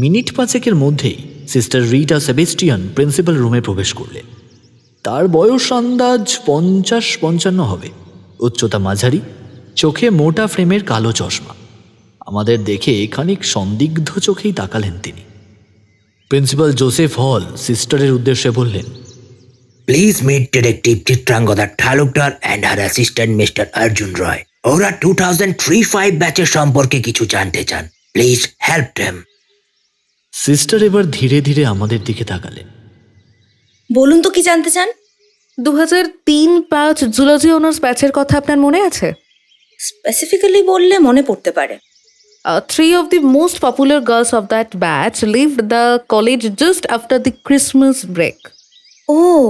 মিনিট 5 মধ্যেই সিস্টার রিটা সেবেস্টিয়ান প্রিন্সিপাল রুমে প্রবেশ করলেন। তার বয়স আন্দাজ 50-55 হবে, উচ্চতা মাঝারি, চোখে মোটা ফ্রেমের কালো চশমা। আমাদের দেখে খানিক সন্দিগ্ধ চোখেই তাকালেন তিনি। প্রিন্সিপাল জোসেফ হল সিস্টারের উদ্দেশ্যে বললেন, please meet detective Chitrangada Talukdar and her assistant mister Arjun Roy. ওরা 2003-05 ব্যাচের সম্পর্কে কিছু জানতে চান। Please help them. সিস্টার এবার ধীরে ধীরে আমাদের দিকে তাকালেন। বলুন তো কি জানতে চান? 2003-05 জুলজি অনার্স ব্যাচের কথা আপনার মনে আছে? স্পেসিফিক্যালি বললে মনে পড়তে পারে। 3 of the most popular girls of that batch left the college just after the Christmas break. Oh,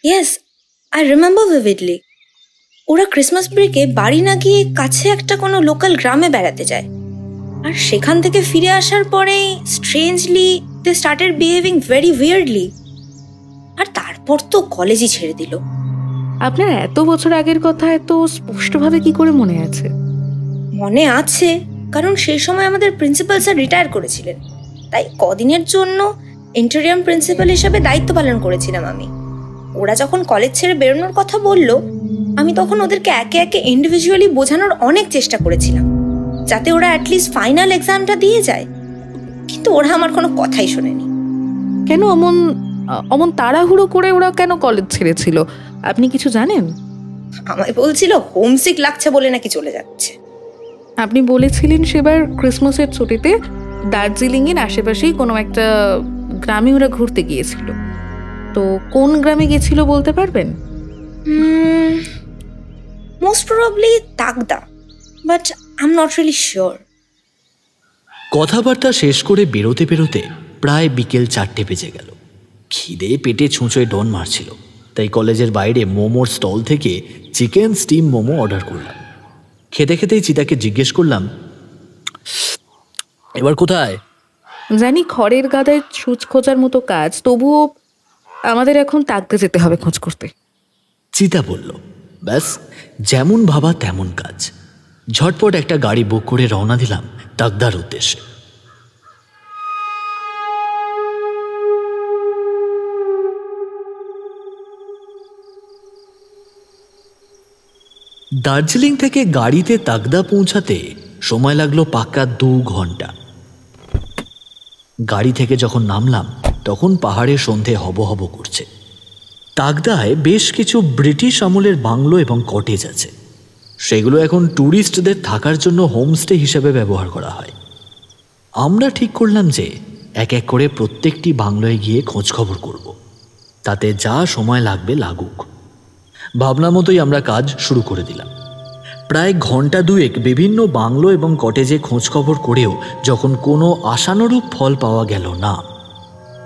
yes, I remember vividly. ওরা ক্রিসমাস ব্রেকে বাড়ি না গিয়ে কাছে একটা কোনো লোকাল গ্রামে বেড়াতে যায়, আর সেখান থেকে ফিরে আসার পরেই strangely they started behaving very weirdly. আর তারপর তো কলেজই ছেড়ে দিল। আপনার এত বছর আগের কথা এত স্পষ্টভাবে কি করে মনে আছে? মনে আছে, কারণ সেই সময় আমাদের প্রিন্সিপাল স্যার রিটায়ার করেছিলেন, তাই কদিনের জন্য ইন্টারিয়াম প্রিন্সিপাল হিসেবে দায়িত্ব পালন করেছিলাম আমি। ওরা যখন কলেজ ছেড়ে বেরোনোর কথা বলল, আমি তখন ওদেরকে একে একে ইন্ডিভিজুয়ালি বোঝানোর অনেক চেষ্টা করেছিলাম, যাতে ওরা অ্যাটলিস্ট ফাইনাল এক্সামটা দিয়ে যায়, কিন্তু ওরা আমার কোনো কথাই শোনেনি। কেন অমন তাড়াহুড়ো করে ওরা কেন কলেজ ছেড়েছিল, আপনি কিছু জানেন? আমায় বলছিল হোমসিক লাগছে বলে নাকি চলে যাচ্ছে। আপনি বলেছিলেন সেবার ক্রিসমাসের ছুটিতে দার্জিলিংয়ের আশেপাশেই কোনো একটা গ্রামে ওরা ঘুরতে গিয়েছিল, তো কোন গ্রামে গেছিল বলতে পারবেন? Most probably Takdah, but I am not really sure. কথাবার্তা শেষ করে বেরোতে বেরোতে প্রায় বিকেল 4টে বেজে গেল। খিদে পেটে ছুঁচোয় ডন মারছিল, তাই কলেজের বাইরে মোমোর স্টল থেকে চিকেন স্টিম মোমো অর্ডার করলাম। খেতে খেতেই চিতাকে জিজ্ঞেস করলাম, এবার কোথায়? জানি খড়ের গাদায় সূচ খোঁজার মতো কাজ, তবুও আমাদের এখন তাগদা যেতে হবে খোঁজ করতে। চিতা বলল, ব্যাস যেমন ভাবা তেমন কাজ। ঝটপট একটা গাড়ি বুক করে রওনা দিলাম তাগদার উদ্দেশ্যে। দার্জিলিং থেকে গাড়িতে তাগদা পৌঁছাতে সময় লাগলো পাক্কা 2 ঘন্টা। গাড়ি থেকে যখন নামলাম তখন পাহাড়ে সন্ধে হব হব করছে। তাগদায় বেশ কিছু ব্রিটিশ আমলের বাংলো এবং কটেজ আছে, সেগুলো এখন ট্যুরিস্টদের থাকার জন্য হোমস্টে হিসেবে ব্যবহার করা হয়। আমরা ঠিক করলাম যে এক এক করে প্রত্যেকটি বাংলোয় গিয়ে খোঁজখবর করব, তাতে যা সময় লাগবে লাগুক। ভাবনা মতোই আমরা কাজ শুরু করে দিলাম। প্রায় ঘন্টা 2 বিভিন্ন বাংলো এবং কটেজে খোঁজখবর করেও যখন কোনো আশানুরূপ ফল পাওয়া গেল না,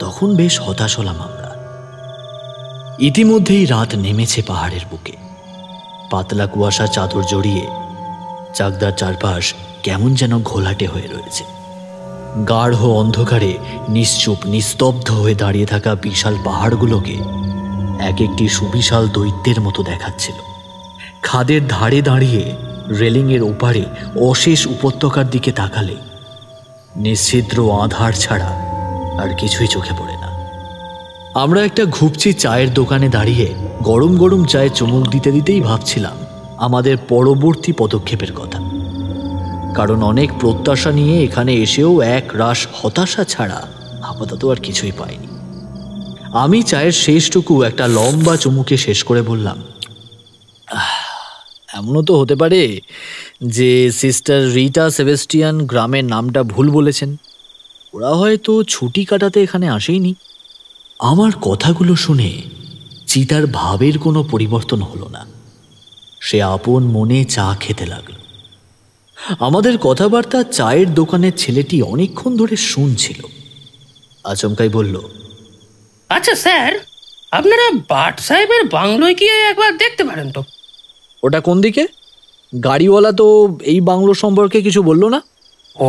তখন বেশ হতাশ হলাম আমরা। ইতিমধ্যেই রাত নেমেছে পাহাড়ের বুকে। পাতলা কুয়াশা চাদর জড়িয়ে চাকদার চারপাশ কেমন যেন ঘোলাটে হয়ে রয়েছে। গাঢ় অন্ধকারে নিশ্চুপ নিস্তব্ধ হয়ে দাঁড়িয়ে থাকা বিশাল পাহাড়গুলোকে এক একটি সুবিশাল দৈত্যের মতো দেখাচ্ছিল। খাদের ধারে দাঁড়িয়ে রেলিংয়ের ওপারে অশেষ উপত্যকার দিকে তাকালে নিশ্ছিদ্র আধার ছাড়া আর কিছুই চোখে পড়ে না। আমরা একটা ঘুপচি চায়ের দোকানে দাঁড়িয়ে গরম গরম চায়ে চুমুক দিতে দিতেই ভাবছিলাম আমাদের পরবর্তী পদক্ষেপের কথা, কারণ অনেক প্রত্যাশা নিয়ে এখানে এসেও এক রাশ হতাশা ছাড়া আপাতত আর কিছুই পাইনি। আমি চায়ের শেষটুকু একটা লম্বা চুমুকে শেষ করে বললাম, এমনও তো হতে পারে যে সিস্টার রিটা সেবেস্টিয়ান গ্রামের নামটা ভুল বলেছেন, ওরা হয়তো ছুটি কাটাতে এখানে আসেইনি। আমার কথাগুলো শুনে চিতার ভাবের কোনো পরিবর্তন হলো না। সে আপন মনে চা খেতে লাগল। আমাদের কথাবার্তা চায়ের দোকানের ছেলেটি অনেকক্ষণ ধরে শুনছিল। আচমকাই বলল, আচ্ছা স্যার, আপনারা বাট সাহেবের বাংলোয় গিয়ে একবার দেখতে পারেন তো। ওটা কোন দিকে? গাড়িওয়ালা তো এই বাংলো সম্পর্কে কিছু বললো না।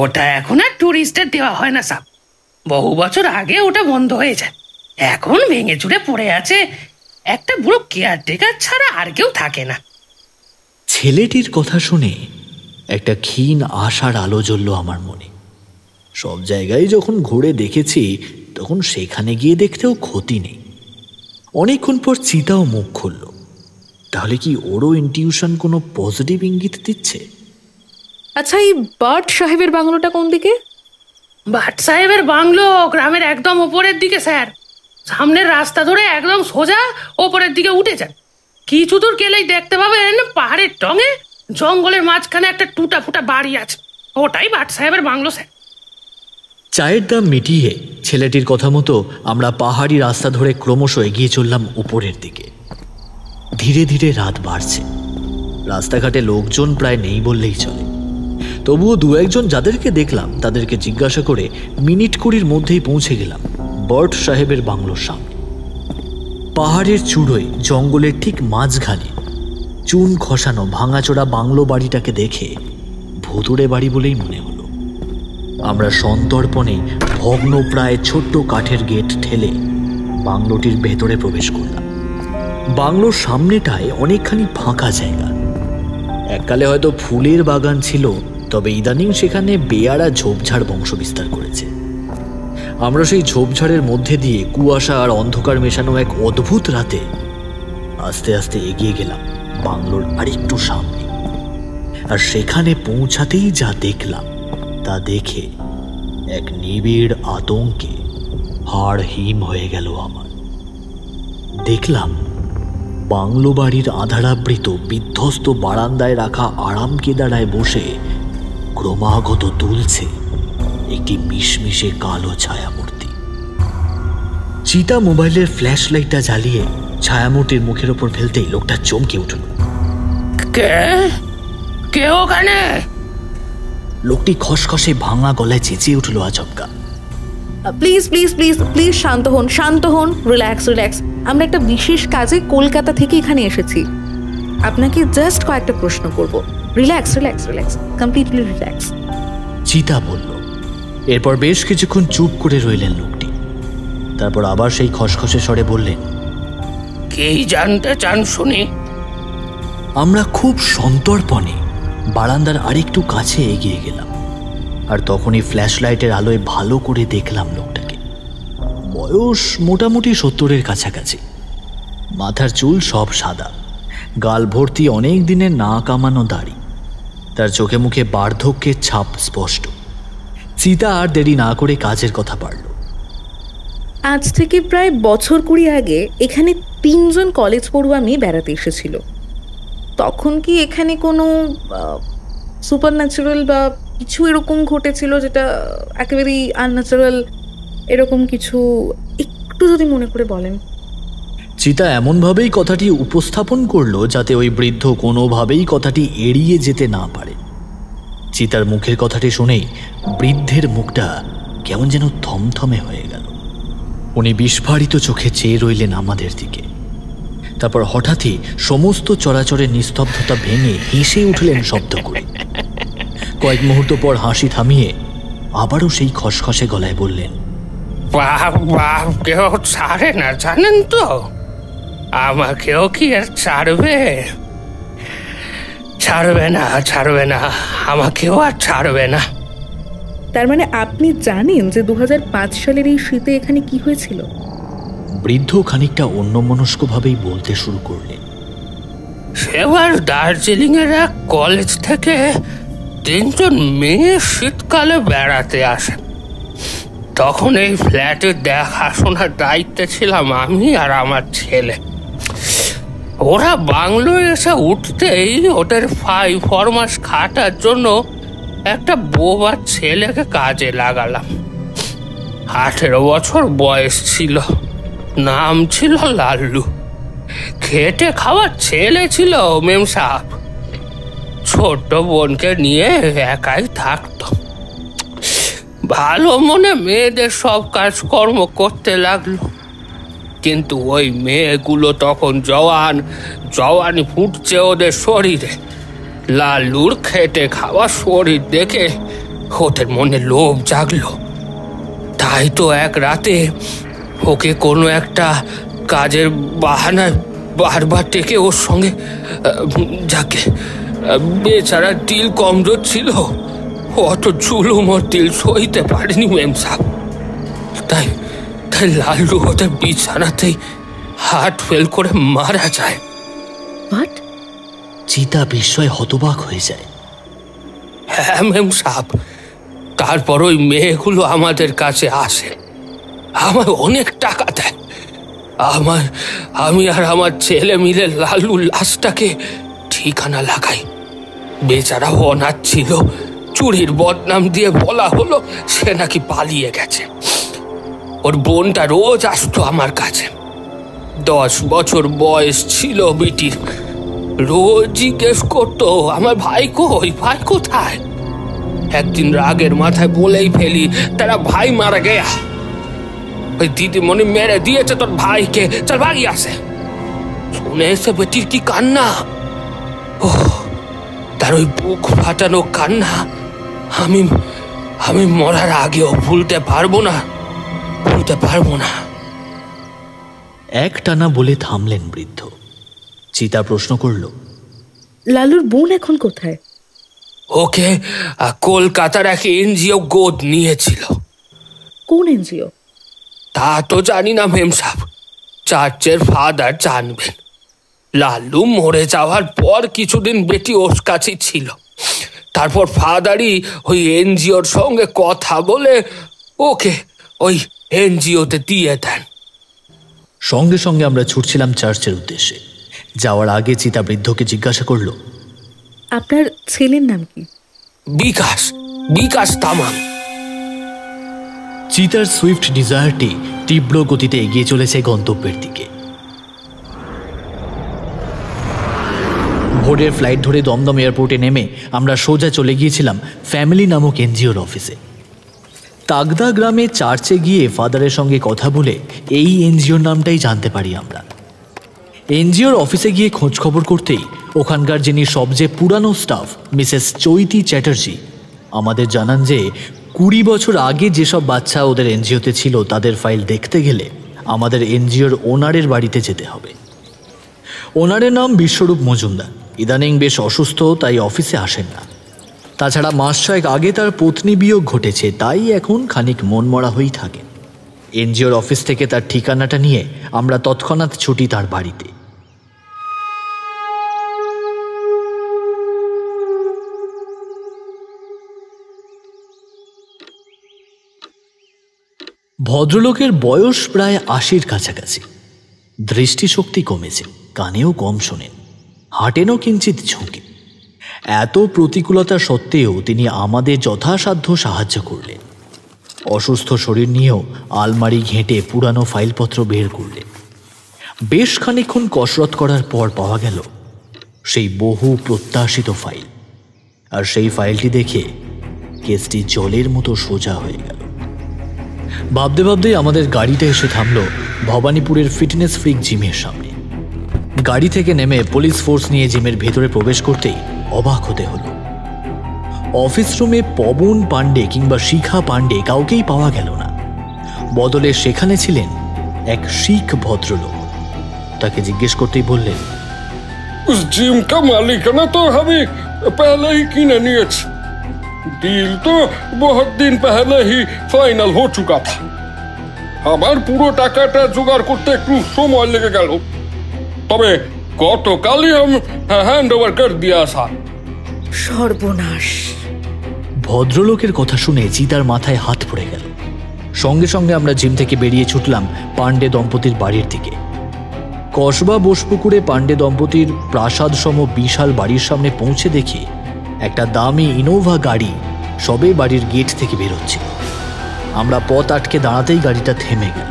ওটা এখন আর টুরিস্টের দেওয়া হয় না স্যার, বহু বছর আগে ওটা বন্ধ হয়ে যায়। এখন ভেঙে চুরে পড়ে আছে, একটা বুড়ো কেয়ারটেকার ছাড়া আর কেউ থাকে না। ছেলেটির কথা শুনে একটা ক্ষীণ আশার আলো জ্বলল আমার মনে। সব জায়গায় যখন ঘুরে দেখেছি তখন সেখানে গিয়ে দেখতেও ক্ষতি নেই। অনেকক্ষণ পর চিতাও মুখ খুলল। তাহলে কি ওরও ইনটিউশন কোনো পজিটিভ ইঙ্গিত দিচ্ছে? আচ্ছা, এই বাট সাহেবের বাংলোটা কোন দিকে? বাট সাহেবের বাংলো গ্রামের একদম ওপরের দিকে স্যার। সামনের রাস্তা ধরে একদম সোজা ওপরের দিকে উঠে যান। কিছু দূর গেলেই দেখতে পাবেন পাহাড়ের টঙে জঙ্গলের মাঝখানে একটা টুটা ফুটা বাড়ি আছে, ওটাই বাট সাহেবের বাংলো স্যার। চায়ের দাম মিটিয়ে ছেলেটির কথা মতো আমরা পাহাড়ি রাস্তা ধরে ক্রমশ এগিয়ে চললাম উপরের দিকে। ধীরে ধীরে রাত বাড়ছে। রাস্তাঘাটে লোকজন প্রায় নেই বললেই চলে। তবুও 2-1 যাদেরকে দেখলাম তাদেরকে জিজ্ঞাসা করে মিনিট 20 মধ্যেই পৌঁছে গেলাম বাট সাহেবের বাংলোর সামনে। পাহাড়ের চূড়োয় জঙ্গলের ঠিক মাঝখানে চুন খসানো ভাঙাচোরা বাংলো বাড়িটাকে দেখে ভুতুড়ে বাড়ি বলেই মনে হলো। আমরা সন্তর্পণে ভগ্ন প্রায় ছোট্ট কাঠের গেট ঠেলে বাংলোটির ভেতরে প্রবেশ করলাম। বাংলোর সামনেটায় অনেকখানি ফাঁকা জায়গা। এককালে হয়তো ফুলের বাগান ছিল, তবে ইদানিং সেখানে বেয়ারা ঝোপঝাড় বংশ বিস্তার করেছে। আমরা সেই ঝোপঝাড়ের মধ্যে দিয়ে কুয়াশা আর অন্ধকার মেশানো এক অদ্ভুত রাতে আস্তে আস্তে এগিয়ে গেলাম বাংলোর আরেকটু সামনে। আর সেখানে পৌঁছাতেই যা দেখলাম তা দেখে এক নিবিড় আতঙ্কে হাড় হিম হয়ে গেল আমার। দেখলাম বাংলো বাড়ির আধারাবৃত বিধ্বস্ত বারান্দায় রাখা আরাম কেদারায় বসে ক্রমাগত দুলছে একটি মিশমিশে কালো ছায়ামূর্তি। চিতা মোবাইলের ফ্ল্যাশ লাইটটা জ্বালিয়ে ছায়ামূর্তির মুখের ওপর ফেলতেই লোকটা চমকে উঠল। কে ওখানে? লোকটি খসখসে ভাঙা গলায় চেঁচিয়ে উঠল আচমকা। প্লিজ প্লিজ প্লিজ প্লিজ শান্ত হন, শান্ত হন, রিল্যাক্স রিল্যাক্স। আমরা একটা বিশেষ কাজে কলকাতা থেকে এখানে এসেছি, আপনাকে জাস্ট কয়েকটা প্রশ্ন করব। Relax relax relax, completely relax. চিতা বলল। এরপর বেশ কিছুক্ষণ চুপ করে রইলেন লোকটি। তারপর আবার সেই খসখসে স্বরে বললেন, কে জানতে চান শুনি? আমরা খুব সন্তর্পণে বারান্দার আরেকটু কাছে এগিয়ে গেলাম। আর তখনই ফ্ল্যাশ লাইটের আলোয় ভালো করে দেখলাম লোকটাকে। বয়স মোটামুটি 70-এর কাছাকাছি। মাথার চুল সব সাদা, গাল ভর্তি অনেক দিনের না কামানো দাড়ি। তার চোখে মুখে বার্ধক্যের ছাপ স্পষ্ট। চিতা আর দেরি না করে কাজের কথা পারল। আজ থেকে প্রায় বছর 20 আগে এখানে 3 জন কলেজ পড়ুয়া মেয়ে বেড়াতে এসেছিল। তখন কি এখানে কোনো সুপার ন্যাচারাল বা কিছু এরকম ঘটেছিল যেটা একেবারেই আনন্যাচারাল, এরকম কিছু একটু যদি মনে করে বলেন? চিতা এমনভাবেই কথাটি উপস্থাপন করলো যাতে ওই বৃদ্ধ কোনোভাবেই কথাটি এড়িয়ে যেতে না পারে। চিতার মুখের কথাটি শুনেই বৃদ্ধের মুখটা কেমন যেন থমথমে হয়ে গেল। উনি বিস্ফারিত চোখে চেয়ে রইলেন আমাদের দিকে। তারপর হঠাৎই সমস্ত চরাচরের নিস্তব্ধতা ভেঙে হেসে উঠলেন শব্দ করে। কয়েক মুহূর্ত পর হাসি থামিয়ে আবারও সেই খসখসে গলায় বললেন, বাপ বাপ, কেউ ছাড়ে না জানেন তো? আমাকেও কি আর ছাড়বে? ছাড়বে না, ছাড়বে না, আমাকেও আর ছাড়বে না। তার মানে আপনি জানেন যে 2005 সালের এই শীতে এখানে কি হয়েছিল? বৃদ্ধ খানিকটা অন্যমনস্কভাবেই বলতে শুরু করলেন। সেবার দার্জিলিং এর এক কলেজ থেকে 3 জন মেয়ে শীতকালে বেড়াতে আসে। তখন এই ফ্ল্যাটের দেখাশোনার দায়িত্বে ছিলাম আমি আর আমার ছেলে। ওরা বাংলোয় এসে উঠতেই ওদের 5 মাস খাটার জন্য একটা বোবা ছেলেকে কাজে লাগালাম। 18 বছর বয়স ছিল, নাম ছিল লাল্লু। খেটে খাওয়ার ছেলে ছিল মেম সাহেব। ছোট্ট বোনকে নিয়ে একাই থাকতো। ভালো মনে মেয়েদের সব কাজকর্ম করতে লাগলো। কিন্তু ওই মেয়েগুলো তখন জওয়ানি ফুটছে ওদের শরীরে। লাল্লুর খেটে খাওয়া শরীর দেখে ওদের মনে লোভ জাগলো। তাই তো এক রাতে ওকে কোনো একটা কাজের বাহানায় বারবার ডেকে ওর সঙ্গে, যাকে বেচারা দিল কমজোর ছিল, অত জুলুম ওর দিল সইতে পারেনি মেম সাহেব। তাই লাল্লু ওদের বিছানাতেই হার্ট ফেল করে মারা যায়। চিতা বিস্ময়ে হতবাক হয়ে যায়। হ্যাঁ মেম সাহেব, তারপর ওই মেয়েগুলো আমাদের কাছে আসে, আমায় অনেক টাকা দেয়। আমি আর আমার ছেলে মিলে লাল্লুর লাশটাকে ঠিকানা লাগাই। বেচারা অনাথ ছিল, চুরির বদনাম দিয়ে বলা হলো সে নাকি পালিয়ে গেছে। ওর বোনটা রোজ আসতো আমার কাছে। 10 বছর বয়স ছিল বিটির। রোজ জিজ্ঞেস করতো আমার ভাই কই, ভাই কোথায়। একদিন রাগের মাথায় বলেই ফেলি, তারা ভাই মারা গেয়া, ওই দিদিমণি মেরে দিয়েছে তোর ভাইকে, চল ভাগি আসে। শুনে এসে বেটির কি কান্না! ও তার ওই বুক ফাটানো কান্না আমি মরার আগেও ভুলতে পারবো না। এক টানা বলে থামলেন বৃদ্ধ। চিতা প্রশ্ন করল, লালুর বোন এখন কোথায়? ওকে কলকাতার এক এনজিও গোদ নিয়েছিল। কোন এনজিও? তা তো জানি না মেম সাহেব, চার্চের ফাদার জানবেন। লাল্লু মরে যাওয়ার পর কিছুদিন বেটি ওর কাছেই ছিল। তারপর ফাদারই ওই এনজিওর সঙ্গে কথা বলে ওকে ওই এনজিওতে দিয়ে দেন। সঙ্গে সঙ্গে আমরা ছুটছিলাম চার্চের উদ্দেশ্যে। যাওয়ার আগে চিতা বৃদ্ধকে জিজ্ঞাসা করলো, আপনার ছেলের নাম কি? বিকাশ, বিকাশ তামাং। চিতার সুইফট ডিজায়ারটি তীব্র গতিতে এগিয়ে চলেছে গন্তব্যের দিকে। ভোরের ফ্লাইট ধরে দমদম এয়ারপোর্টে নেমে আমরা সোজা চলে গিয়েছিলাম ফ্যামিলি নামক এনজিওর অফিসে। তাগদা গ্রামে চার্চে গিয়ে ফাদারের সঙ্গে কথা বলে এই এনজিওর নামটাই জানতে পারি আমরা। এনজিওর অফিসে গিয়ে খোঁজ খবর করতেই ওখানকার যিনি সবচেয়ে পুরানো স্টাফ মিসেস চৈতি চ্যাটার্জি আমাদের জানান যে 20 বছর আগে যেসব বাচ্চা ওদের এনজিওতে ছিল তাদের ফাইল দেখতে গেলে আমাদের এনজিওর ওনারের বাড়িতে যেতে হবে। ওনারের নাম বিশ্বরূপ মজুমদার। ইদানিং বেশ অসুস্থ, তাই অফিসে আসেন না। তাছাড়া মাস 6 আগে তার পত্নী বিয়োগ ঘটেছে, তাই এখন খানিক মনমরা হয়েই থাকেন। এনজিওর অফিস থেকে তার ঠিকানাটা নিয়ে আমরা তৎক্ষণাৎ ছুটি তার বাড়িতে। ভদ্রলোকের বয়স প্রায় 80-র কাছাকাছি। দৃষ্টিশক্তি কমেছে, কানেও কম শোনেন, হাঁটেনও কিঞ্চিত ঝুঁকে। এত প্রতিকূলতা সত্ত্বেও তিনি আমাদের যথাসাধ্য সাহায্য করলেন। অসুস্থ শরীর নিয়েও আলমারি ঘেঁটে পুরানো ফাইলপত্র বের করলেন। বেশ খানিকক্ষণ কসরত করার পর পাওয়া গেল সেই বহু প্রত্যাশিত ফাইল। আর সেই ফাইলটি দেখে কেসটি জলের মতো সোজা হয়ে গেল। ভাবতে ভাবতেই আমাদের গাড়িটা এসে থামলো ভবানীপুরের ফিটনেস ফ্রিক জিমের সামনে। গাড়ি থেকে নেমে পুলিশ ফোর্স নিয়ে জিমের ভেতরে প্রবেশ করতেই অবাক হতে হলো। অফিস রুমে পবন পাণ্ডে কিংবা শিখা পাণ্ডে কাউকেই পাওয়া গেল না। বদলে সেখানে ছিলেন এক শিখ ভদ্রলোক। তাকে জিজ্ঞেস করতেই বললেন, उस जिम का मालिकाना तो हमें पहले ही कीने নিয়েছে। डील तो बहुत दिन पहले ही फाइनल हो चुका था। আমার পুরো টাকাটা জোগাড় করতে একটু সময় লেগে গেল, তবে গতকালই আমি হ্যান্ড ওভার করে দিয়া স্যার। সর্বনাশ! ভদ্রলোকের কথা শুনে চিতার মাথায় হাত পড়ে গেল। সঙ্গে সঙ্গে আমরা জিম থেকে বেরিয়ে ছুটলাম পাণ্ডে দম্পতির বাড়ির দিকে। কসবা বোসপুকুরে পাণ্ডে দম্পতির প্রাসাদ সম বিশাল বাড়ির সামনে পৌঁছে দেখি একটা দামি ইনোভা গাড়ি সবে বাড়ির গেট থেকে বেরোচ্ছিল। আমরা পথ আটকে দাঁড়াতেই গাড়িটা থেমে গেল।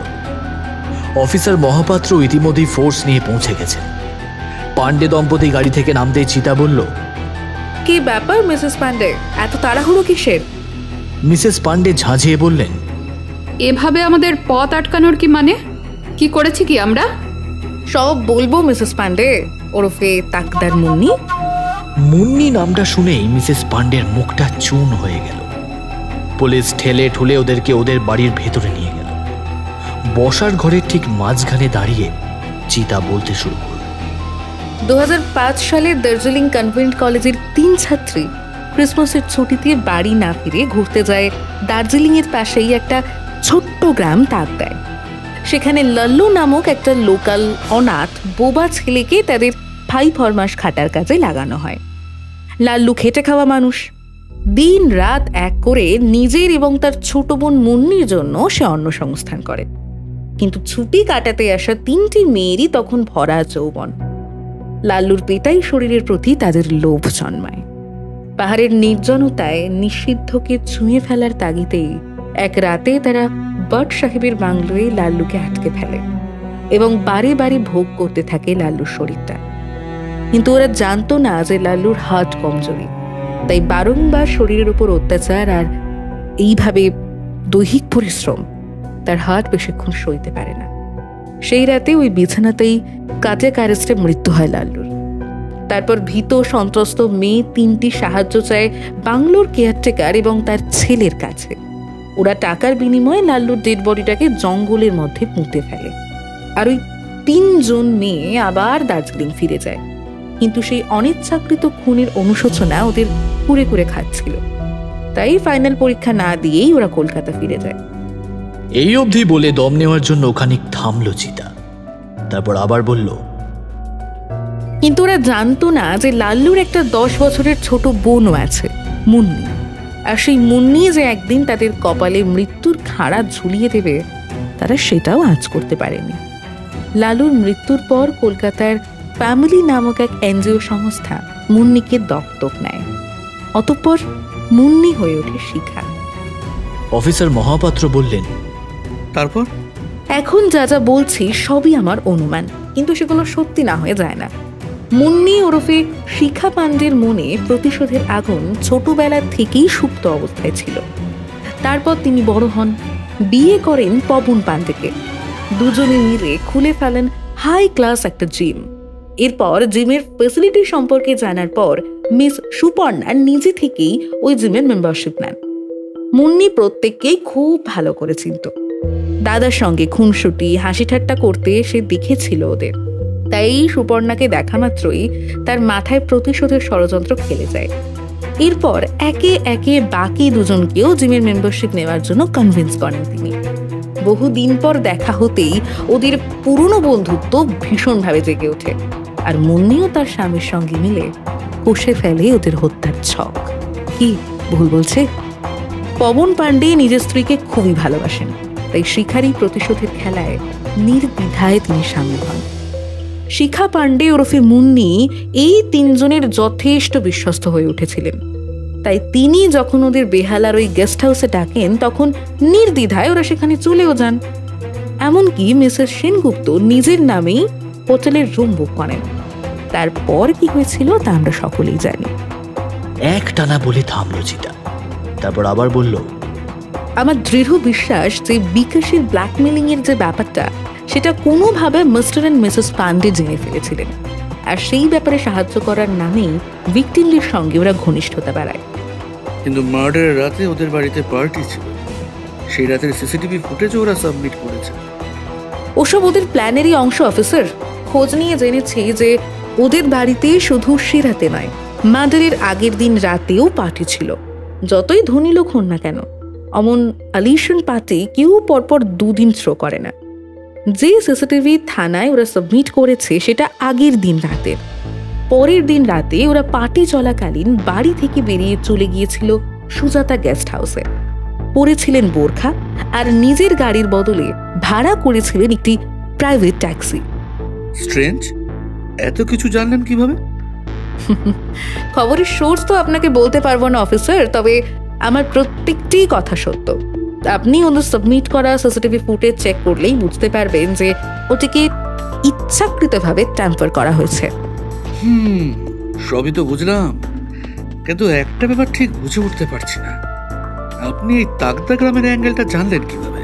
অফিসার মহাপাত্র ইতিমধ্যেই ফোর্স নিয়ে পৌঁছে গেছেন। পাণ্ডে দম্পতি গাড়ি থেকে নামতেই চিতা বলল, কি ব্যাপার মিসেস পাণ্ডে, এত তাড়াহুড়ো কিসের? মিসেস পাণ্ডে ঝাঁঝিয়ে বললেন, এভাবে আমাদের পথ আটকানোর কি মানে? কি করেছি কি আমরা? সব বলবো মিসেস পাণ্ডে, ওরফে তাকদার মুন্নি। মুন্নি নামটা শুনেই মিসেস পাণ্ডের মুখটা চুন হয়ে গেল। পুলিশ ঠেলে ঠুলে ওদেরকে ওদের বাড়ির ভেতরে নিয়ে গেল। বসার ঘরের ঠিক মাঝখানে দাঁড়িয়ে চিতা বলতে শুরু করল। 2005 সালে দার্জিলিং কনভেন্ট কলেজের 3 ছাত্রী ক্রিসমাসের ছুটিতে বাড়ি না ফিরে ঘুরতে যায় দার্জিলিং এর পাশেই একটা ছোট্ট গ্রাম তাকদায়। সেখানে লাল্লু নামক একটা লোকাল অনাথ বোবা ছেলেকে তাদের ভাই ফরমাস খাটার কাজে লাগানো হয়। লাল্লু খেটে খাওয়া মানুষ। দিন রাত এক করে নিজের এবং তার ছোট বোন মুন্নির জন্য সে অন্ন সংস্থান করে। কিন্তু ছুটি কাটাতে আসা 3টি মেয়েরই তখন ভরা যৌবন। লাল্লুর পেটাই শরীরের প্রতি তাদের লোভ জন্মায়। পাহাড়ের নির্জনতায় নিষিদ্ধকে ছুঁয়ে ফেলার তাগিদেই এক রাতে তারা বট সাহেবের বাংলোয় লাল্লুকে আটকে ফেলে এবং বারে বারে ভোগ করতে থাকে লাল্লুর শরীরটা। কিন্তু ওরা জানতো না যে লাল্লুর হার্ট কমজোরি, তাই বারংবার শরীরের উপর অত্যাচার আর এইভাবে দৈহিক পরিশ্রম তার হার্ট বেশিক্ষণ সইতে পারে না। সেই রাতে ওই বিছানাতেই কার্ডিয়াক অ্যারেস্টে মৃত্যু হয় লাল্লুর। তারপর ভীত সন্ত্রস্ত মেয়ে 3টি সাহায্য চায় বাংলোর কেয়ারটেকার এবং তার ছেলের কাছে। ওরা টাকার বিনিময়ে লাল্লুর ডেড বডিটাকে জঙ্গলের মধ্যে পুঁতে ফেলে। আর ওই 3 জন মেয়ে আবার দার্জিলিং ফিরে যায়। কিন্তু সেই অনিচ্ছাকৃত খুনের অনুশোচনা ওদের কুরে কুরে খাচ্ছিল, তাই ফাইনাল পরীক্ষা না দিয়েই ওরা কলকাতা ফিরে যায়। এই অবধি বলে দম নেওয়ার জন্য খানিক থামলো চিতা। তারপর আবার বলল, কিন্তু ওরা জানতো না যে লাল্লুর একটা 10 বছরের ছোট বোনও আছে, মুন্নি। আর সেই মুন্নি যে একদিন তাদের কপালে মৃত্যুর খাড়া ঝুলিয়ে দেবে, তারা সেটাও আজ করতে পারেনি। লালুর মৃত্যুর পর কলকাতার ফ্যামিলি নামক এক এনজিও সংস্থা মুন্নিকে দত্তক নেয়। অতঃপর মুন্নি হয়ে ওঠে শিখা। অফিসার মহাপাত্র বললেন, তারপর এখন যা যা বলছি সবই আমার অনুমান, কিন্তু সেগুলো সত্যি না হয়ে যায় না। মুন্নি ওরফে শিখা পাণ্ডের মনে প্রতিশোধের আগুন ছোটবেলা থেকেই সুপ্ত অবস্থায় ছিল। তারপর তিনি বড় হন, বিয়ে করেন পবন পাণ্ডেকে। দুজনে মিলে খুলে ফেলেন হাই ক্লাস একটা জিম। এরপর জিমের ফেসিলিটি সম্পর্কে জানার পর মিস সুপর্ণা নিজে থেকেই ওই জিমের মেম্বারশিপ নেন। মুন্নি প্রত্যেককেই খুব ভালো করে চিনত। দাদার সঙ্গে খুনসুটি হাসি ঠাট্টা করতে সে দেখেছিল ওদের, তাই সুপর্ণাকে দেখা মাত্রই তার মাথায় প্রতিশোধের ষড়যন্ত্র খেলে যায়। এরপর একে একে বাকি দুজনকেও জিমের মেম্বারশিপ নেওয়ার জন্য কনভিন্স করেন তিনি। বহুদিন পর দেখা হতেই ওদের পুরনো বন্ধুত্ব ভীষণভাবে জেগে ওঠে, আর মুন্নিও তার স্বামীর সঙ্গে মিলে কষে ফেলে ওদের হত্যার ছক। কি ভুল বলছে? পবন পাণ্ডে নিজের স্ত্রীকে খুবই ভালোবাসেন, তাই শিখারই প্রতিশোধের খেলায় নির্দ্বিধায় তিনি সামিল হন। শিখা পাণ্ডে ওরফে মুন্নি এই তিনজনের যথেষ্ট বিশ্বস্ত হয়ে উঠেছিলেন, তাই তিনি যখন ওদের বেহালার ওই গেস্ট হাউসে ডাকেন তখন নির্দ্বিধায় ওরা সেখানে চলেও যান। এমনকি মিসেস সেনগুপ্ত নিজের নামেই হোটেলের রুম বুক করেন। তারপর কি হয়েছিল তা আমরা সকলেই জানি। এক টানা বলে থামলো চিতা, তারপর আবার বলল, আমার দৃঢ় বিশ্বাস যে বিকাশের ব্ল্যাকমেলিং এর যে ব্যাপারটা, সেটা কোনোভাবে মিস্টার অ্যান্ড মিসেস পাণ্ডে জেনে ফেলেছিলেন, আর সেই ব্যাপারে সাহায্য করার নামেই ভিকটিমদের সঙ্গে ওরা ঘনিষ্ঠতা বাড়ায়। কিন্তু মার্ডারের রাতে ওদের বাড়িতে পার্টি ছিল, সেই রাতের সিসিটিভি ফুটেজও ওরা সাবমিট করেছে। ওসব ওদের প্ল্যানেরই অংশ অফিসার। খোঁজ নিয়ে জেনেছি যে ওদের বাড়িতে শুধু সে রাতে নয়, মার্ডারের আগের দিন রাতেও পার্টি ছিল। যতই ধনী লোক হন না কেন, অমন আলিশান পার্টি কেউ পরপর 2 দিন থ্রো করে না। যে সিসিটিভি থানায় ওরা সাবমিট করেছে সেটা আগের দিন রাতের। পরের দিন রাতে ওরা পার্টি চলাকালীন বাড়ি থেকে বেরিয়ে চলে গিয়েছিল সুজাতা গেস্ট হাউসে। পরেছিলেন বোরখা আর নিজের গাড়ির বদলে ভাড়া করেছিলেন একটি প্রাইভেট ট্যাক্সি। স্ট্রেঞ্জ, এত কিছু জানলেন কিভাবে? খবরের সোর্স তো আপনাকে বলতে পারবো না অফিসার, তবে আমার প্রত্যেকটি কথা সত্য। আপনি ওদের সাবমিট করা সিসিটিভি ফুটেজ চেক করলেই বুঝতে পারবেন যে ওটিকে ইচ্ছাকৃতভাবে ট্যাম্পার করা হয়েছে। সবই তো বুঝলাম, কিন্তু একটা ব্যাপার ঠিক বুঝে উঠতে পারছি না। আপনি এই তাগদা গ্রামের অ্যাঙ্গেলটা জানলেন কিভাবে?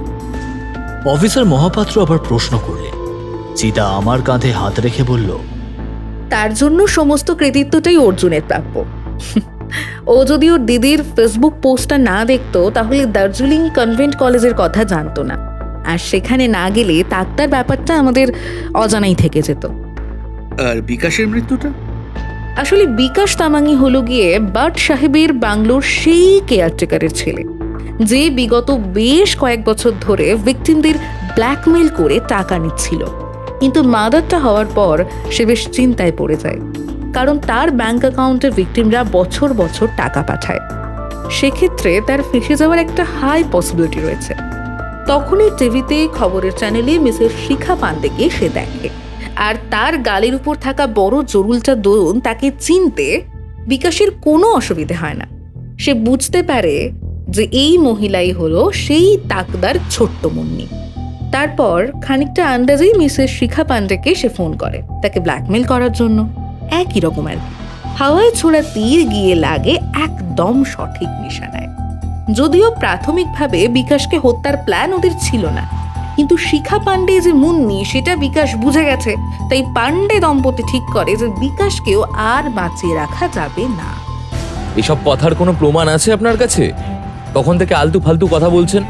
অফিসার মহাপাত্র আবার প্রশ্ন করলেন। চিতা আমার কাঁধে হাত রেখে বলল, তার জন্য সমস্ত কৃতিত্বটাই অর্জুনের প্রাপ্য। ও যদি ওর দিদির ফেসবুক পোস্টটা না দেখতো তাহলে দার্জিলিং কনভেন্ট কলেজের কথা জানতো না, আর সেখানে না গেলে তাকতার ব্যাপারটা আমাদের অজানাই থেকে যেত। আর বিকাশের মৃত্যুটা? আসলে বিকাশ তামাঙ্গি হলো গিয়ে বাট সাহেবের বাংলোর সেই কেয়ারটেকারের ছেলে, যে বিগত বেশ কয়েক বছর ধরে ভিকটিমদের ব্ল্যাকমেল করে টাকা নিচ্ছিল। কিন্তু মার্ডারটা হওয়ার পর সে বেশ চিন্তায় পড়ে যায়, কারণ তার ব্যাংক অ্যাকাউন্টে ভিকটিমরা বছর বছর টাকা পাঠায়। সেক্ষেত্রে তার ফেঁসে যাওয়ার একটা হাই পসিবিলিটি রয়েছে। তখনই টিভিতে খবরের চ্যানেলে মিসেস শিখা পাণ্ডেকে সে দেখে, আর তার গালের উপর থাকা বড় জরুলটা দরুন তাকে চিনতে বিকাশের কোনো অসুবিধে হয় না। সে বুঝতে পারে যে এই মহিলাই হলো সেই তাকদার ছোট্ট মুন্নি। তারপর খানিকটা আন্দাজেই মিসেস শিখা পাণ্ডেকে সে ফোন করে তাকে ব্ল্যাকমেল করার জন্য। একই রকম আর কি, হাওয়ায় ছোড়া তীর গিয়ে লাগে একদম সঠিক নিশানায়। যদিও প্রাথমিকভাবে বিকাশকে হত্যার প্ল্যান ওদের ছিল না, কিন্তু শিখা পাণ্ডে যে মুন্নি সেটা বিকাশ বুঝে গেছে, তাই পাণ্ডে দম্পতি ঠিক করে যে বিকাশকেও আর বাঁচিয়ে রাখা যাবে না। এসব কথার কোনো প্রমাণ আছে আপনার কাছে? তখন থেকে আলতু ফালতু কথা বলছেন।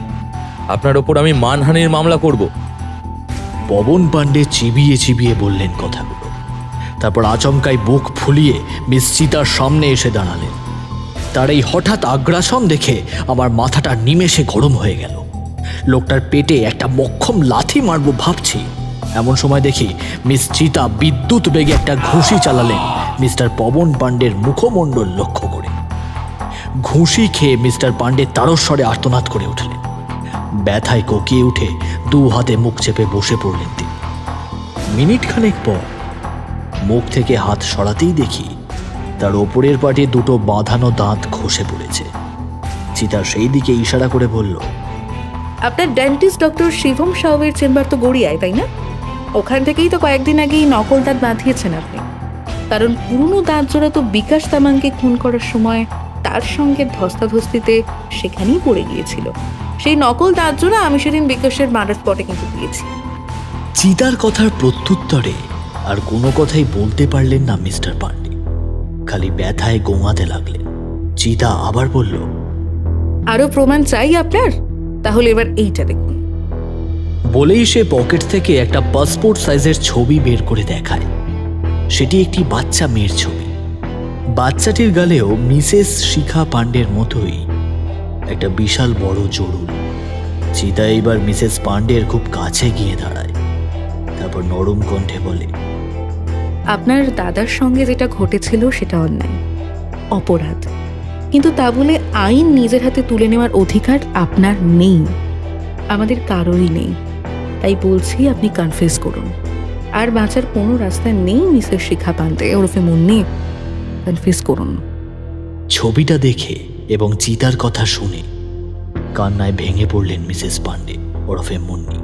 আপনার ওপর আমি মানহানির মামলা করব। পবন পাণ্ডে চিবিয়ে চিবিয়ে বললেন কথাগুলো। তারপর আচমকাই বুক ফুলিয়ে মিস চিতার সামনে এসে দাঁড়ালেন। তার এই হঠাৎ আগ্রাসন দেখে আমার মাথাটা নিমেষে গরম হয়ে গেল। লোকটার পেটে একটা মক্ষম লাথি মারব ভাবছি, এমন সময় দেখি মিস চিতা বিদ্যুৎ বেগে একটা ঘুষি চালালেন মিস্টার পবন পাণ্ডের মুখমণ্ডল লক্ষ্য করে। ঘুষি খেয়ে মিস্টার পাণ্ডে তারস্বরে আর্তনাদ করে উঠলেন। ব্যথায় কোকিয়ে উঠে 2 হাতে মুখ চেপে বসে পড়লেন তিনি। মিনিট খানেক পর মুখ থেকে হাত সরাতেই দেখি তার ওপরের পাটে 2 বাঁধানো দাঁত খসে পড়েছে। চিতা সেই দিকে ইশারা করে বলল, আপনার ডেন্টিস্ট ডক্টর শিবম সাউয়ের চেম্বার তো গড়িয়ায়, তাই না? ওখান থেকেই তো কয়েকদিন আগেই নকল দাঁত বাঁধিয়েছেন আপনি। কারণ পুরনো দাঁত জোড়া তো বিকাশ তামাংকে খুন করার সময় তার সঙ্গে ধস্তাধস্তিতে সেখানেই পড়ে গিয়েছিল। সেই নকল দাঁত জোড়া আমি সেদিন বিকাশের মার্ডার স্পটে কিন্তু দিয়েছি। চিতার কথার প্রত্যুত্তরে আর কোনো কথাই বলতে পারলেন না মিস্টার পাণ্ডে, খালি ব্যথায় গোঙাতে লাগলেন। চিতা আবার বলল, আরো প্রমাণ চাই আপনার? তাহলে এবার এইটা দেখুন। বলেই সে পকেট থেকে একটা পাসপোর্ট সাইজের ছবি বের করে দেখায়। সেটি একটি বাচ্চা মেয়ের ছবি। বাচ্চাটির গালেও মিসেস শিখা পাণ্ডের মতোই একটা বিশাল বড় জরুল। চিতা এবার মিসেস পাণ্ডের খুব কাছে গিয়ে দাঁড়ায়, তারপর নরম কণ্ঠে বলে, আপনার দাদার সঙ্গে যেটা ঘটেছিল সেটা অন্যায়, অপরাধ, কিন্তু তা বলে আইন নিজের হাতে তুলে নেওয়ার অধিকার আপনার নেই, আমাদের কারোরই নেই। তাই বলছি আপনি কনফেস করুন। আর বাঁচার কোনো রাস্তা নেই মিসেস শিখা পাণ্ডে ওরফে মুন্নি, কনফেস করুন। ছবিটা দেখে এবং চিতার কথা শুনে কান্নায় ভেঙে পড়লেন মিসেস পাণ্ডে ওরফে মুন্নি।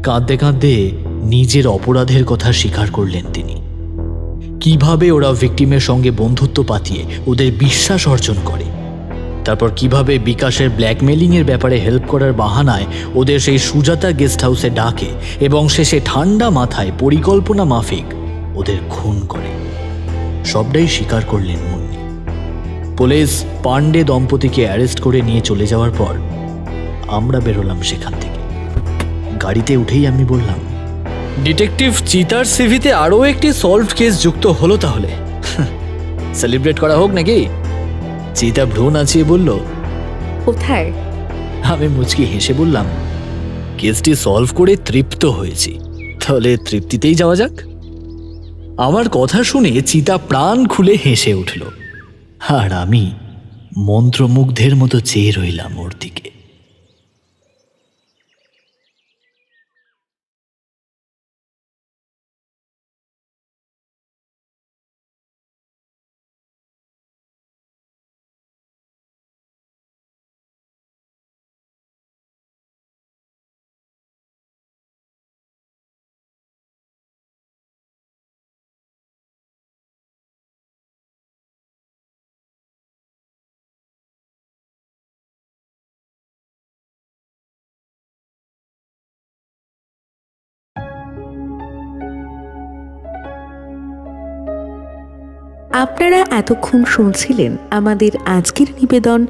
কাঁদতে কাঁদতে নিজের অপরাধের কথা স্বীকার করলেন তিনি। কিভাবে ওরা ভিকটিমের সঙ্গে বন্ধুত্ব পাতিয়ে ওদের বিশ্বাস অর্জন করে, তারপর কিভাবে বিকাশের ব্ল্যাকমেলিং এর ব্যাপারে হেল্প করার বাহানায় ওদের সেই সুজাতা গেস্ট হাউসে ডাকে এবং শেষে ঠান্ডা মাথায় পরিকল্পনা মাফিক ওদের খুন করে, সবটাই স্বীকার করলেন মুন্নি। পুলিশ পাণ্ডে দম্পতিকে অ্যারেস্ট করে নিয়ে চলে যাওয়ার পর আমরা বেরোলাম সেখান থেকে। গাড়িতে উঠেই আমি বললাম, ডিটেকটিভ চিতার সিভিতে আরও একটি সলভড কেস যুক্ত হলো, তাহলে সেলিব্রেট করা হোক নাকি? চিতা ভ্রু নাচিয়ে বলল, কোথায়? আমি মুচকি হেসে বললাম, কেসটি সলভ করে তৃপ্ত হয়েছি, তাহলে তৃপ্তিতেই যাওয়া যাক। আমার কথা শুনে চিতা প্রাণ খুলে হেসে উঠল, আর আমি মন্ত্রমুগ্ধের মতো চেয়ে রইলাম ওর দিকে। আপনারা এতক্ষণ শুনছিলেন আমাদের আজকের নিবেদন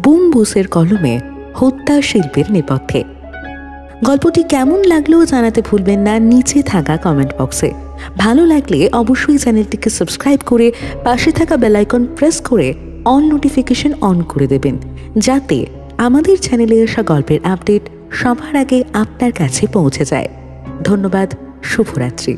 বুম বোসের কলমে হত্যা শিল্পের নেপথ্যে। গল্পটি কেমন লাগলো জানাতে ভুলবেন না নিচে থাকা কমেন্ট বক্সে। ভালো লাগলে অবশ্যই চ্যানেলটিকে সাবস্ক্রাইব করে পাশে থাকা বেল আইকন প্রেস করে অল নোটিফিকেশন অন করে দেবেন, যাতে আমাদের চ্যানেলে আসা গল্পের আপডেট সবার আগে আপনার কাছে পৌঁছে যায়। ধন্যবাদ, শুভরাত্রি।